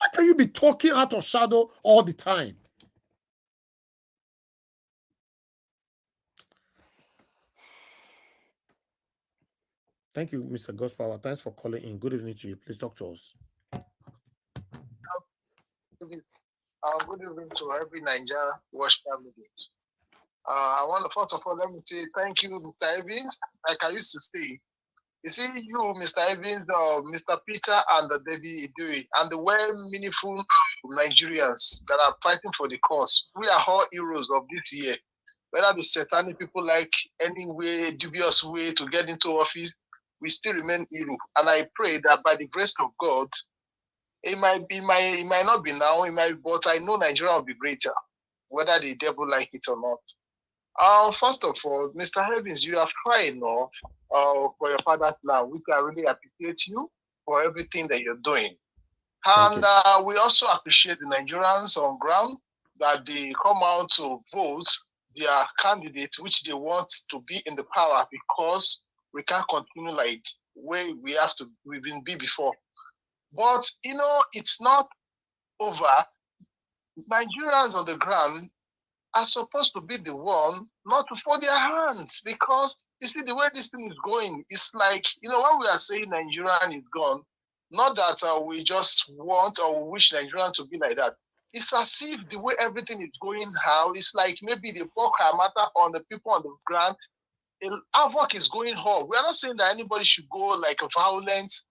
How can you be talking out of shadow all the time? Thank you, Mr. Gospel. Thanks for calling in. Good evening to you. Please talk to us. Good evening to every Nigeria watch family. I want to, first of all, let me say thank you, Mr. Evans. Like I used to say, you see, you, Mr. Evans, Mr. Peter, and David Idui, and the well meaningful Nigerians that are fighting for the cause. We are all heroes of this year. Whether the satanic people like any way, dubious way to get into office, we still remain hero. And I pray that by the grace of God, it might not be now, but I know Nigeria will be greater, whether the devil like it or not. First of all, Mr. Evans, you have tried enough for your father's land, which I really appreciate you for everything that you're doing. And we also appreciate the Nigerians on ground that they come out to vote their candidate, which they want to be in the power, because we can't continue like where we've been before. But, you know, it's not over. Nigerians on the ground are supposed to be the one not to fold their hands, because, you see, the way this thing is going, it's like, you know, when we are saying Nigerian is gone, not that we just want or wish Nigerian to be like that. It's as if the way everything is going now, it's like maybe the poor matter on the people on the ground, havoc is going on. We are not saying that anybody should go like violence.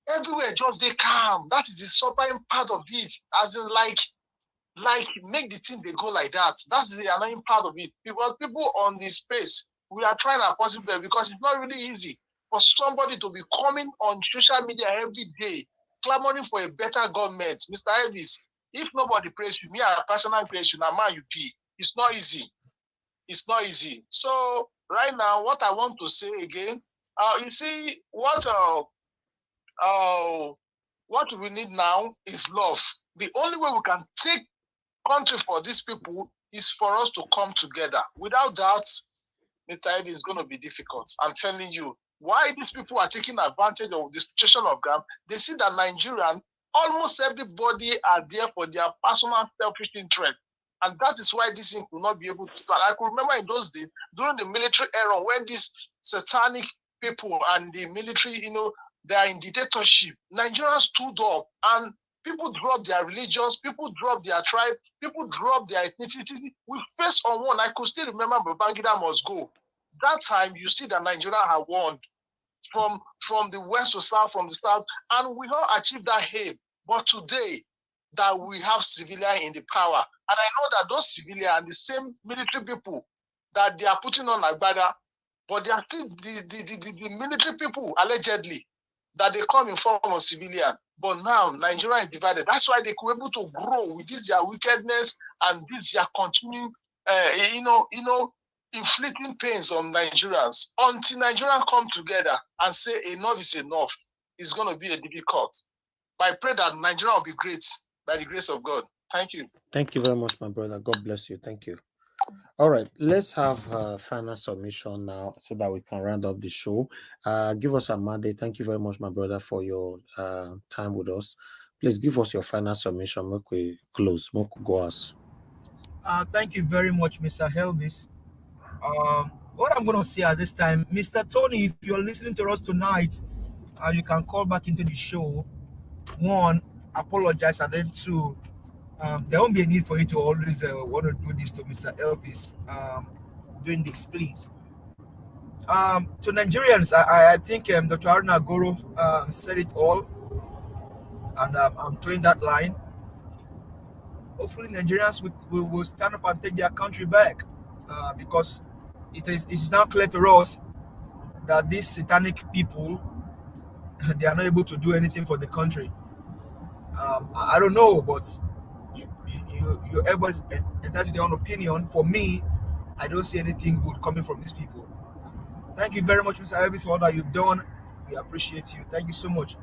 Everywhere just they calm. That is the sobering part of it. As in like make the thing they go like that. That's the annoying part of it. Because people on this space, we are trying our possible, because it's not really easy for somebody to be coming on social media every day, clamoring for a better government. Mr. Elvis, if nobody prays you, me, I personally praise you, now man you be. It's not easy. It's not easy. So right now, what I want to say again, you see, what we need now is love. The only way we can take country for these people is for us to come together. Without that, Mr. It's going to be difficult. I'm telling you. Why these people are taking advantage of the situation of GAM, they see that Nigerian, almost everybody are there for their personal selfish interest. And that is why this thing will not be able to start. I could remember in those days, during the military era, when these satanic people and the military, you know, they are in dictatorship, Nigerians stood up and people dropped their religions, people dropped their tribe, people dropped their ethnicity. We faced on one. I could still remember Babangida must go. That time, you see that Nigeria had won from the west to south, from the south, and we all achieved that aim. But today, that we have civilian in the power, and I know that those civilians are the same military people that they are putting on Agbada, but they are still the military people, allegedly, that they come in form of civilian. But now Nigeria is divided. That's why they could be able to grow with this their wickedness and this their continuing, inflicting pains on Nigerians. Until Nigerians come together and say enough is enough, it's going to be a difficult. But I pray that Nigeria will be great by the grace of God. Thank you. Thank you very much, my brother. God bless you. Thank you. All right, let's have a final submission now so that we can round up the show. Give us a mandate. Thank you very much, my brother, for your time with us. Please give us your final submission. Make we close. Make we go us. Thank you very much, Mr. Elvis. What I'm going to say at this time, Mr. Tony, if you're listening to us tonight, you can call back into the show. One, apologize, and then two, there won't be a need for you to always want to do this to Mr. Elvis. Doing this, please. To Nigerians, I think Dr. Haruna Agoro said it all, and I'm throwing that line. Hopefully, Nigerians will stand up and take their country back, because it is now clear to us that these satanic people, they are not able to do anything for the country. I don't know, but you everybody's entitled to their own opinion. For me, I don't see anything good coming from these people. Thank you very much, Mr. Elvis, for all that you've done. We appreciate you. Thank you so much.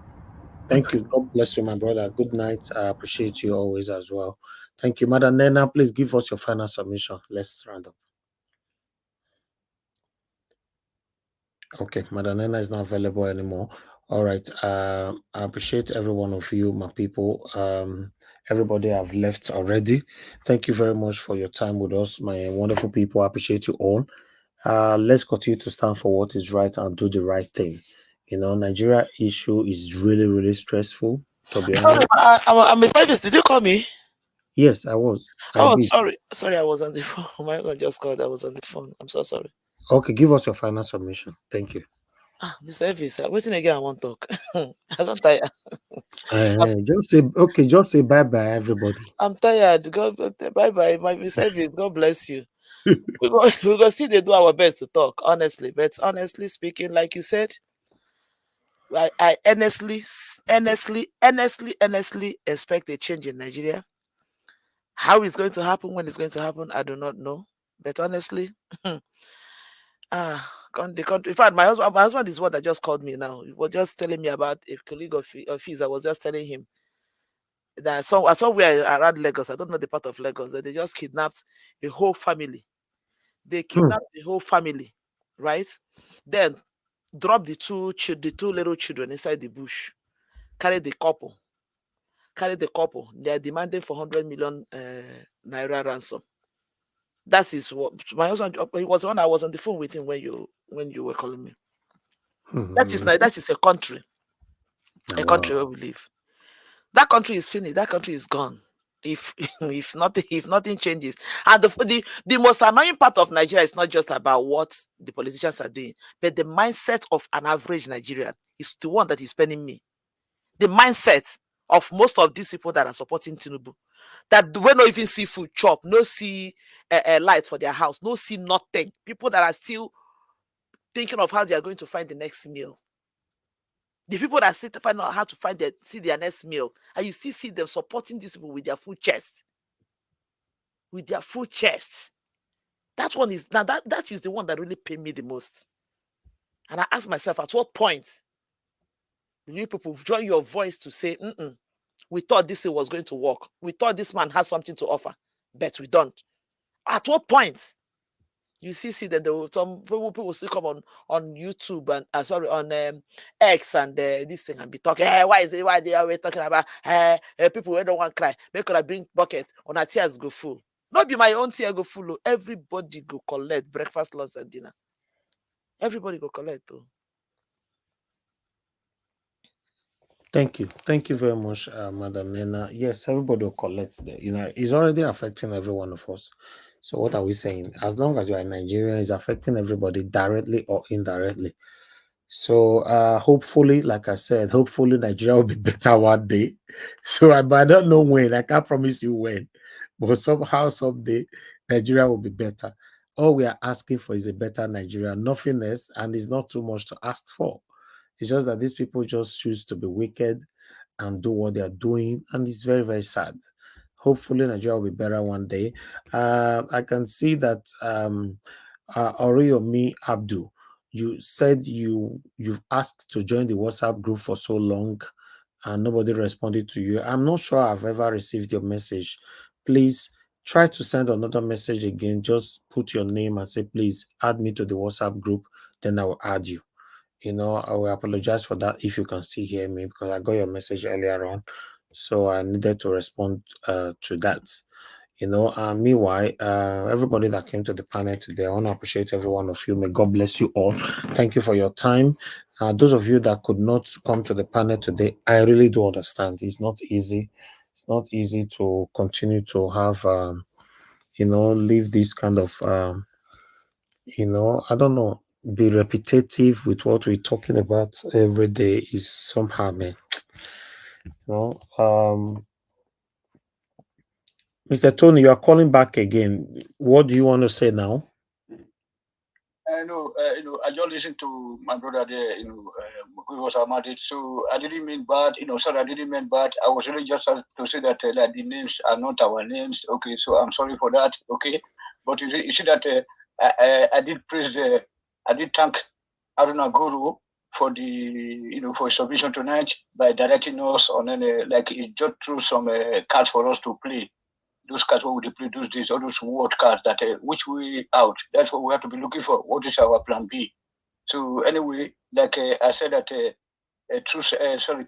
Thank you. God bless you, my brother. Good night. I appreciate you always as well. Thank you, Madam Nena. Please give us your final submission. Let's round up. Okay, Madam Nena is not available anymore. All right. I appreciate every one of you, my people. Everybody have left already. Thank you very much for your time with us, my wonderful people. I appreciate you all. Let's continue to stand for what is right and do the right thing. You know, Nigeria issue is really, really stressful, to be Sorry, honest. I'm Mr. Davis. Did you call me? Yes, I was. I Oh, did. sorry, I was on the phone. Oh my God, just called. I was on the phone. I'm so sorry. Okay, give us your final submission. Thank you. Mr. Davis, waiting again. I want to talk. I don't tire. Just say bye bye, everybody. I'm tired. God, bye bye, my Mr. Davis. God bless you. we go still they do our best to talk, honestly. But honestly speaking, like you said, I honestly expect a change in Nigeria. How it's going to happen, when it's going to happen, I do not know. But honestly, the country. In fact, my husband is what that just called me now. He was just telling me about a colleague of his. I was just telling him that somewhere around Lagos, I don't know the part of Lagos, that they just kidnapped a whole family. They kidnapped the whole family, right? Then drop the two little children inside the bush, carry the couple. They are demanding for 100 million naira ransom. That is what my husband. He was when I was on the phone with him when you were calling me. That is a country, country where we live. That country is finished. That country is gone. If nothing changes, and the most annoying part of Nigeria is not just about what the politicians are doing, but the mindset of an average Nigerian is the one that is spending me. The mindset of most of these people that are supporting Tinubu, that we no even see food chop, no see light for their house, no see nothing. People that are still thinking of how they are going to find the next meal. The people that still find out how to see their next meal, and you still see them supporting these people with their full chest. With their full chest. That one is now that is the one that really paid me the most. And I ask myself, at what point will you people join your voice to say, we thought this thing was going to work. We thought this man has something to offer, but we don't. At what point? You see that some people still come on YouTube and on X and this thing and be talking. Hey, why they always talking about people who don't want to cry? Make I bring bucket on our tears go full. Not be my own tear go full. Everybody go collect breakfast, lunch, and dinner. Everybody go collect too. Thank you very much, Madam Nena. Yes, everybody will collect that. You know, it's already affecting every one of us. So what are we saying? As long as you are in Nigeria, it's affecting everybody directly or indirectly. So hopefully, like I said, hopefully Nigeria will be better one day. So but I don't know when. I can't promise you when, but somehow someday Nigeria will be better. All we are asking for is a better Nigeria, nothing else, and it's not too much to ask for. It's just that these people just choose to be wicked and do what they are doing, and it's very, very sad. Hopefully, Nigeria will be better one day. I can see that Oriyomi Abdul, you said you've asked to join the WhatsApp group for so long, and nobody responded to you. I'm not sure I've ever received your message. Please try to send another message again. Just put your name and say, please add me to the WhatsApp group. Then I will add you. You know, I will apologize for that if you can still hear me, because I got your message earlier on. So I needed to respond to that. You know, meanwhile, everybody that came to the panel today, I want to appreciate every one of you. May God bless you all. Thank you for your time. Those of you that could not come to the panel today, I really do understand. It's not easy. It's not easy to continue to have, live this kind of, I don't know, be repetitive with what we're talking about every day is somehow, man. Mr. Tony, you are calling back again. What do you want to say now? I know, I just listened to my brother there, who was married. So I didn't mean bad, sorry, I didn't mean bad. I was really just to say that the names are not our names. Okay, so I'm sorry for that. Okay, but you see that I did praise I did thank Aruna Guru for the for submission tonight by directing us on like it just threw some cards for us to play. Those cards what we play those days, all those word cards that which way out. That's what we have to be looking for. What is our plan B? So anyway, like I said that through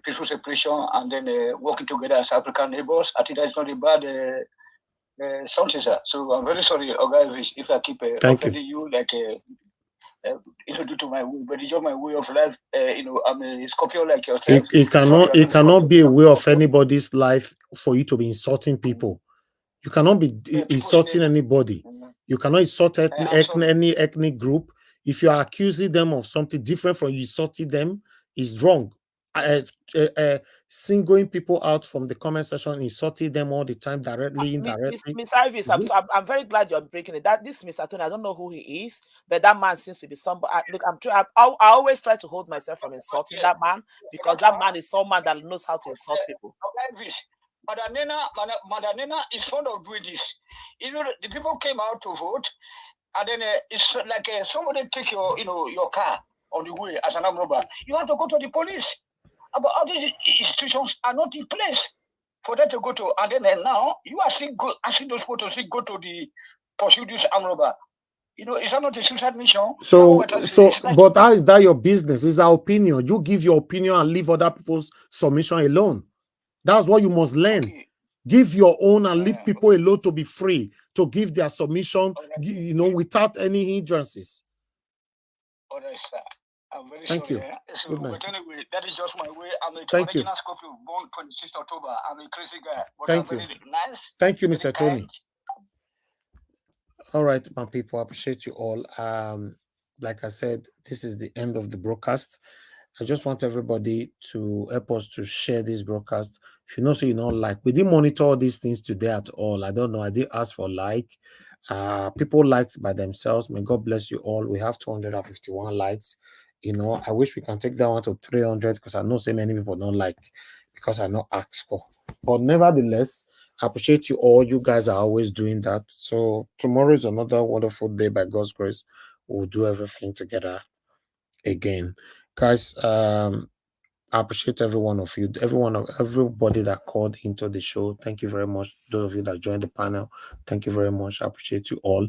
peaceful separation and then working together as African neighbors. I think that's not a bad something, sir. So I'm very sorry, Oga, if I keep offending you, like due to my way, but it's just my way of life. I'm a Scorpio like yourself. It cannot be a way of anybody's life for you to be insulting people. You cannot be insulting anybody. You cannot insult any ethnic group. If you are accusing them of something different from you insulting them, is wrong. Singling people out from the comment section, insulting them all the time, directly, indirectly. Miss Ivis, I'm very glad you're breaking it. That this Mr. Tony, I don't know who he is, but that man seems to be somebody. Look, I always try to hold myself from insulting that man because that man is someone that knows how to insult people. Madanena is fond of doing this. The people came out to vote, and then it's like somebody take your car on the way as an armed robber. You have to go to the police. But all these institutions are not in place for them to go to. And then now you are still asking those people to still go to the pursue this armed robber. Is that not a suicide mission? But how is that your business? It's our opinion. You give your opinion and leave other people's submission alone. That's what you must learn. Okay. Give your own and leave people alone to be free to give their submission, without any hindrances. All right, sir. I'm very Thank sorry. You. But anyway, that is just my way. I'm a original Scorpio, born 26th October. I'm a crazy guy. But Thank I'm you. Very nice. Thank you, Mr. Tony. All right, my people, I appreciate you all. Like I said, this is the end of the broadcast. I just want everybody to help us to share this broadcast. If you know, so you don't like, we didn't monitor all these things today at all. I don't know. I did ask for like. People liked by themselves. May God bless you all. We have 251 likes. I wish we can take that one to 300 because I know so many people don't like because I not asked for. But nevertheless, I appreciate you all. You guys are always doing that. So tomorrow is another wonderful day by God's grace. We'll do everything together again. Guys, I appreciate every one of you, everybody that called into the show. Thank you very much. Those of you that joined the panel, thank you very much. I appreciate you all.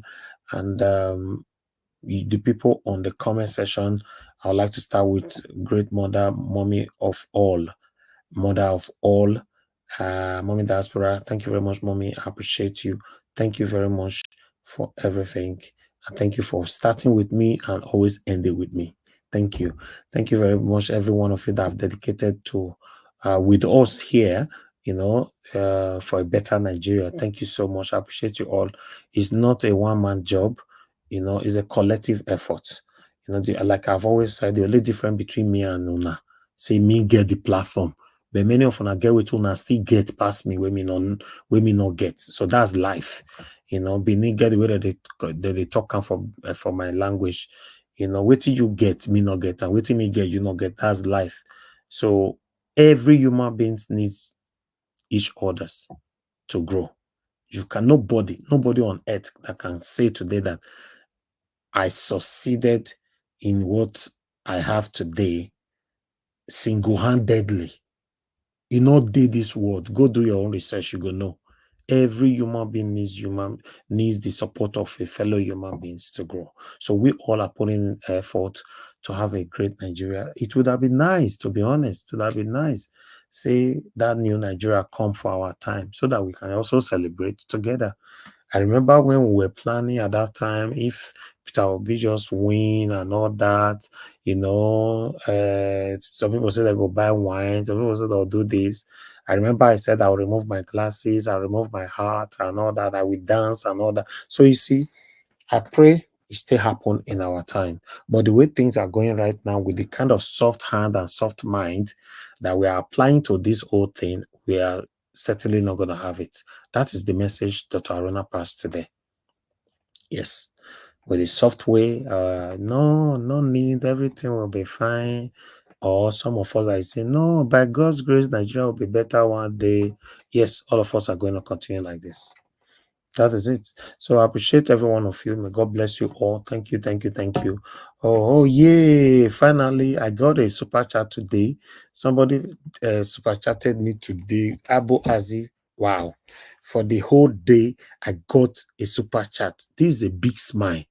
And the people on the comment section, I would like to start with great mother, mommy of all, mommy Diaspora. Thank you very much, mommy. I appreciate you. Thank you very much for everything. And thank you for starting with me and always ending with me. Thank you. Thank you very much, every one of you that have dedicated to with us here, for a better Nigeria. Thank you so much. I appreciate you all. It's not a one-man job, it's a collective effort. Like I've always said, the only difference between me and Una, say me get the platform, but many of Una get with Una still get past me where me not get. So that's life. Benin get the way that they talk for my language. What you get, me not get, and what me get, you not get. That's life. So every human being needs each others to grow. You can nobody on earth that can say today that I succeeded in what I have today single-handedly. Did this word. Go do your own research. You go know. Every human being needs the support of a fellow human beings to grow. So we all are putting in effort to have a great Nigeria. It would have been nice, to be honest. It would have been nice. Say that new Nigeria come for our time so that we can also celebrate together. I remember when we were planning at that time, if Peter Obi just win and all that, some people say they go buy wine, some people say they'll do this. I remember I said I'll remove my glasses, I'll remove my heart and all that, I will dance and all that. So you see, I pray it still happen in our time. But the way things are going right now, with the kind of soft hand and soft mind that we are applying to this whole thing, we are certainly not going to have it. That is the message Dr. Aruna passed today. Yes. With a soft way, no need, everything will be fine. Or some of us are saying, no, by God's grace, Nigeria will be better one day. Yes, all of us are going to continue like this. That is it. So I appreciate every one of you. May God bless you all. Thank you, thank you, thank you. Oh, yay. Finally, I got a super chat today. Somebody super chatted me today. Abu Azi. Wow. For the whole day, I got a super chat. This is a big smile.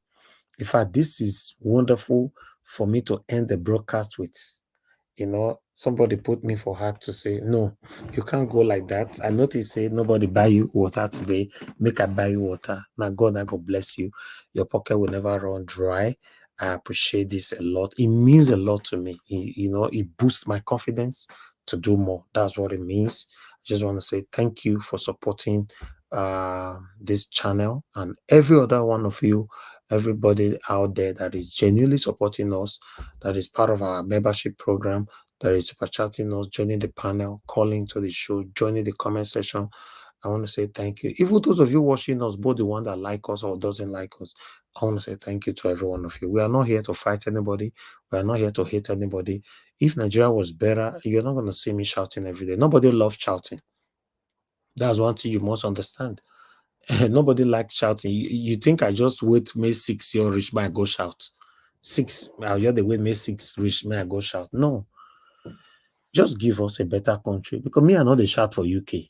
In fact, this is wonderful for me to end the broadcast with. You know, somebody put me for heart to say, no, you can't go like that. I noticed say nobody buy you water today. Make I buy you water. Now God bless you. Your pocket will never run dry. I appreciate this a lot. It means a lot to me. You know, it boosts my confidence to do more. That's what it means. I just want to say thank you for supporting this channel and every other one of you, everybody out there that is genuinely supporting us, that is part of our membership program, that is super chatting us, joining the panel, calling to the show, joining the comment section. I want to say thank you. Even those of you watching us, both the one that like us or doesn't like us, I want to say thank you to every one of you. We are not here to fight anybody. We are not here to hate anybody. If Nigeria was better, you're not going to see me shouting every day. Nobody loves shouting. That's one thing you must understand. Nobody likes shouting. You think I just wait May 6 year reach me, I go shout. 6, I'll just wait May 6 reach me, I go shout. No. Just give us a better country. Because me, I know they shout for UK.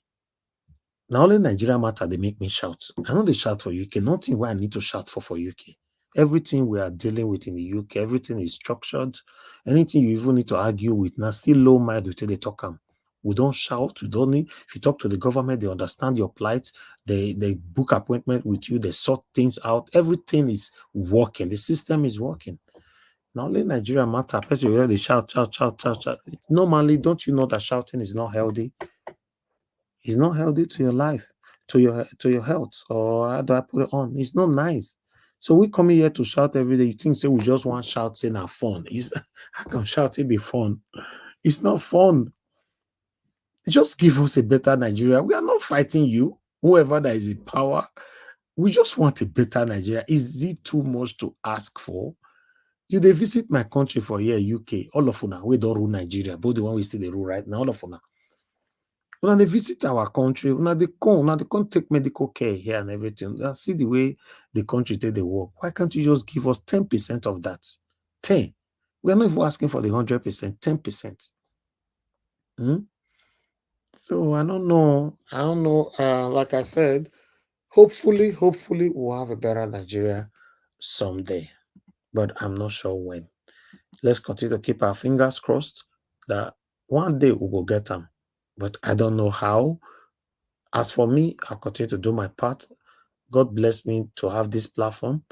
Now only Nigeria matter, they make me shout. I know they shout for UK. Nothing where I need to shout for UK. Everything we are dealing with in the UK, everything is structured. Anything you even need to argue with, now still low mind until they talk them. We don't shout. We don't need. If you talk to the government, they understand your plight. They book appointment with you. They sort things out. Everything is working. The system is working. Now only Nigeria matter. Person you they shout. Normally, don't you know that shouting is not healthy? It's not healthy to your life, to your health. Or how do I put it on? It's not nice. So we come here to shout every day. You think say we just want shouting are fun? How can shouting be fun? It's not fun. Just give us a better Nigeria. We are not fighting you, whoever that is in power. We just want a better Nigeria. Is it too much to ask for? You they visit my country for here, UK. All of una, we don't rule Nigeria, but the one we still they rule right now. All of una. When they visit our country, when they come take medical care here and everything. Now see the way the country take the work. Why can't you just give us 10% of that? 10. We are not even asking for the 100%, 10%. So I don't know. Like I said, hopefully we'll have a better Nigeria someday. But I'm not sure when. Let's continue to keep our fingers crossed that one day we will get them. But I don't know how. As for me, I'll continue to do my part. God bless me to have this platform.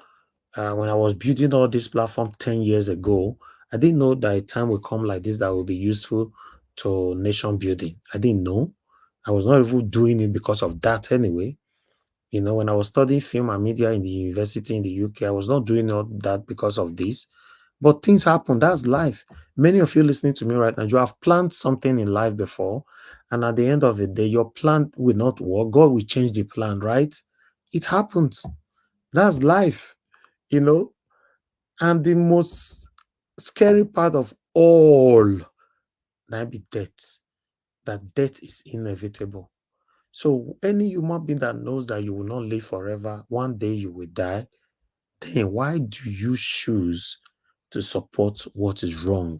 When I was building all this platform 10 years ago, I didn't know that a time will come like this that will be useful to nation building. I didn't know. I was not even doing it because of that anyway. You know, when I was studying film and media in the university in the UK, I was not doing all that because of this. But things happen. That's life. Many of you listening to me right now, you have planned something in life before, and at the end of the day, your plan will not work. God will change the plan, right? It happens. That's life, you know. And the most scary part of all, that be death. That death is inevitable. So any human being that knows that you will not live forever, one day you will die, then why do you choose to support what is wrong?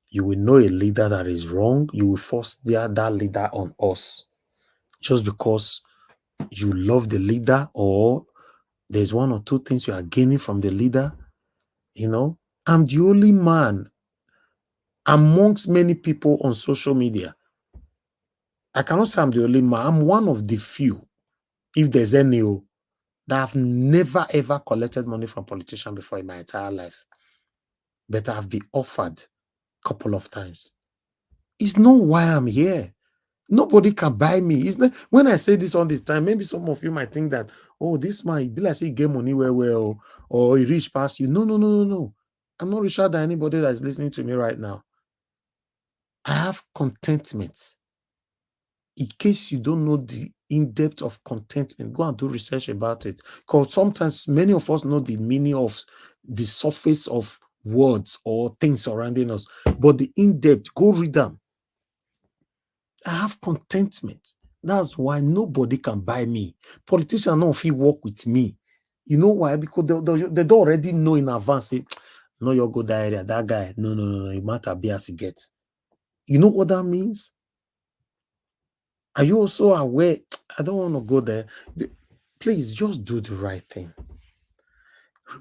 You will know a leader that is wrong, you will force that leader on us just because you love the leader, or there's one or two things you are gaining from the leader. You know, I'm the only man amongst many people on social media. I cannot say I'm the only man. I'm one of the few, if there's any, that I've never ever collected money from politicians before in my entire life. But I've been offered a couple of times. It's not why I'm here. Nobody can buy me. It's not, when I say this all this time, maybe some of you might think that, oh, this man, be like say get money well, or he reach past you. No. I'm not richer than anybody that's listening to me right now. I have contentment. In case you don't know the in-depth of contentment, go and do research about it. Because sometimes many of us know the meaning of the surface of words or things surrounding us, but the in-depth, go read them. I have contentment. That's why nobody can buy me. Politicians don't feel work with me. You know why? Because they don't already know in advance. Say, no, you go that area. That guy, no. It matter be as he gets. You know what that means? Are you also aware? I don't want to go there. Please just do the right thing.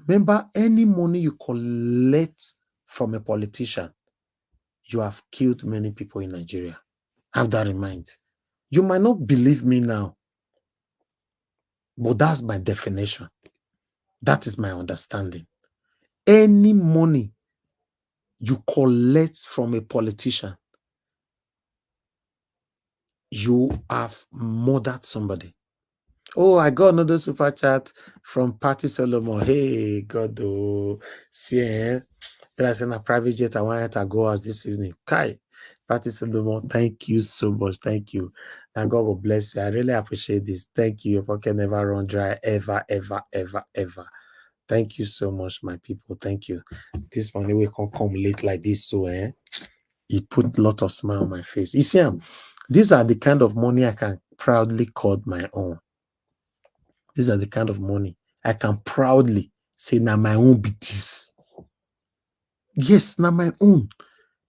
Remember, any money you collect from a politician, you have killed many people in Nigeria. Have that in mind. You might not believe me now, but that's my definition. That is my understanding. Any money you collect from a politician, you have murdered somebody. Oh, I got another super chat from Patty Solomon. Hey, God, oh, see, that's in a private jet. I wanted to go as this evening. Kai, Patty Solomon, thank you so much. Thank you. And God will bless you. I really appreciate this. Thank you. Your pocket never run dry, ever, ever, ever, ever. Thank you so much, my people. Thank you. This money will come late like this, so it put a lot of smile on my face. You see, these are the kind of money I can proudly call my own. These are the kind of money I can proudly say, now my own be this. Yes, now my own.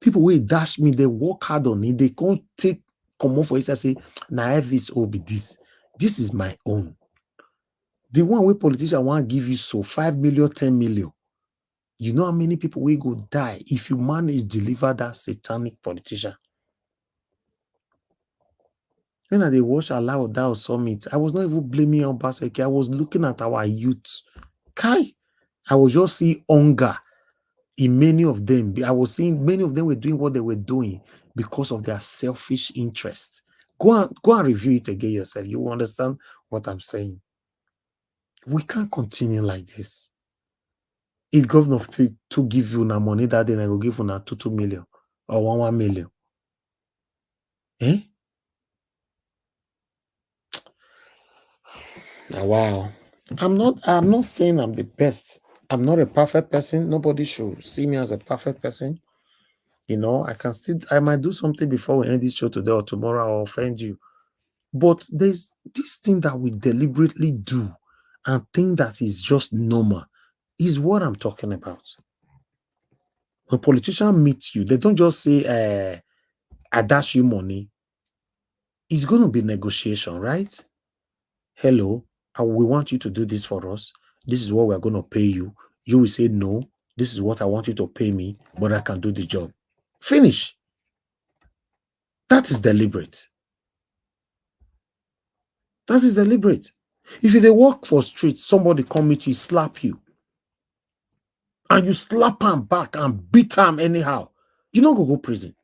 People will dash me, they work hard on it, they can't come off for it and say, now Elvis will be this. This is my own. The one where politician want to give you so 5 million, 10 million. You know how many people will go die if you manage to deliver that satanic politician? When I watch Allow Dow Summit, I was not even blaming Obaseki. I was looking at our youth. Kai, I was just seeing hunger in many of them. I was seeing many of them were doing what they were doing because of their selfish interest. Go and review it again yourself. You will understand what I'm saying. We can't continue like this. If governor to give you now money that day, I will give you now 2 million or 1 million. Eh? Wow. I'm not saying I'm the best. I'm not a perfect person. Nobody should see me as a perfect person. You know, I might do something before we end this show today or tomorrow or offend you. But there's this thing that we deliberately do and think that is just normal is what I'm talking about. When politicians meet you, they don't just say, I dash you money. It's going to be negotiation, right? Hello, we want you to do this for us. This is what we're going to pay you. You will say, no, this is what I want you to pay me, but I can do the job. Finish. That is deliberate. That is deliberate. If you walk for street, somebody come meet you, slap you, and you slap him back and beat him anyhow, you don't go prison.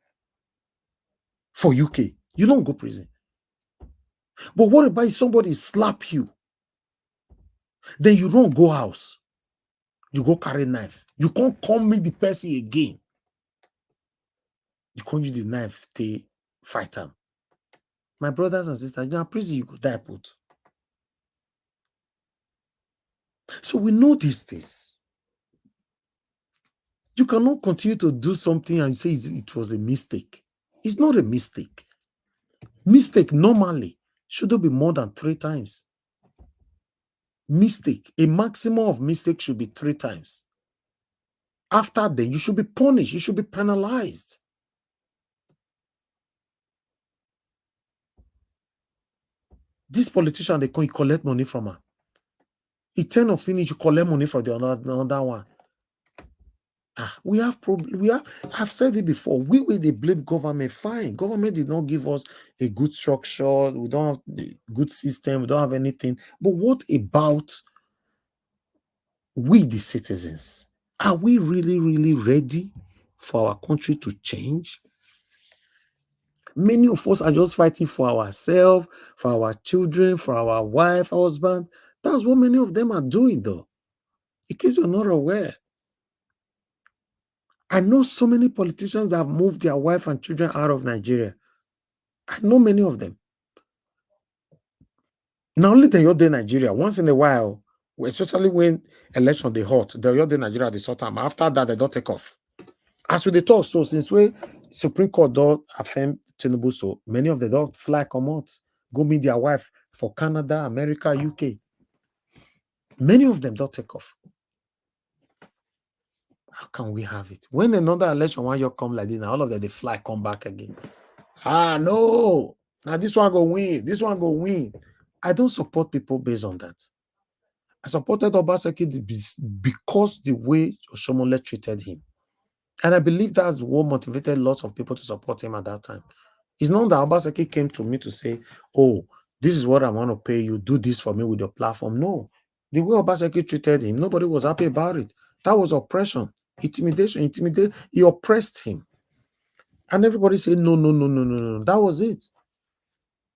For UK, you don't go prison. But what about if somebody slap you? Then you don't go house. You go carry knife. You can't come meet the person again. You can't use the knife to fight him. My brothers and sisters, in prison, you go die put. So we know these things. You cannot continue to do something and say it was a mistake. It's not a mistake. Mistake normally shouldn't be more than 3 times. Mistake, a maximum of mistake should be 3 times. After then, you should be punished. You should be penalized. This politician, they can collect money from her. He turn or finish, you collect money from the another one. We have problem. I've said it before. They blame government. Fine. Government did not give us a good structure. We don't have a good system. We don't have anything. But what about we, the citizens? Are we really, really ready for our country to change? Many of us are just fighting for ourselves, for our children, for our wife, husband. That's what many of them are doing, though. In case you're not aware. I know so many politicians that have moved their wife and children out of Nigeria. I know many of them. Now, only the other Nigeria, once in a while, especially when election they hot, the other Nigeria they sort time. After that, they don't take off. As we they talk, so since we Supreme Court don't affirm Tinubu, so many of them don't fly come out. go meet their wife for Canada, America, UK. Many of them don't take off. How can we have it? When another election one year come like this, now all of them they fly, come back again. Ah, no. Now this one go win. This one go win. I don't support people based on that. I supported Obaseki because the way Oshomole treated him. And I believe that's what motivated lots of people to support him at that time. It's not that Obaseki came to me to say, oh, this is what I want to pay you. Do this for me with your platform. No. The way Obaseki treated him, nobody was happy about it. That was oppression, intimidation. He oppressed him. And everybody said, no, no, no, no, no, no. That was it.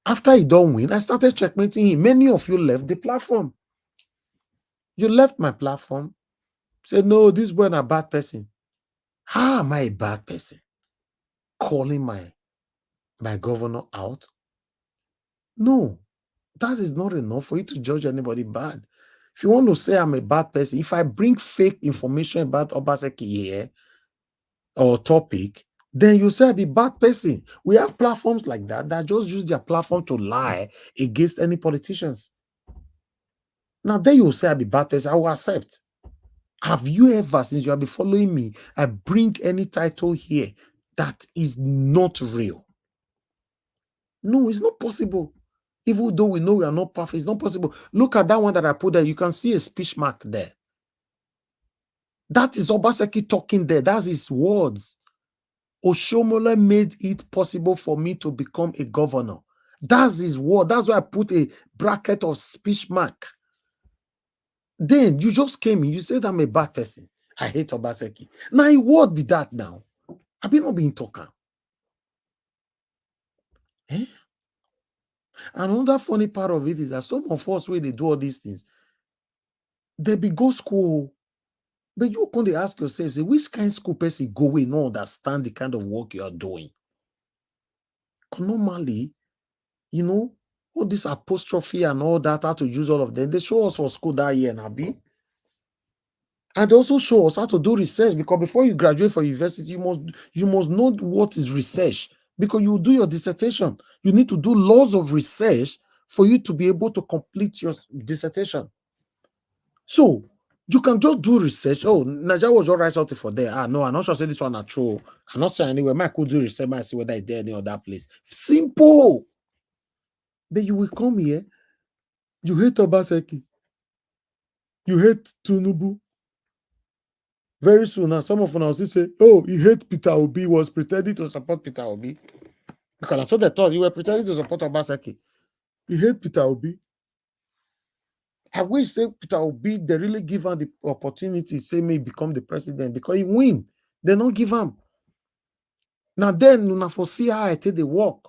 After he don't win, I started checkmating him. Many of you left the platform. You left my platform. Said, no, this boy is a bad person. How am I a bad person? Calling my governor out? No, that is not enough for you to judge anybody bad. If you want to say I'm a bad person, if I bring fake information about Obaseki here or topic, then you say I'm a bad person. We have platforms like that just use their platform to lie against any politicians. Now, then you say I'm a bad person, I will accept. Have you ever, since you have been following me, I bring any title here that is not real? No, it's not possible. Even though we know we are not perfect, it's not possible. Look at that one that I put there. You can see a speech mark there. That is Obaseki talking there. That's his words. Oshomole made it possible for me to become a governor. That's his word. That's why I put a bracket of speech mark. Then you just came in. You said I'm a bad person. I hate Obaseki. Now, it would be that now. I've been not being talking. Eh? Another funny part of it is that some of us, where they do all these things, they be go school. But you can ask yourself, say, which kind of school person go away not understand the kind of work you are doing? Normally, you know, all this apostrophe and all that, how to use all of them, they show us for school that year, Nabi. And they also show us how to do research, because before you graduate from university, you must know what is research, because you do your dissertation. You need to do lots of research for you to be able to complete your dissertation. So you can just do research. Oh, Nigeria was just write something for there. Ah, no, I'm not sure say this one are true. I'm not saying anywhere. I could do research, I see whether it's there any other place. Simple. But you will come here. You hate Obaseki. You hate Tinubu. Very soon now, some of them will say, oh, he hate Peter Obi, was pretending to support Peter Obi. Because that's what they thought. You were pretending to support Obaseki. He hate Peter Obi. I wish say Peter Obi, they really give him the opportunity, say me become the president, because he win. They don't give him. Now then, you foresee how I take the work.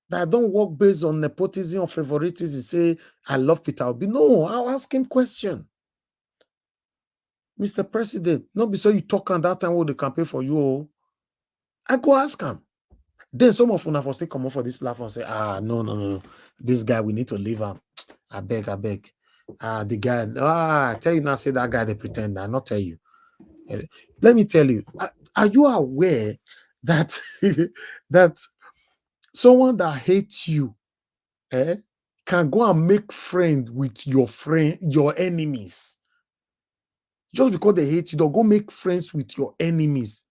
That I don't work based on nepotism or favoritism. Say, I love Peter Obi. No, I'll ask him question. Mr. President, not be so you talk on that time when they campaign for you. Oh. I go ask him. Then some of them for say come on for this platform and say, no. This guy, we need to leave him. I beg. The guy, I tell you now, say that guy they pretend. I not tell you. Let me tell you, are you aware that that someone that hates you can go and make friends with your enemies? Just because they hate you, they'll go make friends with your enemies.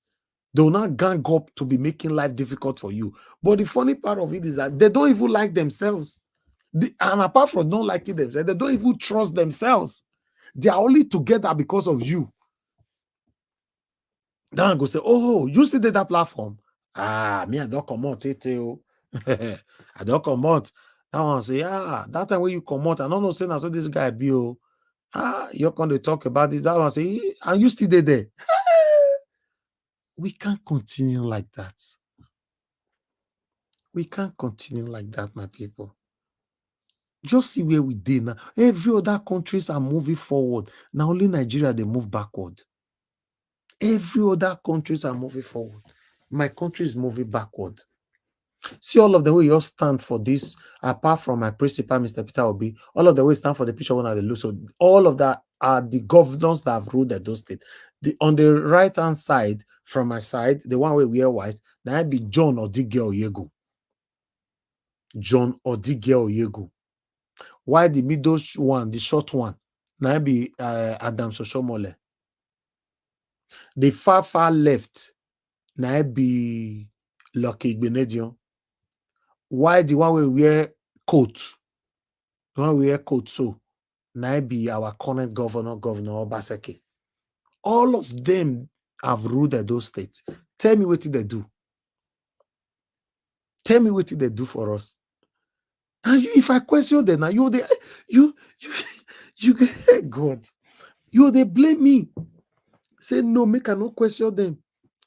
They'll not gang up to be making life difficult for you. But the funny part of it is that they don't even like themselves. And apart from not liking themselves, they don't even trust themselves. They are only together because of you. Then I go say, oh, you still did that platform? Me, I don't come out. I don't come out. That one say, that time when you come out, I don't know, saying I saw this guy be, you're going to talk about it. That one say, and you still did there. We can't continue like that. We can't continue like that, my people. Just see where we did now. Every other countries are moving forward. Now only Nigeria, they move backward. Every other countries are moving forward. My country is moving backward. See all of the way you all stand for this, apart from my principal, Mr. Peter Obi, all of the way stand for the picture one of the look. So all of that are the governors that have ruled those states. On the right-hand side, from my side, the one where we wear white, now be John or Digge or Yegu. John Odige Oyegu. Why the middle one, the short one, now be Adam Soshomole. The far left, now be Lucky Benedion. Why the one we wear coat? The one we wear coat so now be our current governor, Governor Obaseki. All of them have ruled those states. Tell me what did they do? Tell me what did they do for us? And you, if I question them now, you God, they blame me. Say no, make I no question them.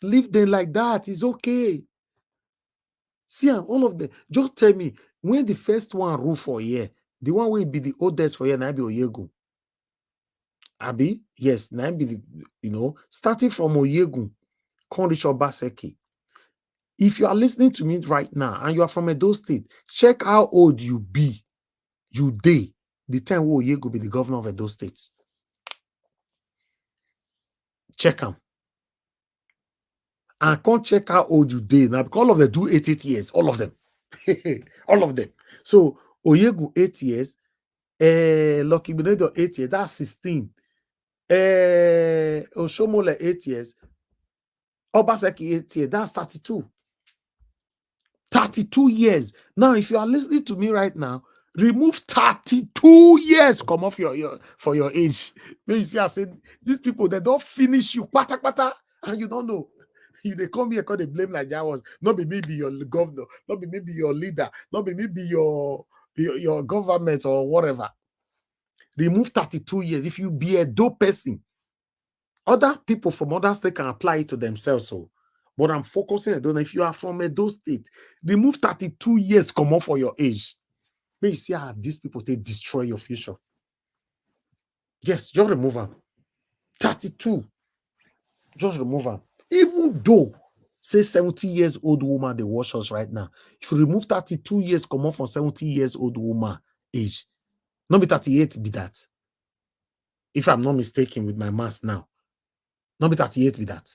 Leave them like that. It's okay. See, all of them. Just tell me when the first one rule for a year, the one will be the oldest for a year, now be Oyegu. Abi, yes, now be the, starting from Oyegu, Konrish Obaseki. If you are listening to me right now and you are from Edo State, check how old you be. You day the time where Oyegu be the governor of Edo State. Check them. And can't check how old you day now because all of them do 88 years. All of them. All of them. So Oyegu 8 years, Lucky Benedo 8 years, that's 16. Oshomole 8 years, Obaseki 8 years, that's 32. 32 years. Now, if you are listening to me right now, remove 32 years come off for your age. When you see, I said, these people, they don't finish you, and you don't know. They come here because they blame Nigeria was not be maybe your governor, not be maybe your leader, not be maybe your government or whatever. Remove 32 years. If you be a dope person, other people from other states can apply it to themselves. So, but I'm focusing. I don't know if you are from Edo State, remove 32 years come off for your age. May you see how these people they destroy your future. Yes, just remove them. 32. Just remove them. Even though, say 70 years old woman, they watch us right now. If you remove 32 years, come off from 70 years old woman age. Not be 38 be that. If I'm not mistaken with my math now. Not be 38 be that.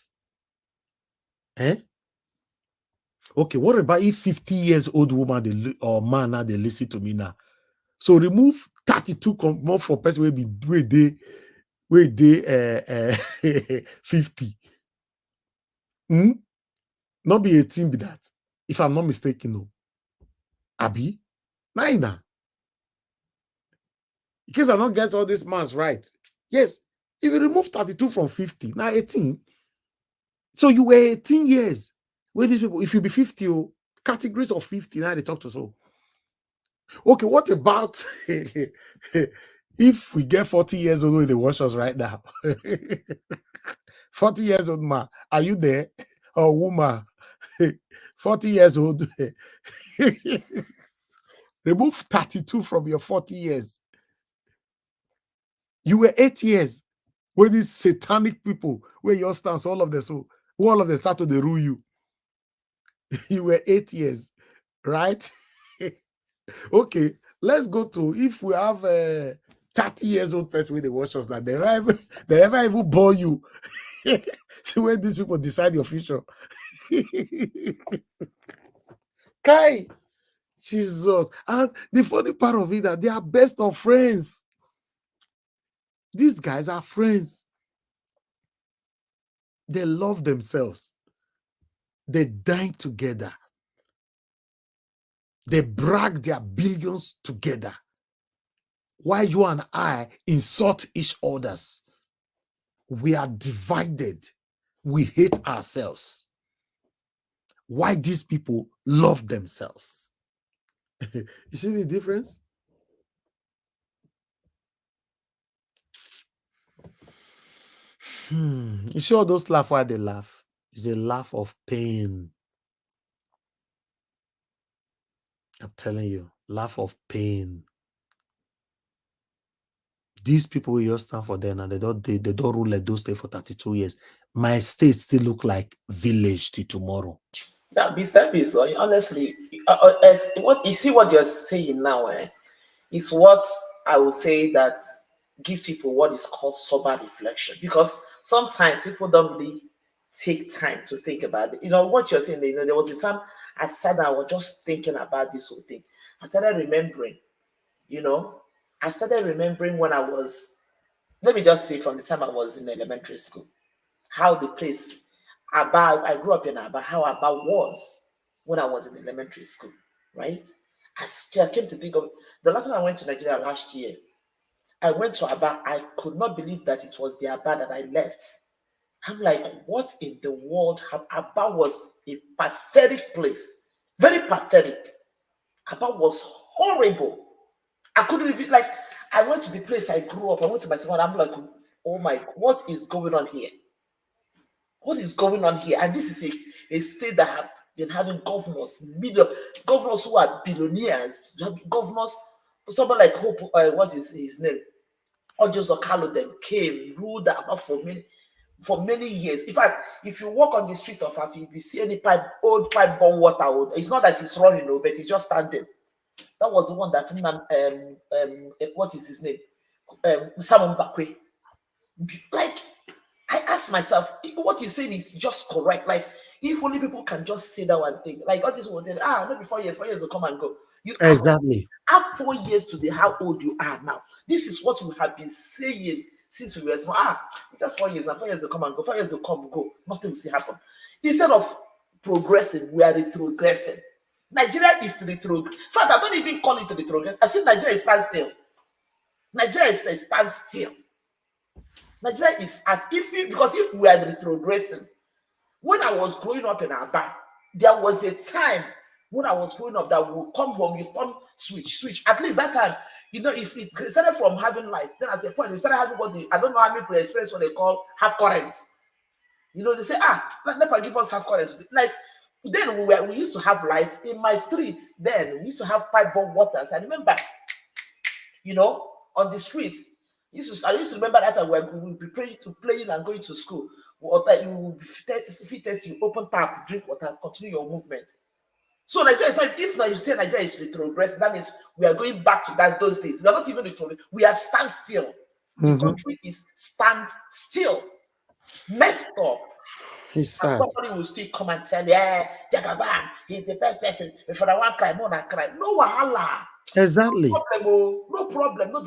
Okay, what about if 50 years old woman or man now they listen to me now? So remove 32 come off for person where they 50. Not be 18 be that. If I'm not mistaken, no. Abi? Neither. In case I don't get all these maths right. Yes. If you remove 32 from 50, now 18. So you were 18 years. Where these people, if you be 50, categories of 50, now they talk to so. Okay, what about if we get 40 years old in the watch us right now? 40 years old man, are you there? Or woman? 40 years old. Remove 32 from your 40 years. You were 8 years with these satanic people where your stance, all of them, so all of them start to rule you. You were 8 years, right? Okay, let's go to if we have a 30 years old person with the watch us now, they never even bore you. See when these people decide your future. Kai, Jesus. And the funny part of it that they are best of friends. These guys are friends. They love themselves. They dine together. They brag their billions together. While you and I insult each other's. We are divided. We hate ourselves. Why these people love themselves? You see the difference? You see all those laugh why they laugh? It's a laugh of pain. I'm telling you, laugh of pain. These people will just stand for them and they don't rule like those states for 32 years. My state still look like village till tomorrow. That service, honestly, what you see what you're saying now, is what I would say that gives people what is called sober reflection. Because sometimes people don't really take time to think about it. You know what you're saying. There was a time I sat down, I was just thinking about this whole thing. I started remembering, I started remembering when I was, let me just say from the time I was in elementary school, how the place, Aba, I grew up in Aba, how Aba was when I was in elementary school, right? I came to think of, the last time I went to Nigeria last year, I went to Aba, I could not believe that it was the Aba that I left. I'm like, what in the world? Aba was a pathetic place, very pathetic. Aba was horrible. I couldn't even, like, I went to the place I grew up, I went to my second, I'm like, oh my, what is going on here? What is going on here? And this is a state that have been having governors who are billionaires, governors, someone like Hope, what's his name? Ojos Okalo then came, ruled Aba for many years. In fact, if you walk on the street of Afi, if you see any old pipe bomb water, it's not that it's running, but it's just standing. That was the one that what is his name? Simon Bakwe. Like, I asked myself, what he's saying is just correct. Like, if only people can just sit down and think, like all this will tell, maybe 4 years will come and go. You exactly. Add 4 years to how old you are now. This is what we have been saying since we were small. Just 4 years now. 4 years will come and go. 4 years will come and go. Nothing will see happen. Instead of progressing, we are retrogressing. Nigeria is retrogress. In fact, I don't even call it retrogress. I say Nigeria is standstill. Nigeria is a standstill. Nigeria is because if we are retrogressing, when I was growing up in Aba, there was a time when I was growing up that we would come home, you turn switch. At least that time, if it started from having lights, then at a point we started having I don't know how many people experience what they call half currents. They say, NEPA give us half currents. Like then we used to have lights in my streets. Then we used to have pipe bomb waters. I remember, on the streets. I used to remember that time when we would be playing and going to school. You will be test, you open tap, drink water, continue your movements. So Nigeria is not, if you say Nigeria is retrogress, that means we are going back to those days. We are not even retrogress, we are standstill. The country is standstill, messed up. It's sad. And somebody will still come and tell you, Jagaban, he's the best person. If I want to cry, more than cry. No wahala. Exactly. No problem. No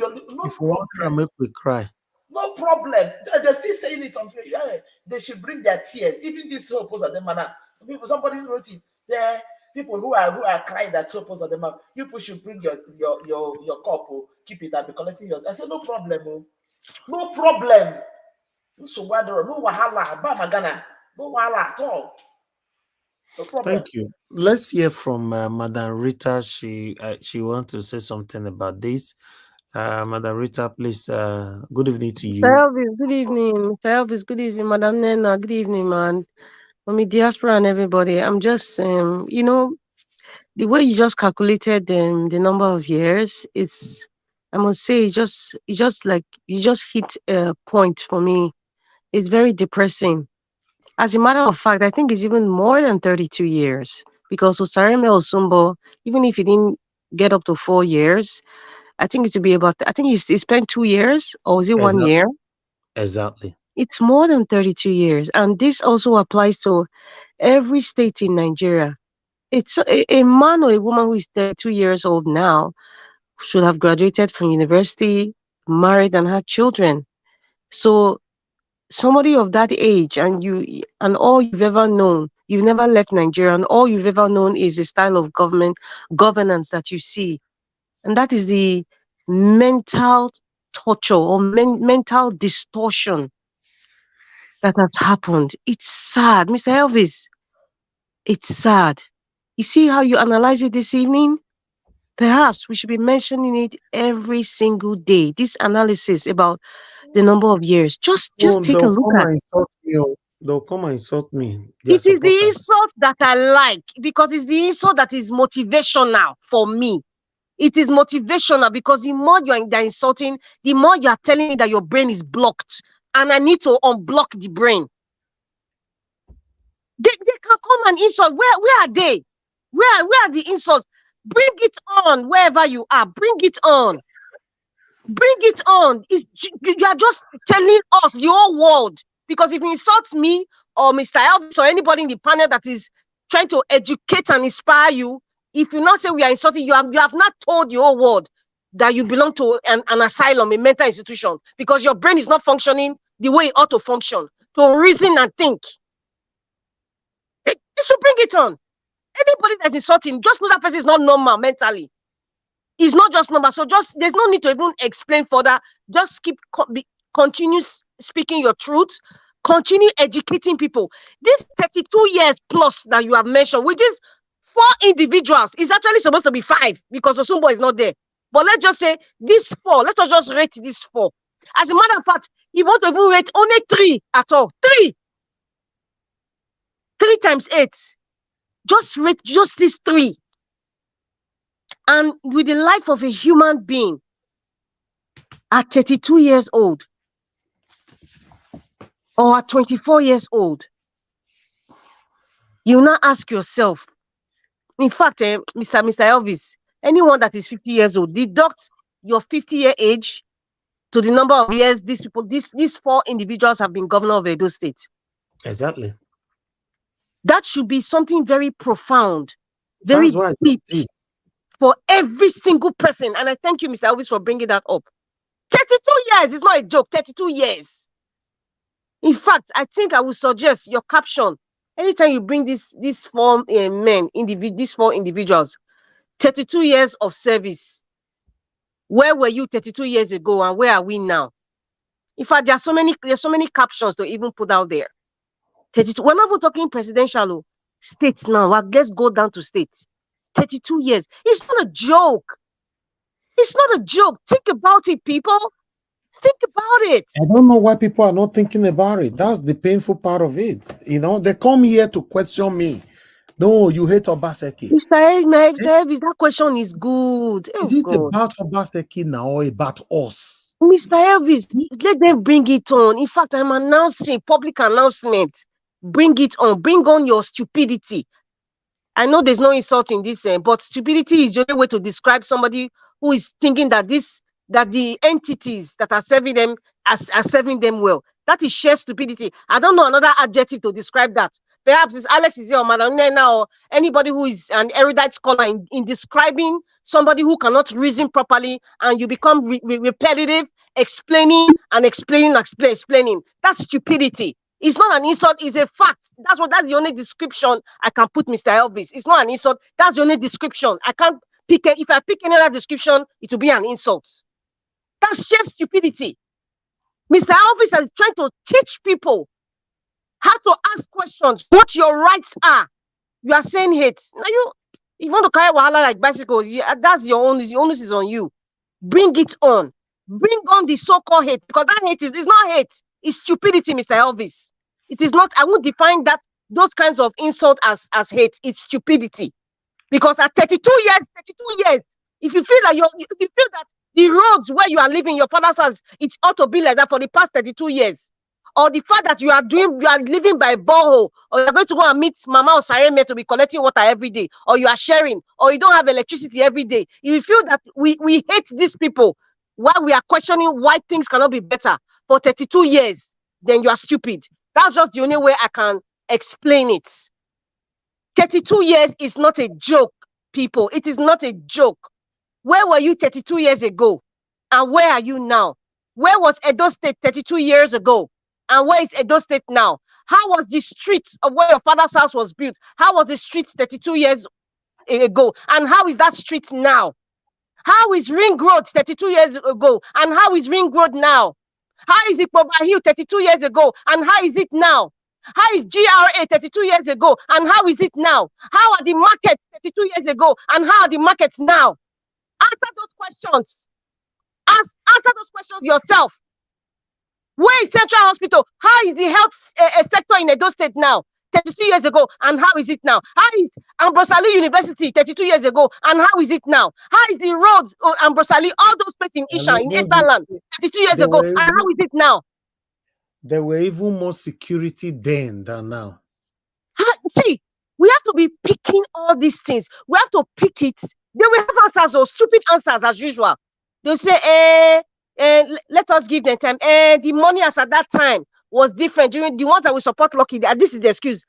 if you want to make we cry. No problem. They're still saying it on they should bring their tears. Even this hope of them, somebody wrote it. Yeah, people who are crying that hope of them, you people should bring your cup, keep it and be collecting yours. I said, no problem. No problem. So no wahala, Bamagana, no wahala at all. No problem. Thank you. Let's hear from Madam Rita. She wants to say something about this. Madam Rita, please. Good evening to you. Elvis, good evening. Mr. Elvis, good evening. Madam Nena, good evening, man. Diaspora and everybody. I'm just, the way you just calculated the number of years, I must say, you just hit a point for me. It's very depressing. As a matter of fact, I think it's even more than 32 years because Osareme Osumbo, even if he didn't get up to 4 years, I think it would be about, I think he spent 2 years, or was it 1 year? Exactly. It's more than 32 years. And this also applies to every state in Nigeria. It's a man or a woman who is 32 years old now should have graduated from university, married, and had children. So somebody of that age, and all you've ever known, you've never left Nigeria, and all you've ever known is the style of governance that you see. And that is the mental torture or mental distortion that has happened. It's sad, Mr. Elvis. It's sad. You see how you analyze it this evening? Perhaps we should be mentioning it every single day. This analysis about the number of years. Just take a look at it. They'll come and insult me. It is the insult that I like because it's the insult that is motivational for me. It is motivational because the more you're insulting, the more you are telling me that your brain is blocked and I need to unblock the brain. They can come and insult. Where are they? Where are the insults? Bring it on wherever you are. Bring it on. Bring it on. You are just telling us, the whole world. Because if you insult me or Mr. Elvis or anybody in the panel that is trying to educate and inspire you, If you not say we are insulting, you have not told the whole world that you belong to an asylum, a mental institution, because your brain is not functioning the way it ought to function, to reason and think. They should bring it on. Anybody that's insulting, just know that person is not normal mentally. It's not just normal. So there's no need to even explain further. Just continue speaking your truth. Continue educating people. This 32 years plus that you have mentioned, with these 4 individuals, is actually supposed to be 5 because Osumbo is not there. But let's just say these 4. Let us just rate these 4. As a matter of fact, you want to even rate only 3 at all. 3 times 8. Just rate just these 3. And with the life of a human being at 32 years old or at 24 years old, you now ask yourself, in fact, Mr. Elvis, anyone that is 50 years old, deduct your 50-year age to the number of years these 4 individuals have been governor of Edo State. Exactly. That should be something very profound, very deep for every single person. And I thank you, Mr. Elvis, for bringing that up. 32 years is not a joke. 32 years. In fact, I think I would suggest your caption. Anytime you bring these 4 men, these 4 individuals, 32 years of service. Where were you 32 years ago, and where are we now? In fact, there's so many captions to even put out there. 32. We're not even talking presidential states now. Well, let's go down to states. 32 years. It's not a joke. It's not a joke. Think about it, people. Think about it. I don't know why people are not thinking about it. That's the painful part of it. You know, they come here to question me. No, you hate Obaseki. Mr. Elvis, that question is good. Is it about Obaseki now or about us? Mr. Elvis, let them bring it on. In fact, I'm announcing public announcement. Bring it on. Bring on your stupidity. I know there's no insult in this, but stupidity is the only way to describe somebody who is thinking that the entities that are serving them are serving them well. That is sheer stupidity. I don't know another adjective to describe that. Perhaps it's Alex Izzy or Madam Nena or anybody who is an erudite scholar in describing somebody who cannot reason properly, and you become repetitive, explaining. That's stupidity. It's not an insult, it's a fact. That's the only description I can put, Mr. Elvis. It's not an insult, that's the only description. I can't pick it. If I pick any other description, it will be an insult. That's sheer stupidity. Mr. Elvis is trying to teach people how to ask questions, what your rights are. You are saying hate. Now you want to carry wahala like bicycles, that's your own. The onus is on you. Bring it on. Bring on the so-called hate, because that hate is not hate. It's stupidity, Mr. Elvis. It is not. I won't define those kinds of insult as hate. It's stupidity. Because at 32 years, if you feel that the roads where you are living, your father's house, it ought to be like that for the past 32 years, or the fact that you are living by borehole, or you are going to go and meet Mama or Sareme to be collecting water every day, or you are sharing, or you don't have electricity every day. If you feel that we hate these people, while we are questioning why things cannot be better for 32 years, then you are stupid. That's just the only way I can explain it. 32 years is not a joke, people. It is not a joke. Where were you 32 years ago? And where are you now? Where was Edo State 32 years ago? And where is Edo State now? How was the street of where your father's house was built? How was the street 32 years ago? And how is that street now? How is Ring Road 32 years ago? And how is Ring Road now? How is Ikpoba Hill 32 years ago? And how is it now? How is GRA 32 years ago? And how is it now? How are the markets 32 years ago? And how are the markets now? Answer those questions. Answer those questions yourself. Where is Central Hospital? How is the health sector in Edo State now? 32 years ago, and how is it now? How is Ambrosali University 32 years ago, and how is it now? How is the roads, Ambrosali, all those places in Isha, in Eastland, 32 years ago, and how is it now? There were even more security then than now. See, we have to be picking all these things. We have to pick it. They will have answers, or stupid answers as usual. They'll say, let us give them time. The money as at that time was different. During the ones that we support Lucky, this is the excuse.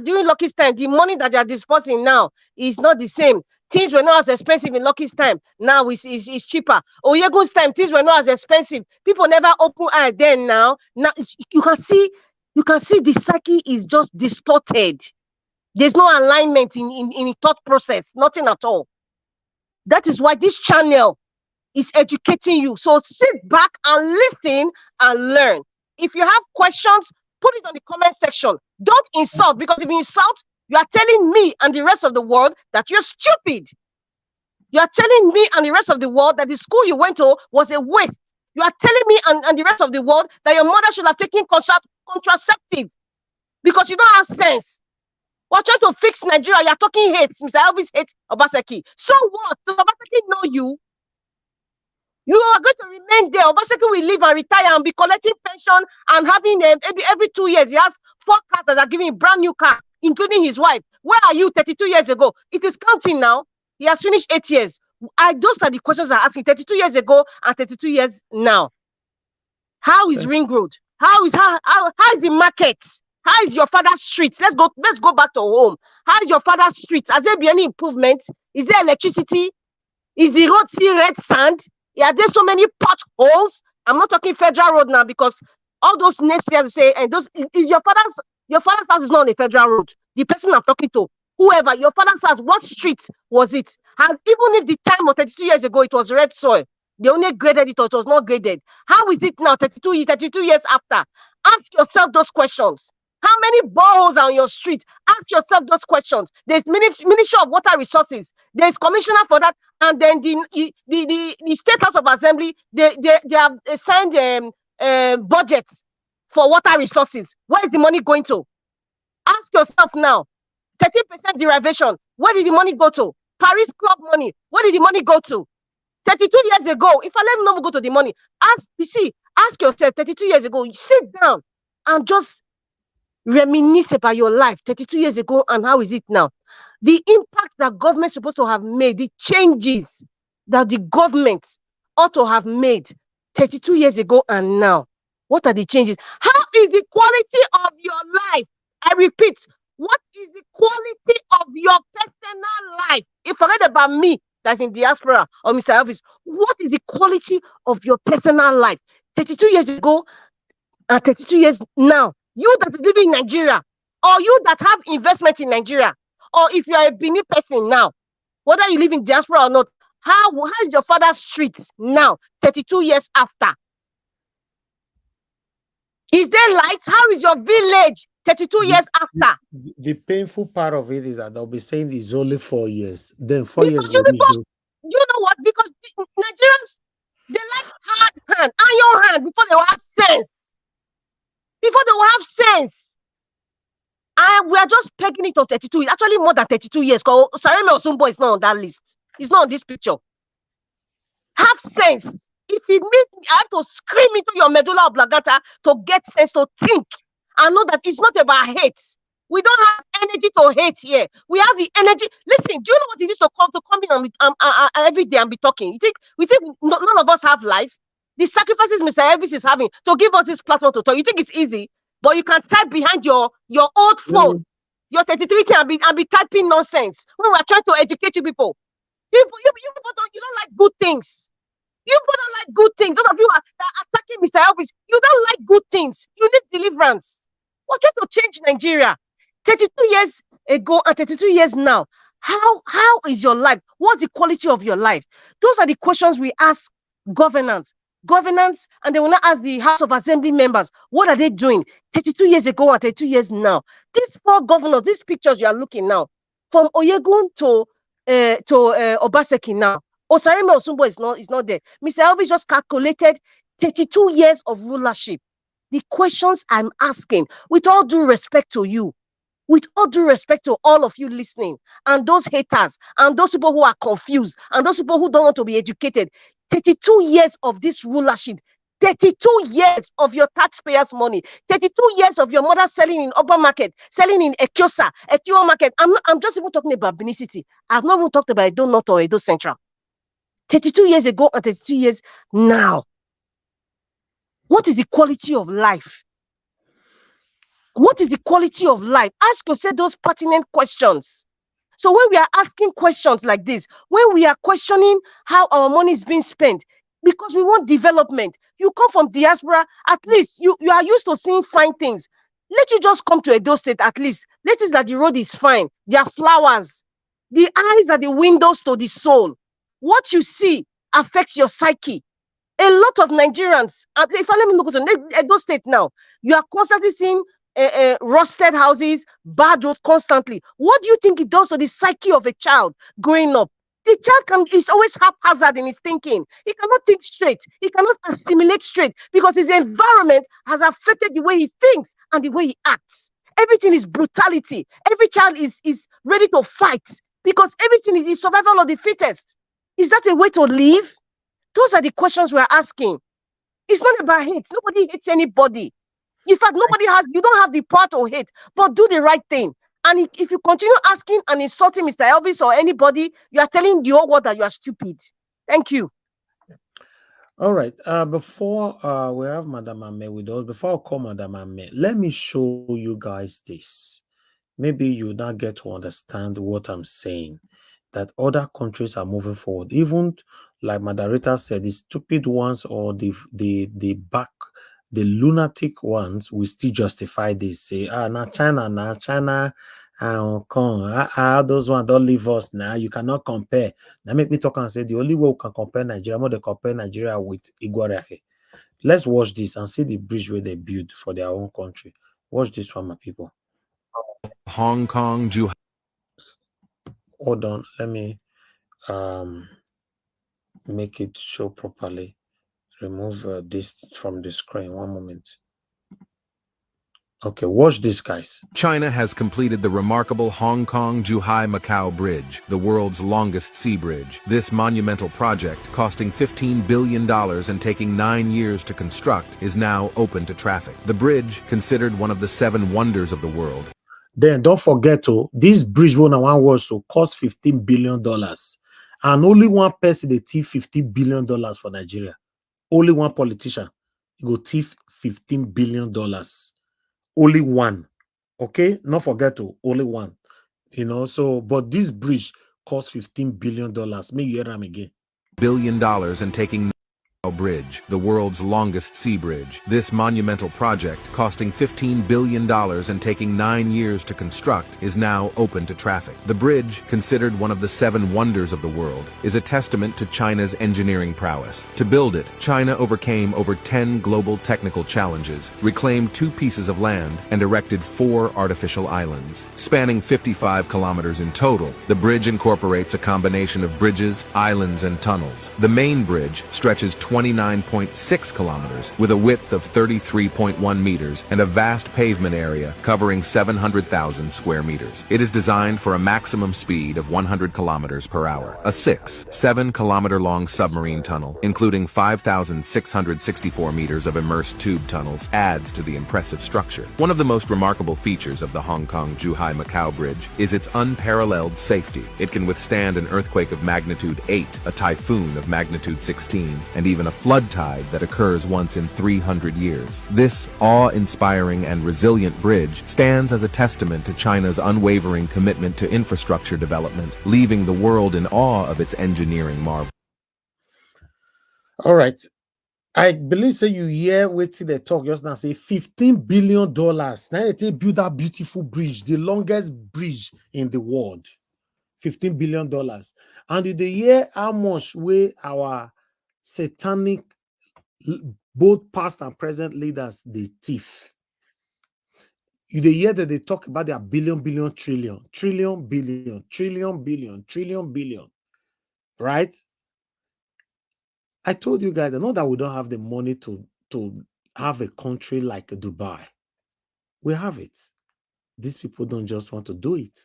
During Lucky's time, the money that they are dispersing now is not the same. Things were not as expensive in Lucky's time. Now it's cheaper. Oyegun's time, things were not as expensive. People never open eye then. Now you can see the psyche is just distorted. There's no alignment in thought process, nothing at all. That is why this channel is educating you. So sit back and listen and learn. If you have questions, put it on the comment section. Don't insult, because if you insult, you are telling me and the rest of the world that you're stupid. You are telling me and the rest of the world that the school you went to was a waste. You are telling me and the rest of the world that your mother should have taken contraceptive because you don't have sense. We're trying to fix Nigeria. You're talking hate. Mr. Elvis hates Obaseki. So what? Does Obaseki know you? You are going to remain there. Obaseki will leave and retire and be collecting pension and having every 2 years. He has 4 cars that are giving him brand new car, including his wife. Where are you 32 years ago? It is counting now. He has finished 8 years. Those are the questions I'm asking. 32 years ago and 32 years now. How is Ring Road? How is the market? How is your father's street? Let's go back to home. How is your father's street? Has there been any improvement? Is there electricity? Is the road still red sand? Are there so many potholes? I'm not talking federal road now, because all those next years say, and those is your father's house is not on a federal road. The person I'm talking to, whoever, your father's house, what street was it? And even if the time of 32 years ago it was red soil, they only graded it or it was not graded. How is it now 32 years after? Ask yourself those questions. How many boreholes are on your street? Ask yourself those questions. There's Ministry of Water Resources. There's commissioner for that, and then the State House of Assembly. They have signed budgets for water resources. Where is the money going to? Ask yourself now. 30% derivation. Where did the money go to? Paris Club money. Where did the money go to? 32 years ago. If I let them go to the money, ask yourself. 32 years ago, you sit down and just reminisce about your life 32 years ago and how is it now. The impact that government is supposed to have made, the changes that the government ought to have made 32 years ago and now. What are the changes? How is the quality of your life? I repeat, what is the quality of your personal life? If forget about me, that's in diaspora, or Mr. Elvis, what is the quality of your personal life 32 years ago and 32 years now? You that is living in Nigeria, or you that have investment in Nigeria, or if you are a Benin person now, whether you live in diaspora or not, how is your father's street now, 32 years after? Is there light? How is your village 32 years after? The painful part of it is that they'll be saying it's only 4 years. Then 4 years. You know what? Because Nigerians, they like hard hand, iron hand, before they will have sense. Before they will have sense. And we are just pegging it on 32. It's actually more than 32 years. Because Sareme Osumbo is not on that list. It's not on this picture. Have sense. If it means I have to scream into your medulla oblongata to get sense, to think, and know that it's not about hate. We don't have energy to hate here. We have the energy. Listen, do you know what it is to come in every day and be talking? We think none of us have life? The sacrifices Mr. Elvis is having to give us this platform to talk. You think it's easy? But you can type behind your old phone, your 33 and be typing nonsense when we're trying to educate you people. You don't like good things. You people don't like good things. Those of you that are attacking Mr. Elvis, you don't like good things. You need deliverance. We're trying to change Nigeria. 32 years ago and 32 years now. How is your life? What's the quality of your life? Those are the questions we ask governance, and they will not ask the House of Assembly members, what are they doing 32 years ago and 32 years now? These 4 governors, these pictures you are looking now, from Oyegun to Obaseki now. Osareme Osumbo is not there. Mr. Elvis just calculated 32 years of rulership. The questions I'm asking, with all due respect to you, with all due respect to all of you listening, and those haters, and those people who are confused, and those people who don't want to be educated, 32 years of this rulership, 32 years of your taxpayers' money, 32 years of your mother selling in Oba Market, selling in Ekiosa, Ekio Market. I'm just even talking about Benin City. I've not even talked about Edo North or Edo Central. 32 years ago and 32 years now. What is the quality of life? What is the quality of life? Ask yourself those pertinent questions. So when we are asking questions like this, when we are questioning how our money is being spent, because we want development, you come from diaspora, at least you are used to seeing fine things. Let you just come to Edo State at least. Let it that the road is fine. There are flowers. The eyes are the windows to the soul. What you see affects your psyche. A lot of Nigerians, if I let me look at Edo State now, you are constantly seeing rusted houses, bad roads constantly. What do you think it does to the psyche of a child growing up? The child is always haphazard in his thinking. He cannot think straight. He cannot assimilate straight because his environment has affected the way he thinks and the way he acts. Everything is brutality. Every child is ready to fight because everything is survival of the fittest. Is that a way to live? Those are the questions we're asking. It's not about hate. Nobody hates anybody. In fact, you don't have the power to hate, but do the right thing. And if you continue asking and insulting Mr. Elvis or anybody, you are telling the whole world that you are stupid. Thank you. All right. Before we have Madam Ame with us, before I call Madam Ame, let me show you guys this. Maybe you now get to understand what I'm saying, that other countries are moving forward. Even like Moderator said, the stupid ones or the lunatic ones will still justify this. Say, now China, Hong Kong, those ones don't leave us now. You cannot compare. Now make me talk and say the only way we can compare Nigeria, more they compare Nigeria with Iguarake. Let's watch this and see the bridge where they built for their own country. Watch this one, my people. Hong Kong, Hold on, let me make it show properly. Remove this from the screen. One moment. Okay, watch this, guys. China has completed the remarkable Hong Kong-Zhuhai-Macau Bridge, the world's longest sea bridge. This monumental project, costing $15 billion and taking 9 years to construct, is now open to traffic. The bridge, considered one of the 7 wonders of the world. Then don't forget, this bridge one was to cost $15 billion. And only one person they thief $15 billion for Nigeria. Only one politician go thief $15 billion. Only one. Okay, not forget only one. So but this bridge cost $15 billion. May you hear them again. $1 billion and taking Bridge, the world's longest sea bridge. This monumental project, costing $15 billion and taking 9 years to construct, is now open to traffic. The bridge, considered one of the 7 wonders of the world, is a testament to China's engineering prowess. To build it, China overcame over 10 global technical challenges, reclaimed 2 pieces of land, and erected 4 artificial islands. Spanning 55 kilometers in total, the bridge incorporates a combination of bridges, islands, and tunnels. The main bridge stretches 29.6 kilometers with a width of 33.1 meters and a vast pavement area covering 700,000 square meters. It is designed for a maximum speed of 100 kilometers per hour. A 7-kilometer-long submarine tunnel, including 5,664 meters of immersed tube tunnels, adds to the impressive structure. One of the most remarkable features of the Hong Kong-Zhuhai-Macau Bridge is its unparalleled safety. It can withstand an earthquake of magnitude 8, a typhoon of magnitude 16, and even a flood tide that occurs once in 300 years. This awe-inspiring and resilient bridge stands as a testament to China's unwavering commitment to infrastructure development, leaving the world in awe of its engineering marvel. All right. I believe say you hear waiting they talk just now say $15 billion. Now they build that beautiful bridge, the longest bridge in the world. $15 billion. And did they hear how much way our satanic both past and present leaders they thief? You they hear that they talk about their billion, trillion, billion, right? I told you guys, I know that we don't have the money to have a country like Dubai. We have it. These people don't just want to do it.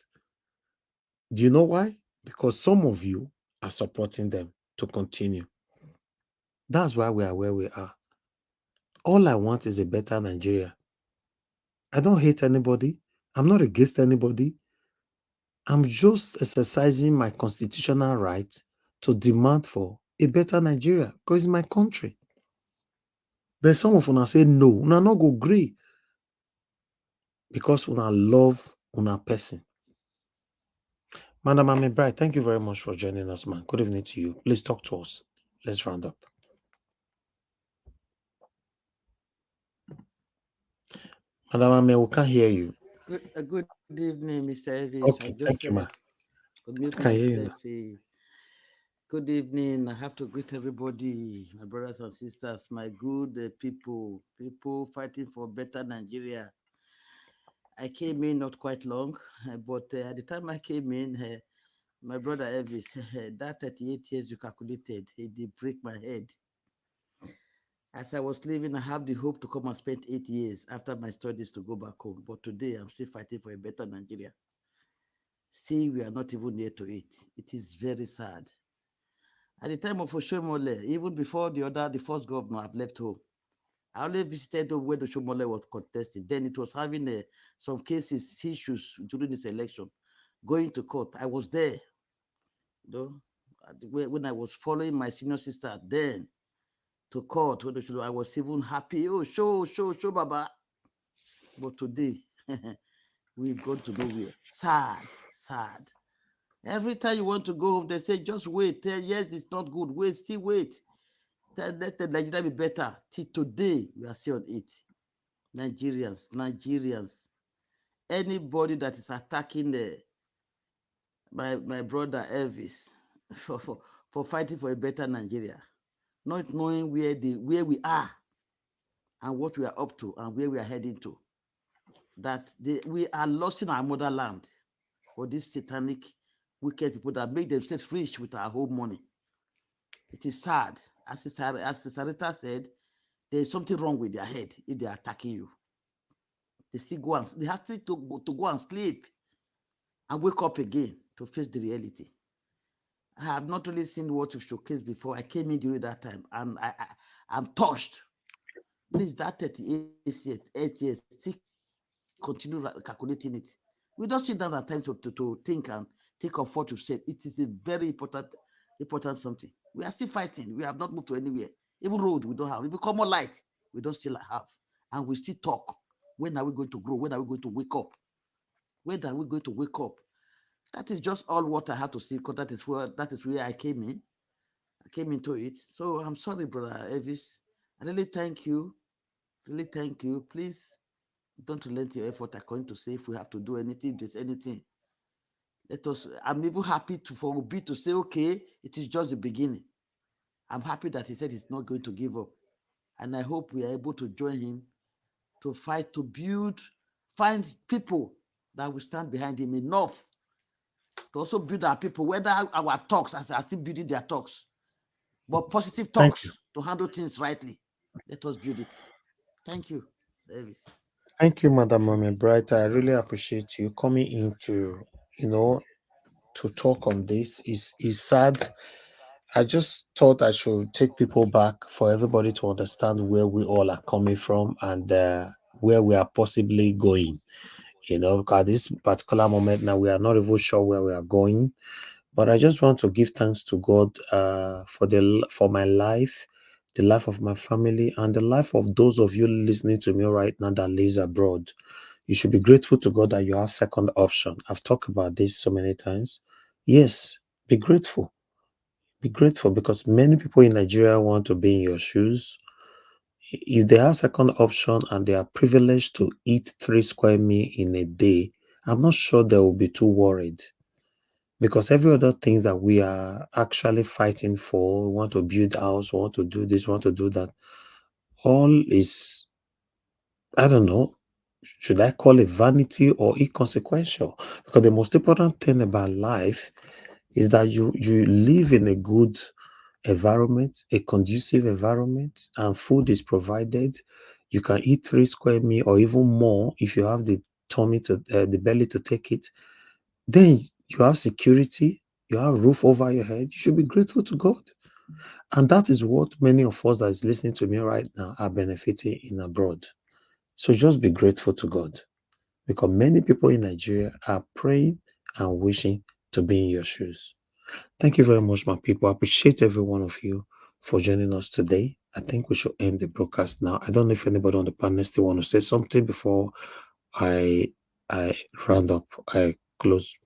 Do you know why? Because some of you are supporting them to continue. That's why we are where we are. All I want is a better Nigeria. I don't hate anybody. I'm not against anybody. I'm just exercising my constitutional right to demand for a better Nigeria because it's my country. But some of you say no, una not go agree because una love una person. Madam Amy Bright, thank you very much for joining us, man. Good evening to you. Please talk to us. Let's round up. Madam Amy, we can't hear you. Good evening, Mr. Elvis. Okay, thank you, ma. Unmute Can hear you now. myself. Good evening. I have to greet everybody, my brothers and sisters, my good people fighting for better Nigeria. I came in not quite long, but at the time I came in, my brother Elvis, that 38 years you calculated, it did break my head. As I was leaving, I have the hope to come and spend 8 years after my studies to go back home. But today, I'm still fighting for a better Nigeria. See, we are not even near to it. It is very sad. At the time of Oshomole, even before the first governor, I've left home. I only visited where the Oshomole was contesting. Then it was having some cases, issues during this election, going to court. I was there. You know, when I was following my senior sister then to court, I was even happy. Oh, show, Baba. But today, we've gone to nowhere. Sad. Every time you want to go home, they say, just wait. Yes, it's not good. Wait, still wait. Let the Nigeria be better. Till today, we are still on it. Nigerians. Anybody that is attacking my brother Elvis for fighting for a better Nigeria, not knowing where we are and what we are up to and where we are heading to, that we are losing our motherland for these satanic, wicked people that make themselves rich with our home money. It is sad. As the Sarita said, there is something wrong with their head if they are attacking you. They still they have to go and sleep and wake up again to face the reality. I have not really seen what you showcased before. I came in during that time and I'm touched. Please, that 38 years, still continue calculating it. We don't sit down at times to think and think of what you said. It is a very important something. We are still fighting. We have not moved to anywhere. Even road we don't have. Even common light we don't still have. And we still talk. When are we going to grow? When are we going to wake up? When are we going to wake up? That is just all what I have to say, because that is where I came in. I came into it. So I'm sorry, brother Elvis. I really thank you. Really thank you. Please don't relent your effort according to say if we have to do anything, if there's anything. I'm even happy for Obi to say, okay, it is just the beginning. I'm happy that he said he's not going to give up. And I hope we are able to join him to fight, to find people that will stand behind him enough to also build our people, whether our talks, as I still building their talks, but positive talks to handle things rightly. Let us build it. Thank you, Davis. Thank you, Madam Amy Bright. I really appreciate you coming in to talk on this. Is sad. I just thought I should take people back for everybody to understand where we all are coming from and where we are possibly going. Because at this particular moment now, we are not even sure where we are going. But I just want to give thanks to God for my life, the life of my family, and the life of those of you listening to me right now that lives abroad. You should be grateful to God that you have second option. I've talked about this so many times. Yes, be grateful. Be grateful, because many people in Nigeria want to be in your shoes. If they have second option and they are privileged to eat 3 square meal in a day, I'm not sure they will be too worried. Because every other things that we are actually fighting for, we want to build house, we want to do this, we want to do that, all is, I don't know, should I call it vanity or inconsequential? Because the most important thing about life is that you live in a good environment, a conducive environment, and food is provided. You can eat 3 square meal or even more if you have the tummy the belly to take it. Then you have security, you have roof over your head. You should be grateful to God. And that is what many of us that is listening to me right now are benefiting in abroad. So just be grateful to God, because many people in Nigeria are praying and wishing to be in your shoes. Thank you very much, my people. I appreciate every one of you for joining us today. I think we should end the broadcast now. I don't know if anybody on the panel still want to say something before I round up, I close.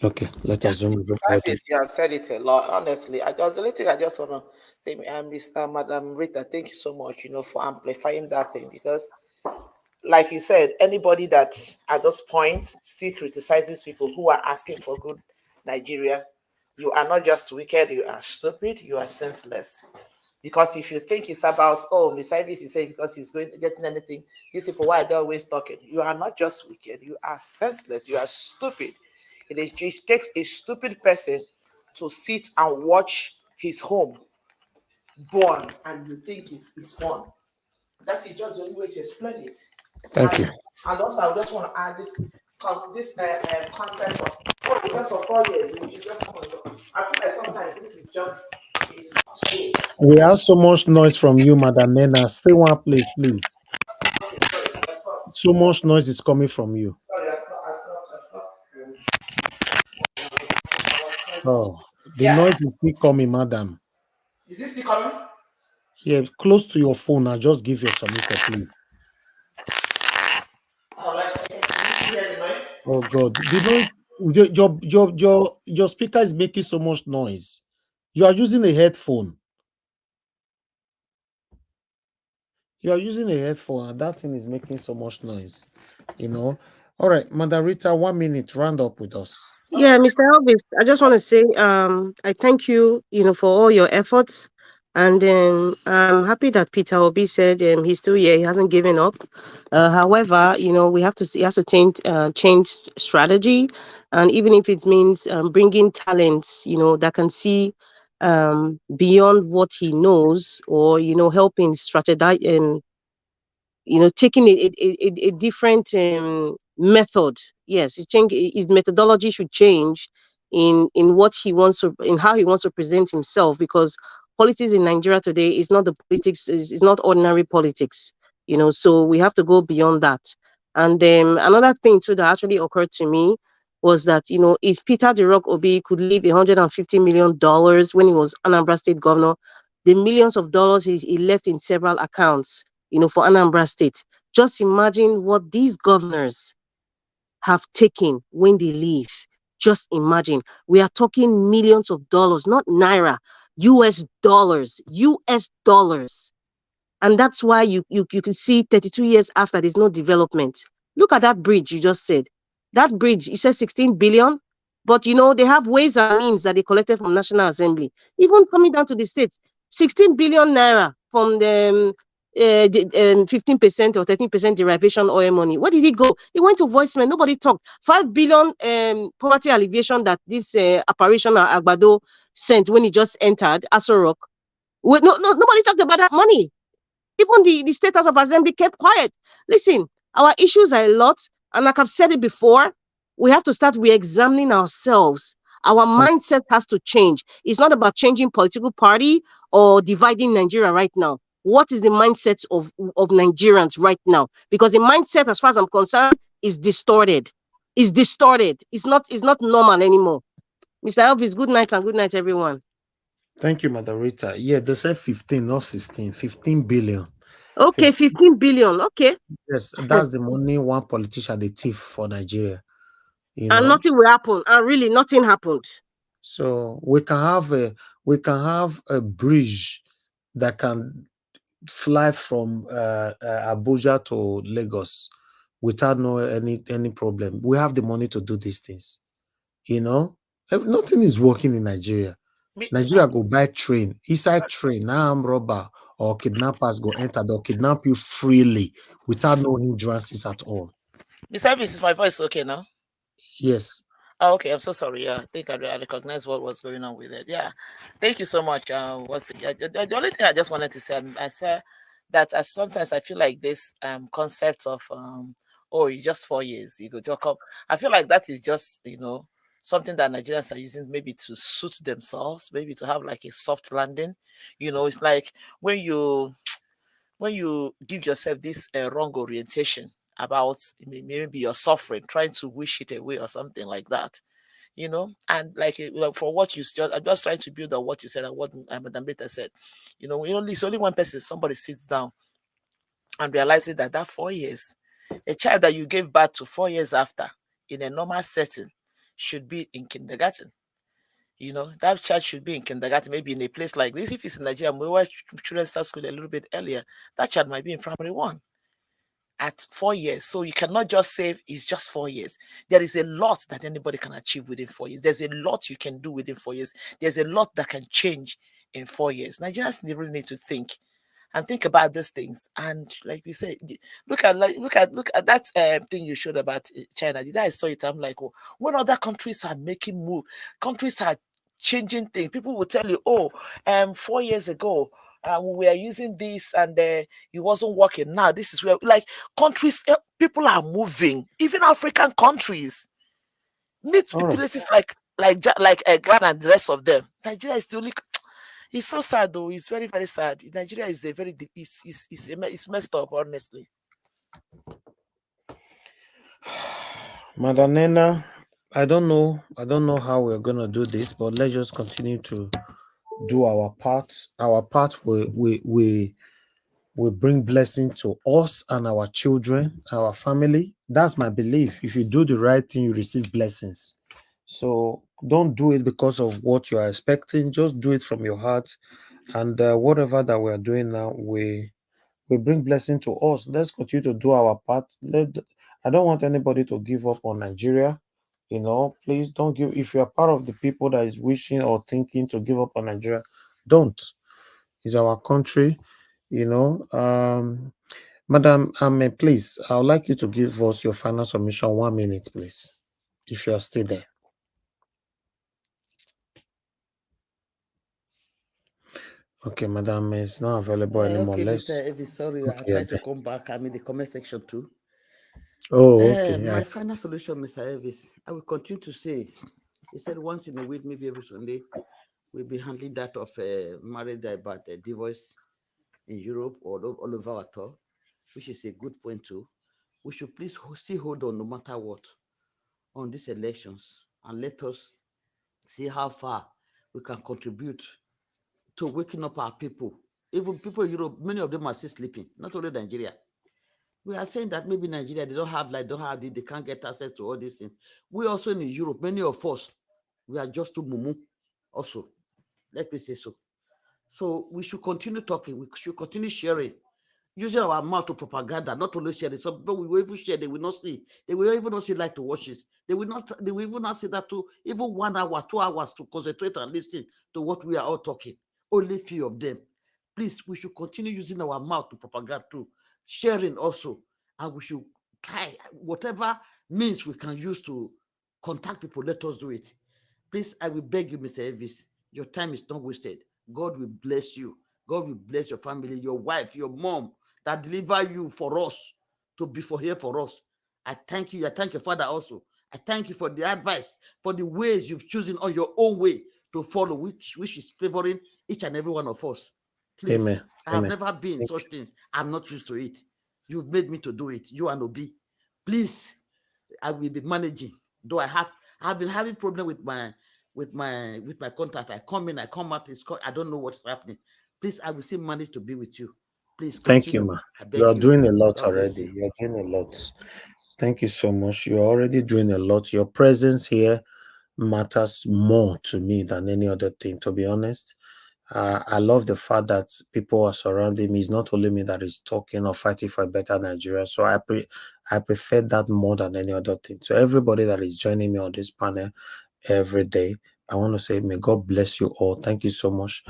Okay, let us zoom You have said it a lot. Honestly, the only thing I just want to say, Madam Rita, thank you so much, for amplifying that thing, because, like you said, anybody that at this point still criticizes people who are asking for good Nigeria, you are not just wicked, you are stupid, you are senseless. Because if you think it's about, Miss Ivis is saying because he's going to getting anything, these people, why are they always talking? You are not just wicked, you are senseless, you are stupid. It takes a stupid person to sit and watch his home burn, and you think it's fun. That is just the only way to explain it. Thank you. And also, I just want to add this concept of just for 4 years. I feel like sometimes this is just We have so much noise from you, Madam Nena. Stay one place, please. So much noise is coming from you. Oh, the noise is still coming, madam. Is this still coming? Yeah, close to your phone. Now just give your submission, please. Oh God, the noise. Your speaker is making so much noise. You are using a headphone. You are using a headphone, and that thing is making so much noise. All right, Madam Rita, 1 minute. Round up with us. Yeah, Mr. Elvis, I just want to say I thank you, for all your efforts. And then I'm happy that Peter Obi said he's still here, he hasn't given up. However, we have to he has to change strategy, and even if it means bringing talents, that can see beyond what he knows, or helping strategize and taking a different method. Yes, his methodology should change in what he wants to, in how he wants to present himself, because politics in Nigeria today is not the politics, is not ordinary politics, so we have to go beyond that. And then another thing too that actually occurred to me was that, if Peter the Rock Obi could leave $150 million when he was Anambra State governor, the millions of dollars he left in several accounts, for Anambra State. Just imagine what these governors have taken when they leave. Just imagine. We are talking millions of dollars, not naira, US dollars, US dollars. And that's why you can see 32 years after there's no development. Look at that bridge you just said. That bridge, you said 16 billion, but they have ways and means that they collected from National Assembly. Even coming down to the states, 16 billion naira from the 15% or 13% derivation oil money. Where did it go? It went to voicemail. Nobody talked. 5 billion poverty alleviation that this apparition Agbado sent when he just entered Aso Rock. Nobody talked about that money. Even the State House of Assembly kept quiet. Listen, our issues are a lot, and like I've said it before, we have to start re-examining ourselves. Our mindset has to change. It's not about changing political party or dividing Nigeria right now. What is the mindset of Nigerians right now? Because the mindset, as far as I'm concerned, is distorted. It's distorted. It's not normal anymore. Mr. Elvis, good night, and good night, everyone. Thank you, Madam Rita. Yeah, they said 15, not 16. 15 billion. Okay, 15 billion. Okay. Yes, that's the money one politician they thief for Nigeria. And nothing will happen. And really, nothing happened. So we can have a bridge that can fly from Abuja to Lagos without any problem. We have the money to do these things. Nothing is working in Nigeria. Nigeria go buy train, inside train, armed robber or kidnappers go enter, they'll kidnap you freely without no hindrances at all. Mr. Elvis, is my voice okay now? Yes. Oh, okay, I'm so sorry. Yeah, I think I recognize what was going on with it. Yeah, thank you so much. The only thing I just wanted to say, I said that sometimes I feel like this concept of it's just 4 years, you go talk up. I feel like that is just something that Nigerians are using maybe to suit themselves, maybe to have like a soft landing. It's like when you give yourself this wrong orientation about maybe you're suffering, trying to wish it away or something like that, and like for what you just, I'm just trying to build on what you said and what Madam Beta said. It's only one person, somebody sits down and realizes that 4 years, a child that you gave birth to 4 years after in a normal setting should be in kindergarten. You know, that child should be in kindergarten, maybe in a place like this. If it's in Nigeria, where children start school a little bit earlier, that child might be in primary 1 at 4 years. So you cannot just say it's just 4 years. There is a lot that anybody can achieve within 4 years. There's a lot you can do within 4 years. There's a lot that can change in 4 years. Nigerians really need to think about these things. And like we say, look at that thing you showed about China. I saw it. I'm like, oh, when other countries are making move, countries are changing things. People will tell you, 4 years ago, we were using this and it wasn't working. Now this is where, like, countries, people are moving. Even African countries, meet places like Ghana and the rest of them. Nigeria is the only. It's so sad though. It's very, very sad. Nigeria is a very it's messed up, honestly. Madam Nena, I don't know how we're gonna do this, but let's just continue to do our part. Our part we bring blessing to us and our children, our family. That's my belief. If you do the right thing, you receive blessings. So don't do it because of what you are expecting. Just do it from your heart. And whatever that we are doing now, we bring blessing to us. Let's continue to do our part. I don't want anybody to give up on Nigeria. You know, please don't give. If you are part of the people that is wishing or thinking to give up on Nigeria, don't. It's our country. You know, Madam, please, I would like you to give us your final submission. 1 minute, please, if you are still there. Okay, Madam is not available anymore. Okay, Let's. Mr. Evie, sorry, I tried to come back. I'm in the comment section too. Oh, okay. My final solution, Mr. Elvis, I will continue to say, he said once in a week, maybe every Sunday, we'll be handling that of marriage about divorce in Europe or all over our tour, which is a good point too. We should please still hold on no matter what on these elections and let us see how far we can contribute to waking up our people. Even people in Europe, many of them are still sleeping, not only Nigeria. We are saying that maybe Nigeria, they don't have they can't get access to all these things. We also in Europe, many of us, we are just too mumu also. Let me say so. So we should continue talking. We should continue sharing, using our mouth to propaganda, not only sharing. Some people we will even share, they will not see. They will even not see like to watch it. They will even not see that to even 1 hour, 2 hours to concentrate and listen to what we are all talking. Only few of them. Please, we should continue using our mouth to propaganda too, sharing also, and we should try whatever means we can use to contact people. Let us do it. Please, I will beg you, Mr. Elvis, your time is not wasted. God will bless you. God will bless your family, your wife, your mom that deliver you for us to be here for us. I thank you. I thank your father also. I thank you for the advice, for the ways you've chosen on your own way to follow, which is favoring each and every one of us. Please, Amen. I have never been in such things. I'm not used to it. You've made me to do it. You and Obi. Please, I will be managing. Though I've been having problem with my contact. I come in, I come out. I don't know what's happening. Please, I will still manage to be with you. Please continue. Thank you, ma. I beg You are doing a lot God bless already. you. You're doing a lot. Thank you so much. You're already doing a lot. Your presence here matters more to me than any other thing, to be honest. I love the fact that people are surrounding me. It's not only me that is talking or fighting for a better Nigeria. So I prefer that more than any other thing. So everybody that is joining me on this panel every day, I want to say, may God bless you all. Thank you so much.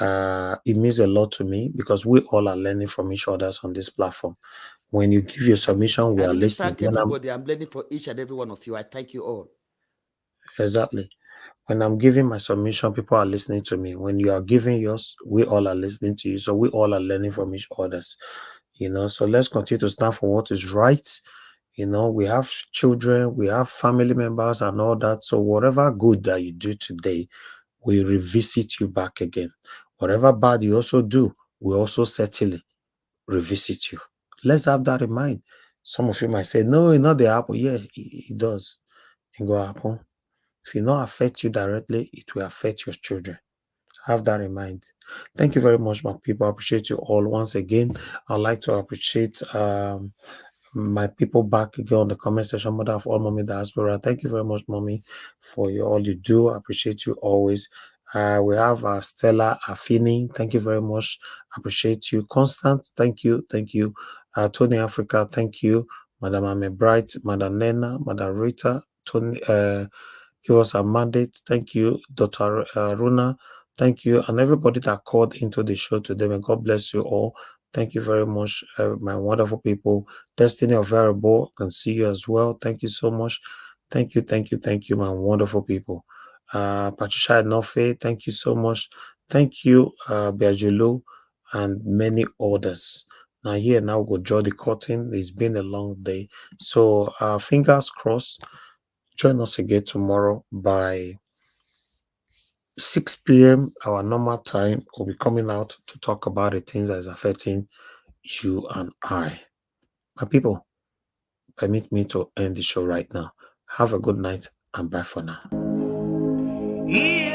It means a lot to me because we all are learning from each other on this platform. When you give your submission, we are listening. Thank everybody. I'm learning for each and every one of you. I thank you all. Exactly. When I'm giving my submission, people are listening to me. When you are giving yours, we all are listening to you. So we all are learning from each other. You know, so let's continue to stand for what is right. You know, we have children, we have family members and all that. So whatever good that you do today, we revisit you back again. Whatever bad you also do, we also certainly revisit you. Let's have that in mind. Some of you might say, no, it's not the apple. Yeah, it does. It go happen. If it not affect you directly, it will affect your children. Have that in mind. Thank you very much, my people. I appreciate you all once again. I'd like to appreciate my people back again on the comment section. Mother of all, Mommy Diaspora. Thank you very much, Mommy, for all you do. I appreciate you always. We have Stella Affini. Thank you very much. Appreciate you. Constant. Thank you. Thank you. Tony Africa. Thank you. Madam Ame Bright. Madam Nena. Madam Rita. Tony. Give us a mandate. Thank you, Dr. Runa. Thank you, and everybody that called into the show today. May God bless you all. Thank you very much, my wonderful people. Destiny of Variable, I can see you as well. Thank you so much. Thank you, thank you, thank you, my wonderful people. Patricia Nofe, thank you so much. Thank you, Biajulu, and many others. Now here, now we'll draw the curtain. It's been a long day. So fingers crossed. Join us again tomorrow by 6 p.m. our normal time. We'll be coming out to talk about the things that is affecting you and I. My people, permit me to end the show right now. Have a good night and bye for now. Yeah.